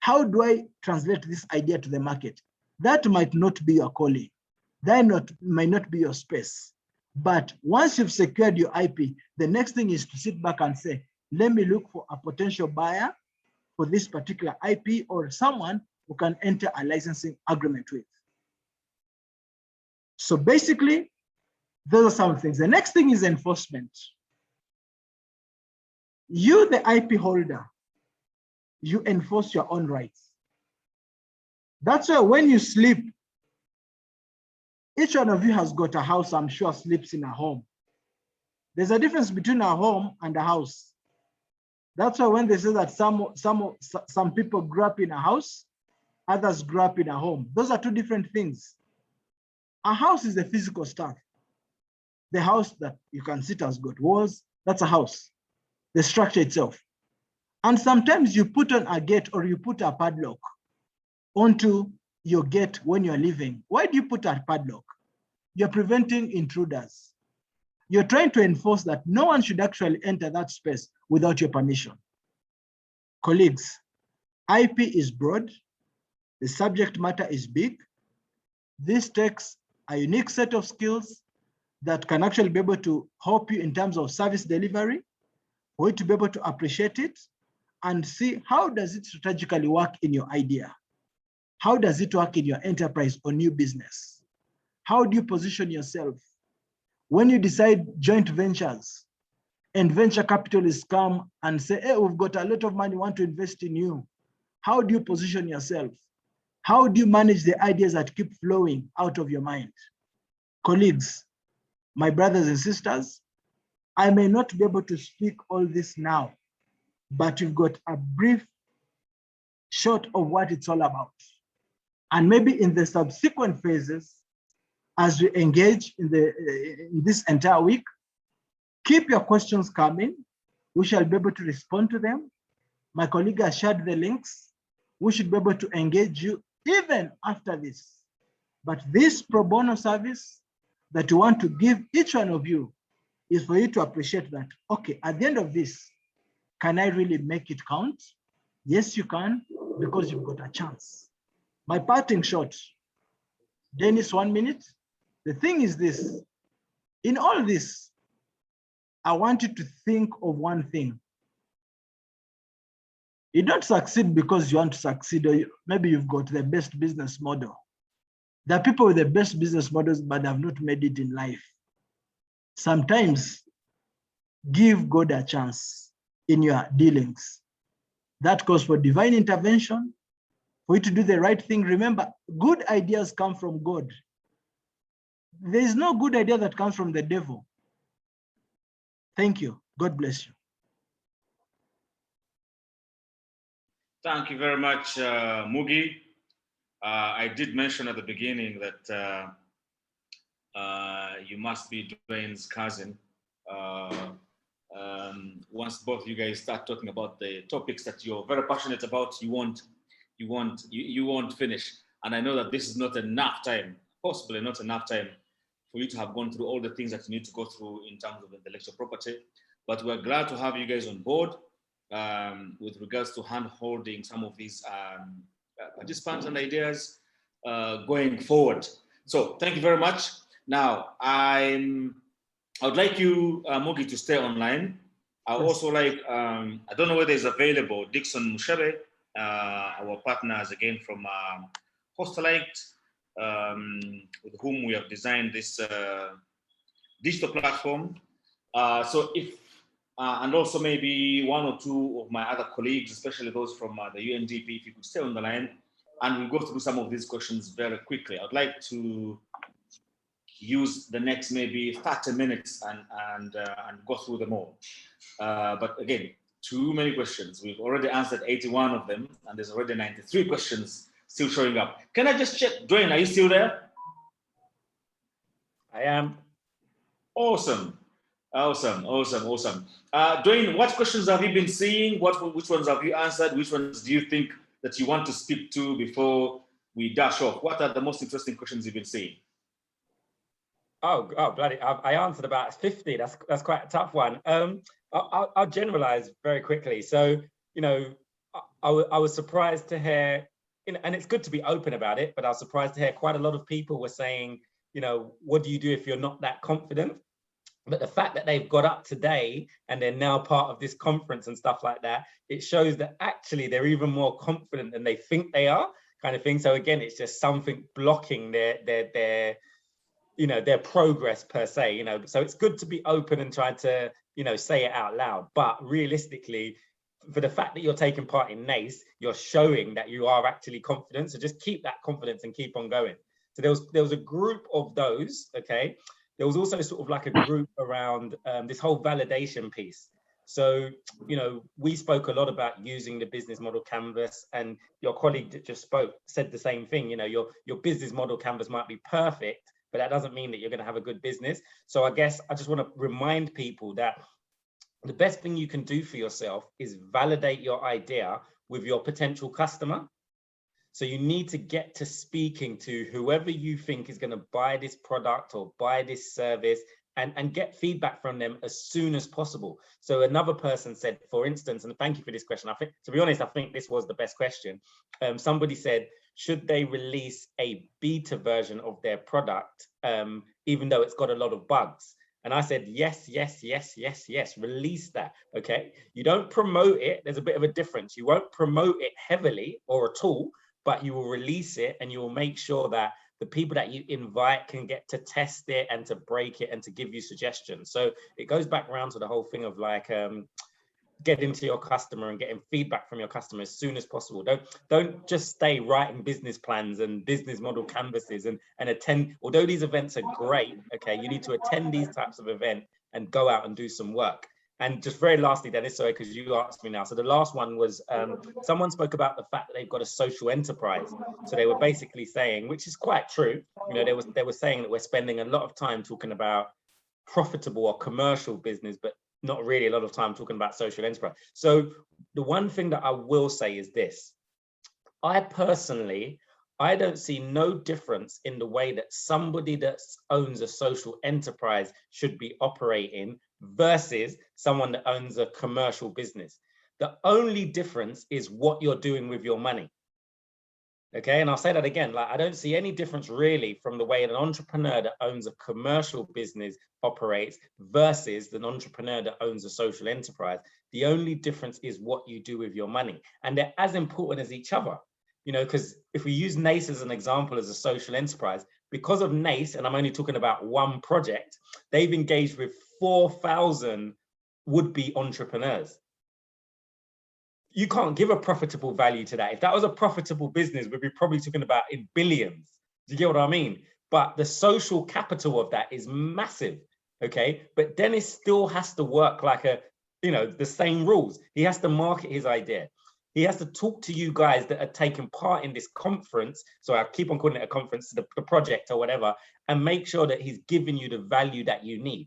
how do I translate this idea to the market? That might not be your calling. That might not be your space. But once you've secured your IP, the next thing is to sit back and say, let me look for a potential buyer for this particular IP or someone who can enter a licensing agreement with. So basically, those are some things. The next thing is enforcement. You, the IP holder, you enforce your own rights. That's why when you sleep, each one of you has got a house, I'm sure, sleeps in a home. There's a difference between a home and a house. That's why when they say that some people grew up in a house, others grew up in a home. Those are two different things. A house is the physical stuff. The house that you can sit has got walls, that's a house, the structure itself. And sometimes you put on a gate or you put a padlock onto your gate when you're leaving. Why do you put a padlock? You're preventing intruders. You're trying to enforce that no one should actually enter that space without your permission. Colleagues, IP is broad, the subject matter is big. This takes a unique set of skills that can actually be able to help you in terms of service delivery, for you to be able to appreciate it and see how does it strategically work in your idea? How does it work in your enterprise or new business? How do you position yourself? When you decide joint ventures and venture capitalists come and say, hey, we've got a lot of money, want to invest in you. How do you position yourself? How do you manage the ideas that keep flowing out of your mind? Colleagues, my brothers and sisters, I may not be able to speak all this now, but you've got a brief shot of what it's all about. And maybe in the subsequent phases, as we engage in this entire week, keep your questions coming. We shall be able to respond to them. My colleague has shared the links. We should be able to engage you even after this. But this pro bono service that we want to give each one of you is for you to appreciate that, okay, at the end of this, can I really make it count? Yes, you can, because you've got a chance. My parting shot, Dennis, 1 minute. The thing is this, in all this, I want you to think of one thing. You don't succeed because you want to succeed, or maybe you've got the best business model. There are people with the best business models, but have not made it in life. Sometimes give God a chance in your dealings. That calls for divine intervention, for you to do the right thing. Remember, good ideas come from God. There is no good idea that comes from the devil. Thank you. God bless you. Thank you very much, Mugi. I did mention at the beginning that you must be Dwayne's cousin. Once both of you guys start talking about the topics that you're very passionate about, you won't finish. And I know that this is not enough time, possibly not enough time, for you to have gone through all the things that you need to go through in terms of intellectual property. But we're glad to have you guys on board with regards to hand-holding some of these participants and ideas going forward. So thank you very much. Now, I would like you, Mugi, to stay online. I also like, I don't know whether it's available, Dixon Mushere, our partners again from Hostelite, with whom we have designed this digital platform. So if and also maybe one or two of my other colleagues, especially those from the UNDP, if you could stay on the line, and we'll go through some of these questions very quickly. I'd like to use the next maybe 30 minutes and go through them all. But again, too many questions. We've already answered 81 of them, and there's already 93 questions still showing up. Can I just check, Dwayne, are you still there? I am. Awesome. Dwayne, what questions have you been seeing? Which ones have you answered? Which ones do you think that you want to speak to before we dash off? What are the most interesting questions you've been seeing? Oh, bloody! I answered about 50. That's quite a tough one. I'll generalize very quickly. So, you know, I was surprised to hear, and it's good to be open about it, but I was surprised to hear quite a lot of people were saying, you know, what do you do if you're not that confident? But the fact that they've got up today and they're now part of this conference and stuff like that, it shows that actually they're even more confident than they think they are, kind of thing. So again, it's just something blocking their you know, their progress per se, you know. So it's good to be open and try to, you know, say it out loud. But realistically, for the fact that you're taking part in NACE, you're showing that you are actually confident. So just keep that confidence and keep on going. So there was a group of those, okay. There was also sort of like a group around this whole validation piece. So, you know, we spoke a lot about using the business model canvas, and your colleague that just spoke said the same thing. You know, your business model canvas might be perfect, but that doesn't mean that you're going to have a good business. So I guess I just want to remind people that the best thing you can do for yourself is validate your idea with your potential customer. So you need to get to speaking to whoever you think is going to buy this product or buy this service, and get feedback from them as soon as possible. So another person said, for instance, and thank you for this question, I think, to be honest, I think this was the best question. Somebody said, should they release a beta version of their product, even though it's got a lot of bugs? And I said, yes, release that, okay? You don't promote it, there's a bit of a difference. You won't promote it heavily or at all, but you will release it, and you will make sure that the people that you invite can get to test it and to break it and to give you suggestions. So it goes back around to the whole thing of like, getting to your customer and getting feedback from your customer as soon as possible. Don't just stay writing business plans and business model canvases and attend, although these events are great, okay, you need to attend these types of events and go out and do some work. And just very lastly, Dennis, sorry, because you asked me now. So the last one was, someone spoke about the fact that they've got a social enterprise. So they were basically saying, which is quite true, you know, they were saying that we're spending a lot of time talking about profitable or commercial business, but not really a lot of time talking about social enterprise. So the one thing that I will say is this: I personally, I don't see no difference in the way that somebody that owns a social enterprise should be operating versus someone that owns a commercial business. The only difference is what you're doing with your money. Okay, and I'll say that again, like I don't see any difference really from the way an entrepreneur that owns a commercial business operates versus an entrepreneur that owns a social enterprise. The only difference is what you do with your money, and they're as important as each other. You know, because if we use NACE as an example as a social enterprise, because of NACE, and I'm only talking about one project, they've engaged with 4,000 would-be entrepreneurs. You can't give a profitable value to that. If that was a profitable business, we'd be probably talking about in billions. Do you get what I mean? But the social capital of that is massive, okay? But Dennis still has to work like a, you know, the same rules. He has to market his idea. He has to talk to you guys that are taking part in this conference. So I keep on calling it a conference, the project or whatever, and make sure that he's giving you the value that you need.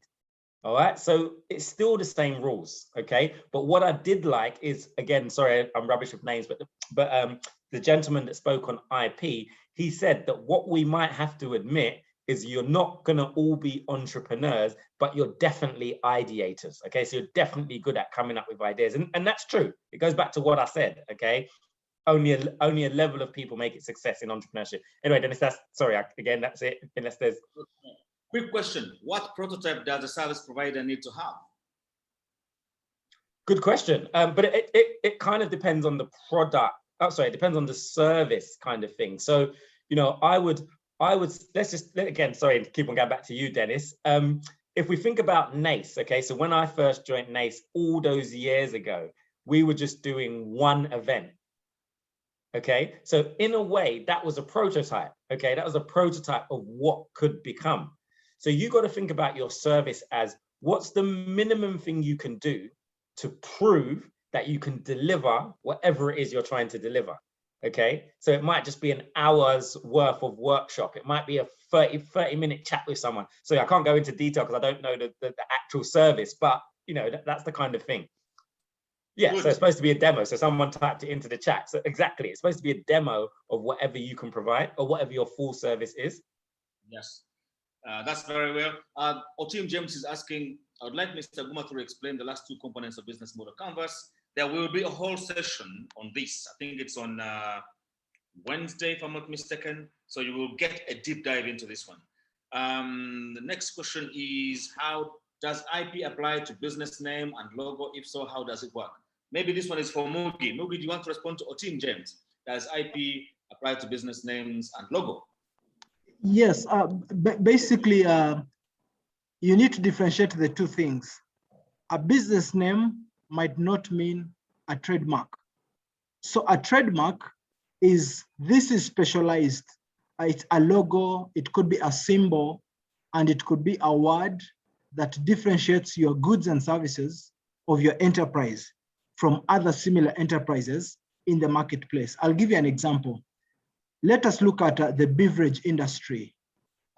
All right, so it's still the same rules, okay? But what I did like is, again, sorry, I'm rubbish with names, but the gentleman that spoke on IP, he said that what we might have to admit is you're not gonna all be entrepreneurs, but you're definitely ideators, okay? So you're definitely good at coming up with ideas, and that's true. It goes back to what I said, okay? Only a level of people make it success in entrepreneurship. Anyway, Dennis, again, that's it, unless there's... Quick question: what prototype does a service provider need to have? Good question, but it kind of depends on the product. Oh, sorry, it depends on the service kind of thing. So, you know, I would let's just again, sorry, keep on going back to you, Dennis. if we think about NACE, okay, so when I first joined NACE all those years ago, we were just doing one event. Okay, so in a way, that was a prototype. Okay, that was a prototype of what could become. So you got to think about your service as what's the minimum thing you can do to prove that you can deliver whatever it is you're trying to deliver. Okay, so it might just be an hour's worth of workshop. It might be a 30-minute chat with someone. So I can't go into detail because I don't know the actual service, but you know, that's the kind of thing. Yeah, so it's supposed to be a demo. So someone typed it into the chat. So exactly, it's supposed to be a demo of whatever you can provide or whatever your full service is. Yes, that's very well. Otim James is asking, I would like Mr. Guma to explain the last two components of business model canvas. There will be a whole session on this. I think it's on Wednesday, if I'm not mistaken. So you will get a deep dive into this one. The next question is, how does IP apply to business name and logo? If so, how does it work? Maybe this one is for Mugi. Mugi, do you want to respond to Otim James? Does IP apply to business names and logo? Yes, basically, you need to differentiate the two things. A business name might not mean a trademark. So a trademark is specialized. It's a logo, it could be a symbol, and it could be a word that differentiates your goods and services of your enterprise from other similar enterprises in the marketplace. I'll give you an example. Let us look at the beverage industry.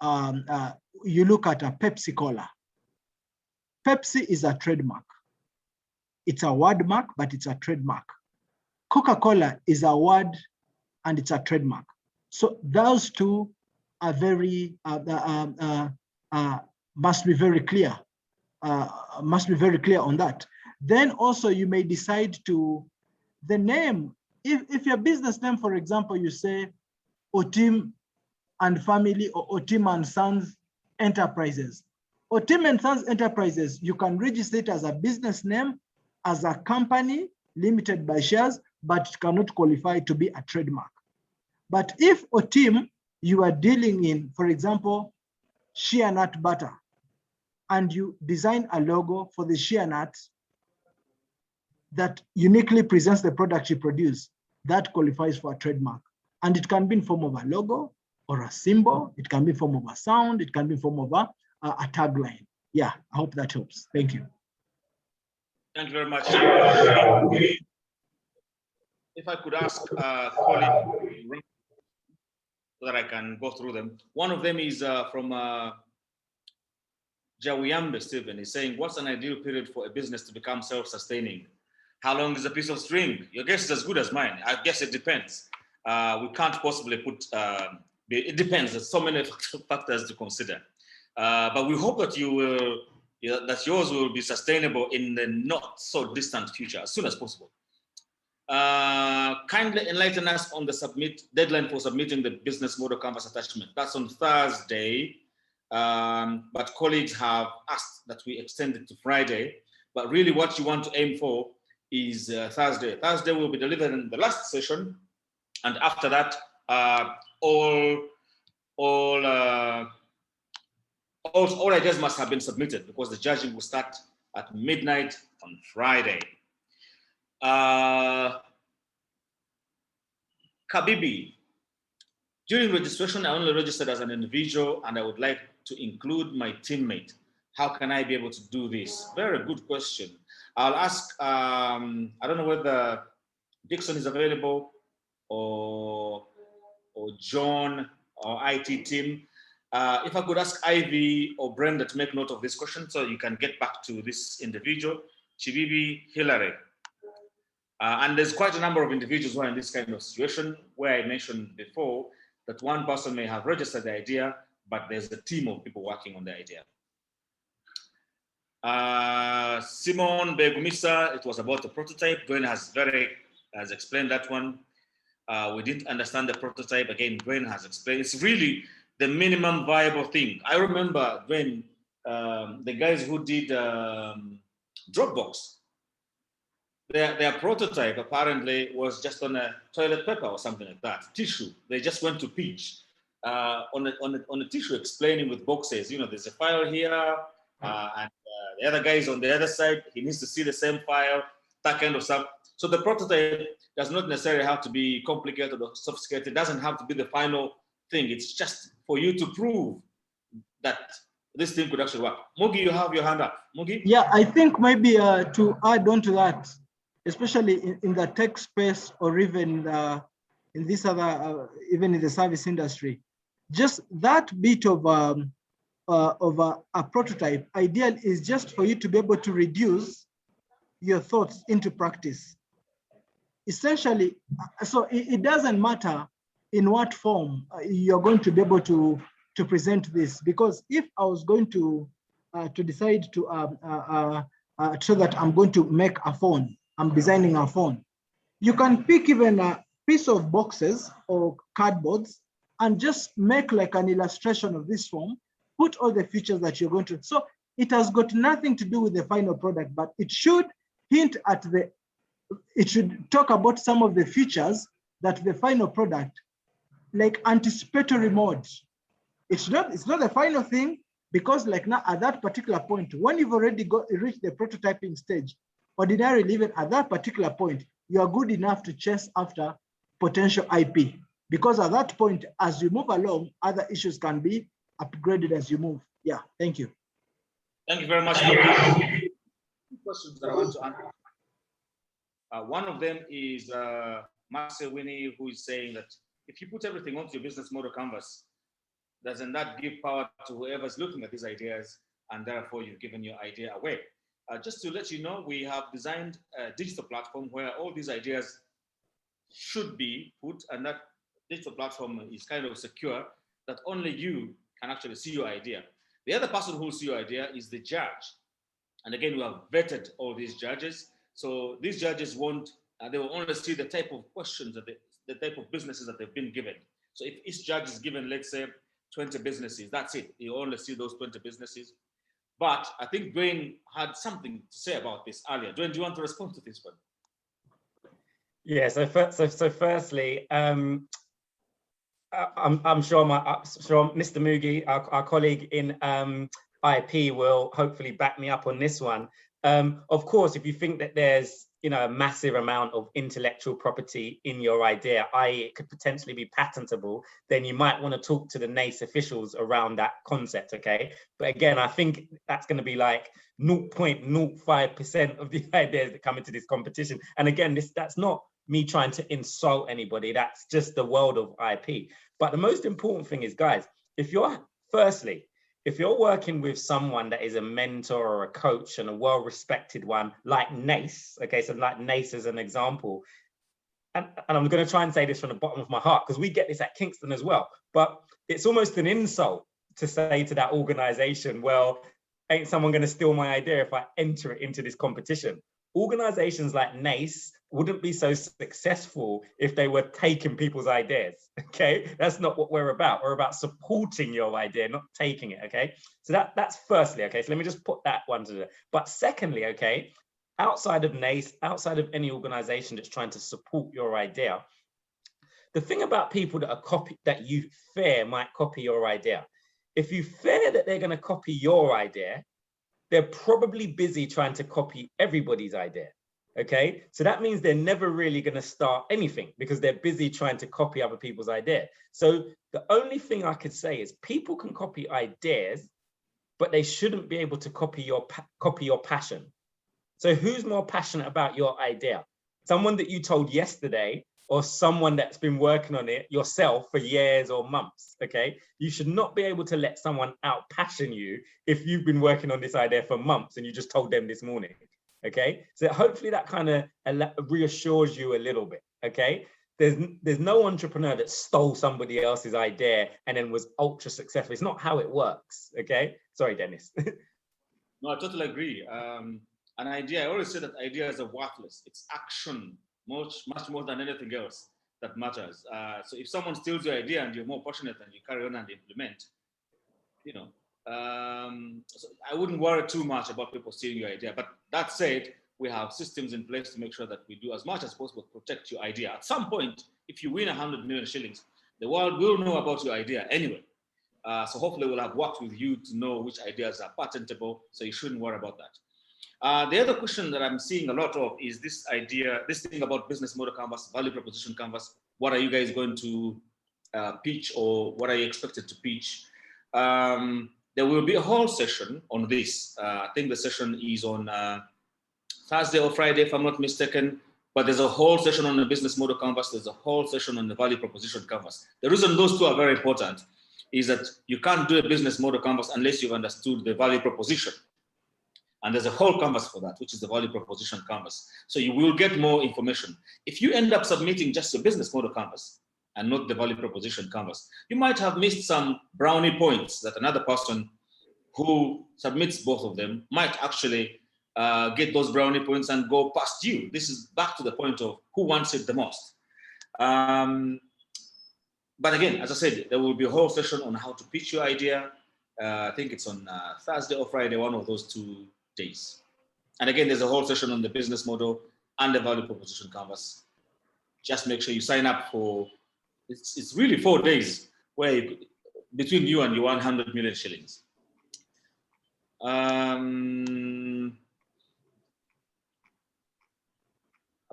You look at a Pepsi Cola. Pepsi is a trademark. It's a word mark, but it's a trademark. Coca-Cola is a word and it's a trademark. So those two are very, must be very clear. Must be very clear on that. Then also you may decide to, the name, if your business name, for example, you say Otim and Family or Otim and Sons Enterprises. Otim and Sons Enterprises, you can register it as a business name, as a company limited by shares, but it cannot qualify to be a trademark. But if Otim, you are dealing in, for example, shea nut butter, and you design a logo for the shea nut that uniquely presents the product you produce, that qualifies for a trademark. And it can be in form of a logo or a symbol. It can be in form of a sound. It can be in form of a tagline. Yeah, I hope that helps. Thank you. Thank you very much. If I could ask Colin, so that I can go through them. One of them is from Jawiyambe Stephen. He's saying, what's an ideal period for a business to become self-sustaining? How long is a piece of string? Your guess is as good as mine. I guess it depends. We can't possibly put, it depends. There's so many factors to consider. But we hope that that yours will be sustainable in the not so distant future, as soon as possible. Kindly enlighten us on the deadline for submitting the business model canvas attachment. That's on Thursday, but colleagues have asked that we extend it to Friday. But really what you want to aim for is Thursday. Thursday will be delivered in the last session. And after that, all ideas must have been submitted because the judging will start at midnight on Friday. Kabibi, during registration, I only registered as an individual and I would like to include my teammate. How can I be able to do this? Very good question. I'll ask, I don't know whether Dixon is available or John or IT team. If I could ask Ivy or Brenda to make note of this question so you can get back to this individual, Chibibi Hillary. And there's quite a number of individuals who are in this kind of situation where I mentioned before that one person may have registered the idea, but there's a team of people working on the idea. Simon Begumisa, it was about the prototype. Dwayne has explained that one. We didn't understand the prototype. Again, Dwayne has explained. It's really the minimum viable thing. I remember, Dwayne, the guys who did Dropbox, their prototype apparently was just on a toilet paper or something like that, tissue. They just went to pitch on a tissue explaining with boxes, you know, there's a file here, and the other guy is on the other side. He needs to see the same file, that kind of stuff. So the prototype does not necessarily have to be complicated or sophisticated. It doesn't have to be the final thing. It's just for you to prove that this thing could actually work. Mugi, you have your hand up. Mugi? Yeah, I think maybe to add on to that, especially in the tech space or even in this other, even in the service industry, just that bit of a prototype, ideal is just for you to be able to reduce your thoughts into practice. Essentially, so it doesn't matter in what form you're going to be able to present this, because if I was going to decide to so that I'm going to make a phone, I'm designing a phone, you can pick even a piece of boxes or cardboards and just make like an illustration of this phone, put all the features that you're going to. So it has got nothing to do with the final product, but it should hint at it should talk about some of the features that the final product, like anticipatory mode. It's not the final thing, because like now at that particular point, when you've already reached the prototyping stage, ordinarily even at that particular point, you are good enough to chase after potential IP. Because at that point, as you move along, other issues can be upgraded as you move. Yeah, thank you. Thank you very much. Two questions that I want to answer. One of them is Marcel Winnie, who is saying that if you put everything onto your business model canvas, doesn't that give power to whoever's looking at these ideas, and therefore you've given your idea away? Just to let you know, we have designed a digital platform where all these ideas should be put, and that digital platform is kind of secure, that only you can actually see your idea. The other person who will see your idea is the judge. And again, we have vetted all these judges. So these judges won't, they will only see the type of questions, that the type of businesses that they've been given. So if each judge is given, let's say, 20 businesses, that's it. You only see those 20 businesses. But I think Dwayne had something to say about this earlier. Dwayne, do you want to respond to this one? Yeah, so firstly, I'm sure Mr. Mugi, our colleague in IP, will hopefully back me up on this one. Of course, if you think that there's a massive amount of intellectual property in your idea, i.e. it could potentially be patentable, then you might want to talk to the NACE officials around that concept, okay? But again, I think that's going to be like 0.05% of the ideas that come into this competition. And again, that's not me trying to insult anybody, that's just the world of IP. But the most important thing is, guys, if you're working with someone that is a mentor or a coach and a well-respected one, like NACE, okay, so like NACE as an example, and I'm going to try and say this from the bottom of my heart, because we get this at Kingston as well, but it's almost an insult to say to that organization, well, ain't someone going to steal my idea if I enter it into this competition? Organizations like NACE wouldn't be so successful if they were taking people's ideas, okay? That's not what we're about. We're about supporting your idea, not taking it, okay? So that's firstly, okay? So let me just put that one to the, but secondly, okay, outside of NACE, outside of any organization that's trying to support your idea, the thing about people that you fear might copy your idea, if you fear that they're gonna copy your idea, they're probably busy trying to copy everybody's idea, okay? So that means they're never really gonna start anything because they're busy trying to copy other people's idea. So the only thing I could say is people can copy ideas, but they shouldn't be able to copy your passion. So who's more passionate about your idea? Someone that you told yesterday, or someone that's been working on it yourself for years or months, okay? You should not be able to let someone out-passion you if you've been working on this idea for months and you just told them this morning, okay? So hopefully that kind of reassures you a little bit, okay? There's no entrepreneur that stole somebody else's idea and then was ultra successful. It's not how it works, okay? Sorry, Dennis. No, I totally agree. An idea, I always say that ideas are worthless. It's action, much more than anything else that matters. So if someone steals your idea and you're more passionate and you carry on and implement, so I wouldn't worry too much about people stealing your idea. But that said, we have systems in place to make sure that we do as much as possible to protect your idea. At some point, if you win 100 million shillings, the world will know about your idea anyway. So hopefully we'll have worked with you to know which ideas are patentable, so you shouldn't worry about that. The other question that I'm seeing a lot of is this thing about business model canvas, value proposition canvas. What are you guys going to pitch, or what are you expected to pitch? There will be a whole session on this. I think the session is on Thursday or Friday, if I'm not mistaken. But there's a whole session on the business model canvas. There's a whole session on the value proposition canvas. The reason those two are very important is that you can't do a business model canvas unless you've understood the value proposition. And there's a whole canvas for that, which is the value proposition canvas. So you will get more information. If you end up submitting just your business model canvas and not the value proposition canvas, you might have missed some brownie points that another person who submits both of them might actually get those brownie points and go past you. This is back to the point of who wants it the most. But again, as I said, there will be a whole session on how to pitch your idea. I think it's on Thursday or Friday, one of those 2 days. And again, there's a whole session on the business model and the value proposition canvas. Just make sure you sign up for, it's really 4 days where between you and your 100 million shillings. I'm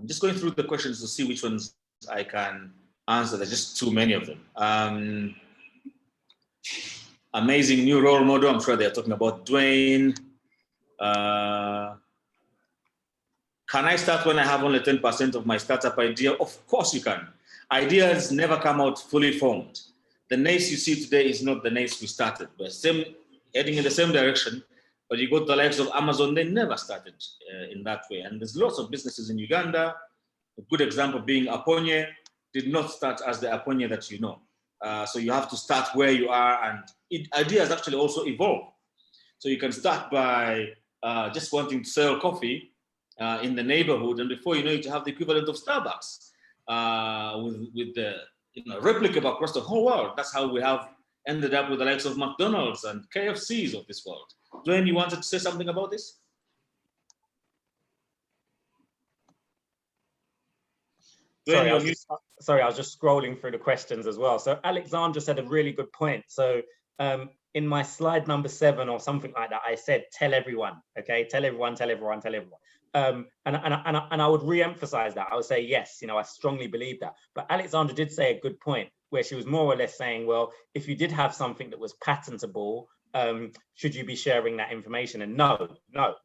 just going through the questions to see which ones I can answer. There's just too many of them. Amazing new role model. I'm sure they're talking about Dwayne. Can I start when I have only 10% of my startup idea? Of course you can. Ideas never come out fully formed. The NACE you see today is not the NACE we started. We're heading in the same direction, but you go to the likes of Amazon, they never started in that way. And there's lots of businesses in Uganda. A good example being Aponye did not start as the Aponye that you know. So you have to start where you are, and ideas actually also evolve. So you can start by just wanting to sell coffee in the neighborhood, and before you know it, you have the equivalent of Starbucks with the replicable across the whole world. That's how we have ended up with the likes of McDonald's and KFCs of this world. Dwayne, you wanted to say something about this? Sorry, I was just scrolling through the questions as well. So Alexandra said a really good point. So in my slide number 7 or something like that, I said, tell everyone, okay? Tell everyone, tell everyone, tell everyone. And I would re-emphasize that. I would say, yes, I strongly believe that. But Alexandra did say a good point where she was more or less saying, well, if you did have something that was patentable, should you be sharing that information? And no,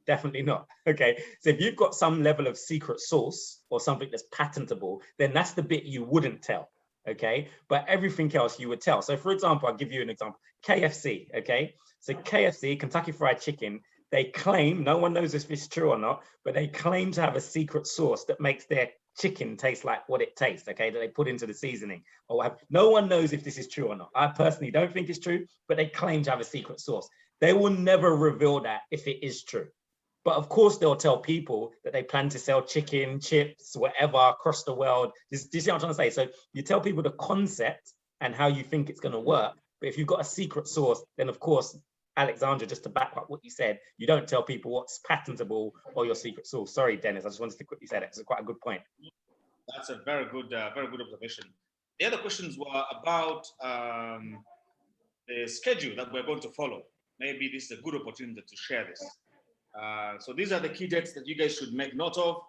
definitely not. Okay, so if you've got some level of secret sauce or something that's patentable, then that's the bit you wouldn't tell. Okay, but everything else you would tell. So for example, I'll give you an example. KFC, okay? So KFC, Kentucky Fried Chicken, they claim, no one knows if it's true or not, but they claim to have a secret sauce that makes their chicken tastes like what it tastes, okay, that they put into the seasoning or whatever. No one knows if this is true or not. I personally don't think it's true, but they claim to have a secret sauce. They will never reveal that if it is true. But of course, they'll tell people that they plan to sell chicken, chips, whatever across the world. Do you see what I'm trying to say? So you tell people the concept and how you think it's going to work. But if you've got a secret sauce, then of course, Alexandra, just to back up what you said, you don't tell people what's patentable or your secret sauce. Sorry, Dennis, I just wanted to quickly say that. It's quite a good point. That's a very good observation. The other questions were about the schedule that we're going to follow. Maybe this is a good opportunity to share this. So these are the key dates that you guys should make note of.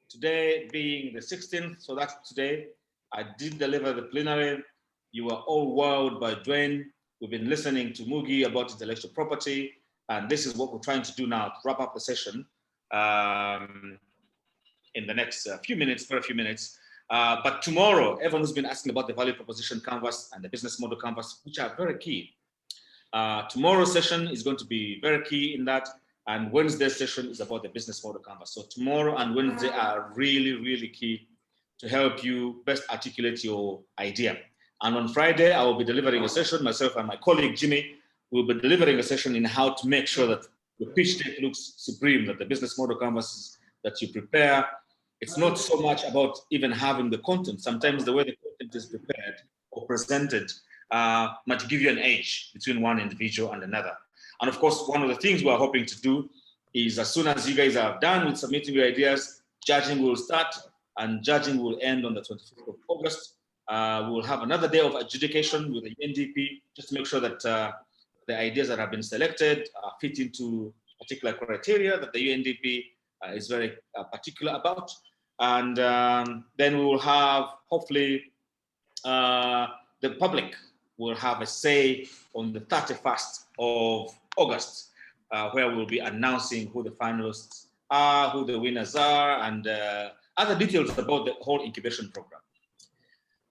Today being the 16th, so that's today. I did deliver the plenary. You were all wowed by Dwayne. We've been listening to Mugi about intellectual property, and this is what we're trying to do now to wrap up the session in the next few minutes. But tomorrow, everyone who's been asking about the value proposition canvas and the business model canvas, which are very key. Tomorrow's session is going to be very key in that, and Wednesday's session is about the business model canvas. So tomorrow and Wednesday are really, really key to help you best articulate your idea. And on Friday, I will be delivering a session, myself and my colleague Jimmy will be delivering a session in how to make sure that the pitch deck looks supreme, that the business model canvases that you prepare, it's not so much about even having the content. Sometimes the way the content is prepared or presented might give you an edge between one individual and another. And of course, one of the things we're hoping to do is as soon as you guys are done with submitting your ideas, judging will start, and judging will end on the 25th of August. We will have another day of adjudication with the UNDP, just to make sure that the ideas that have been selected fit into particular criteria that the UNDP is very particular about. And then we will have, hopefully, the public will have a say on the 31st of August, where we'll be announcing who the finalists are, who the winners are, and other details about the whole incubation program.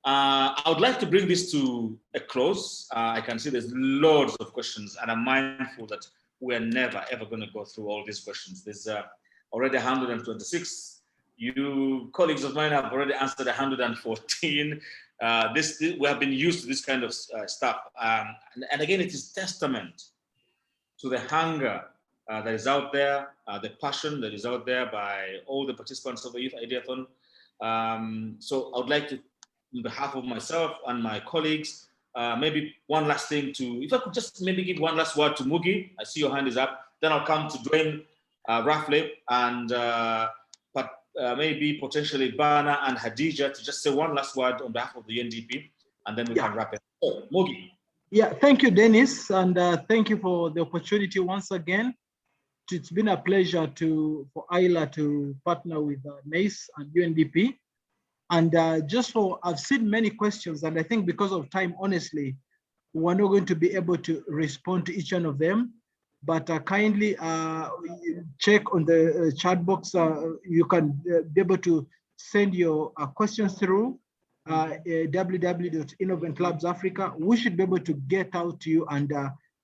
I would like to bring this to a close. I can see there's loads of questions, and I'm mindful that we're never, ever going to go through all these questions. There's already 126. You colleagues of mine have already answered 114. We have been used to this kind of stuff. And again, it is testament to the hunger that is out there, the passion that is out there by all the participants of the Youth Ideathon. So I would like to, on behalf of myself and my colleagues, maybe one last thing if I could just maybe give one last word to Mugi. I see your hand is up. Then I'll come to Dwayne roughly, and maybe potentially Bana and Hadija to just say one last word on behalf of the UNDP, and then we can wrap it. So, Mugi. Yeah, thank you, Dennis, and thank you for the opportunity once again. It's been a pleasure for Isla to partner with NACE and UNDP. And I've seen many questions, and I think because of time, honestly, we're not going to be able to respond to each one of them. But kindly check on the chat box. You can be able to send your questions through www.Innovent Labs Africa. We should be able to get out to you and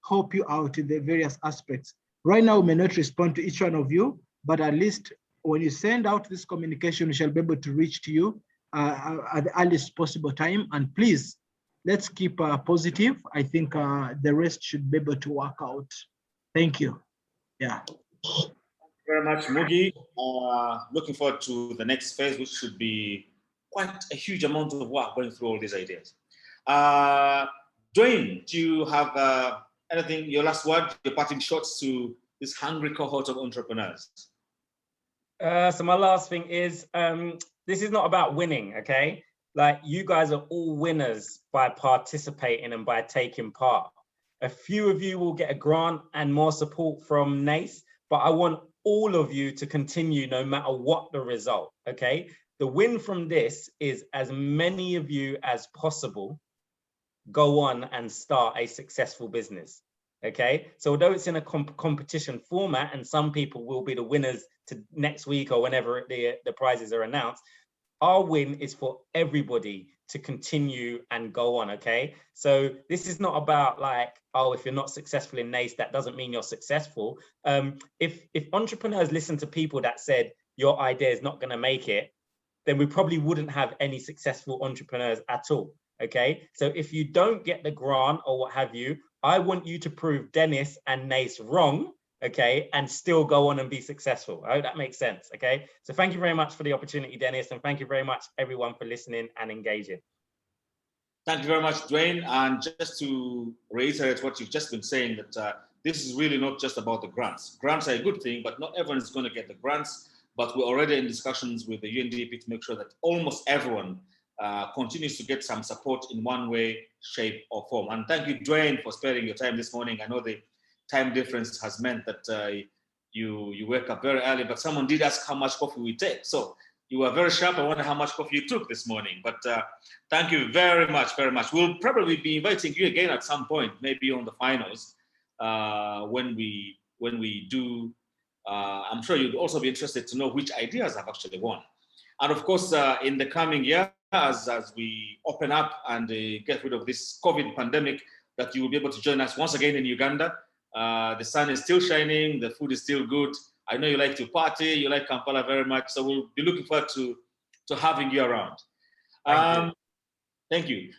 help you out in the various aspects. Right now, we may not respond to each one of you, but at least when you send out this communication, we shall be able to reach to you at the earliest possible time. And please, let's keep positive. I think the rest should be able to work out. Thank you. Yeah. Thank you very much, Mugi. Looking forward to the next phase, which should be quite a huge amount of work going through all these ideas. Dwayne, do you have anything, your last word, your parting shots to this hungry cohort of entrepreneurs? So my last thing is, this is not about winning, okay? Like, you guys are all winners by participating and by taking part. A few of you will get a grant and more support from NACE, but I want all of you to continue no matter what the result, okay? The win from this is as many of you as possible go on and start a successful business, okay? So although it's in a competition format and some people will be the winners to next week or whenever the prizes are announced, our win is for everybody to continue and go on, okay? So this is not about like, oh, if you're not successful in NACE, that doesn't mean you're successful. If entrepreneurs listen to people that said your idea is not gonna make it, then we probably wouldn't have any successful entrepreneurs at all, okay? So if you don't get the grant or what have you, I want you to prove Dennis and NACE wrong, okay, and still go on and be successful. I hope that makes sense, okay? So thank you very much for the opportunity, Dennis, and thank you very much, everyone, for listening and engaging. Thank you very much, Dwayne. And just to reiterate what you've just been saying, that this is really not just about the grants. Grants are a good thing, but not everyone is going to get the grants. But we're already in discussions with the UNDP to make sure that almost everyone continues to get some support in one way, shape, or form. And thank you, Dwayne, for sparing your time this morning. I know the time difference has meant that you wake up very early, but someone did ask how much coffee we take. So you were very sharp. I wonder how much coffee you took this morning. But thank you very much, very much. We'll probably be inviting you again at some point, maybe on the finals, when we do. I'm sure you'd also be interested to know which ideas have actually won. And of course, in the coming year, as we open up and get rid of this COVID pandemic, that you will be able to join us once again in Uganda. The sun is still shining, the food is still good. I know you like to party, you like Kampala very much, so we'll be looking forward to having you around. Thank you.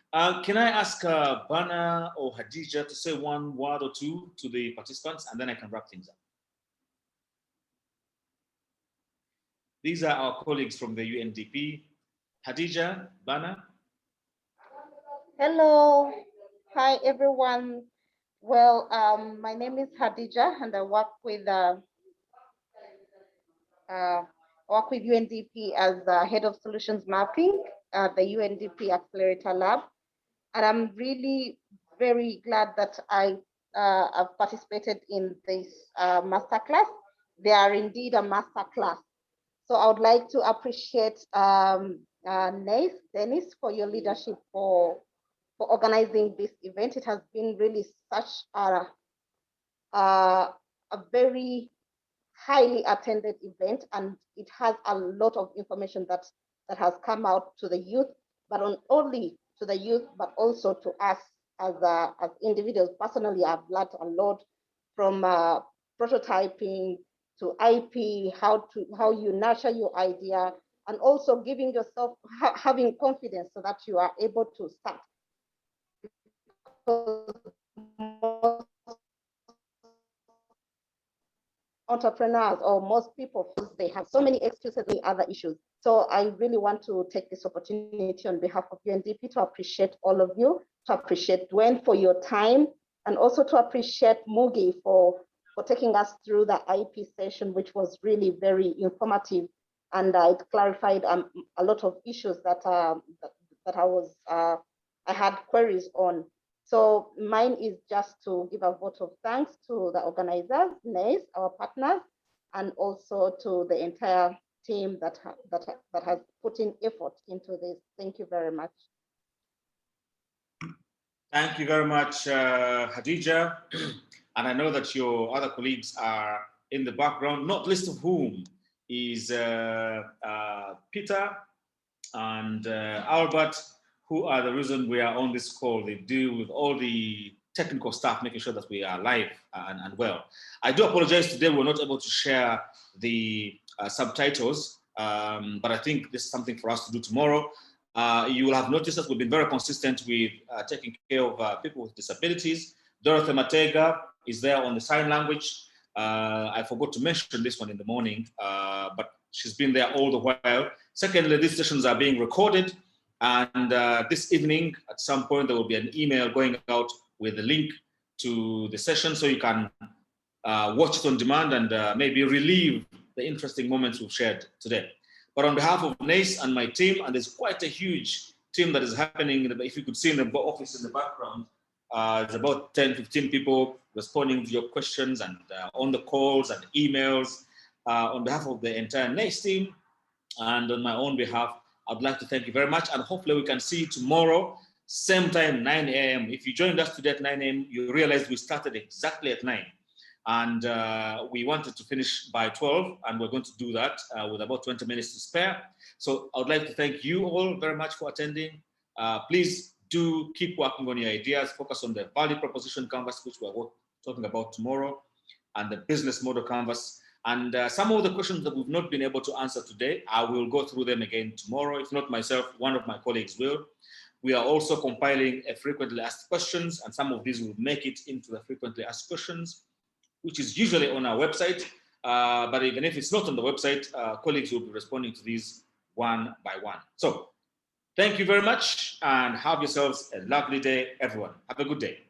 Can I ask Bana or Hadija to say one word or two to the participants, and then I can wrap things up. These are our colleagues from the UNDP. Hadija, Bana. Hello. Hi, everyone. Well, my name is Hadija, and I work with UNDP as head of solutions mapping. the UNDP Accelerator Lab. And I'm really very glad that I have participated in this masterclass. They are indeed a masterclass. So I would like to appreciate Dennis, for your leadership for organizing this event. It has been really such a very highly attended event, and it has a lot of information that has come out to the youth, but not only to the youth, but also to us as individuals. Personally, I've learned a lot from prototyping to IP, how you nurture your idea, and also giving yourself, having confidence so that you are able to start. Entrepreneurs, or most people, they have so many excuses and other issues. So I really want to take this opportunity on behalf of UNDP to appreciate all of you, to appreciate Dwayne for your time, and also to appreciate Mugi for taking us through the IP session, which was really very informative, and it clarified a lot of issues that I had queries on. So mine is just to give a vote of thanks to the organizers, NACE, our partners, and also to the entire team that has put in effort into this. Thank you very much. Thank you very much, Hadija. And I know that your other colleagues are in the background, not least of whom is Peter and Albert, who are the reason we are on this call. They deal with all the technical stuff, making sure that we are live and well. I do apologize today, we're not able to share the subtitles, but I think this is something for us to do tomorrow. You will have noticed that we've been very consistent with taking care of people with disabilities. Dorothy Matega is there on the sign language. I forgot to mention this one in the morning, but she's been there all the while. Secondly, these sessions are being recorded, and this evening, at some point, there will be an email going out with a link to the session, so you can watch it on demand and maybe relive the interesting moments we've shared today. But on behalf of NACE and my team, and there's quite a huge team that is happening, if you could see in the office in the background, it's about 10, 15 people responding to your questions and on the calls and emails. On behalf of the entire NACE team and on my own behalf, I'd like to thank you very much, and hopefully we can see you tomorrow, same time, 9 a.m. If you joined us today at 9 a.m., you realized we started exactly at 9. And we wanted to finish by 12, and we're going to do that with about 20 minutes to spare. So I would like to thank you all very much for attending. Please do keep working on your ideas, focus on the value proposition canvas, which we're talking about tomorrow, and the business model canvas. And some of the questions that we've not been able to answer today, I will go through them again tomorrow. If not myself, one of my colleagues will. We are also compiling a frequently asked questions, and some of these will make it into the frequently asked questions, which is usually on our website. But even if it's not on the website, colleagues will be responding to these one by one. So thank you very much, and have yourselves a lovely day, everyone. Have a good day.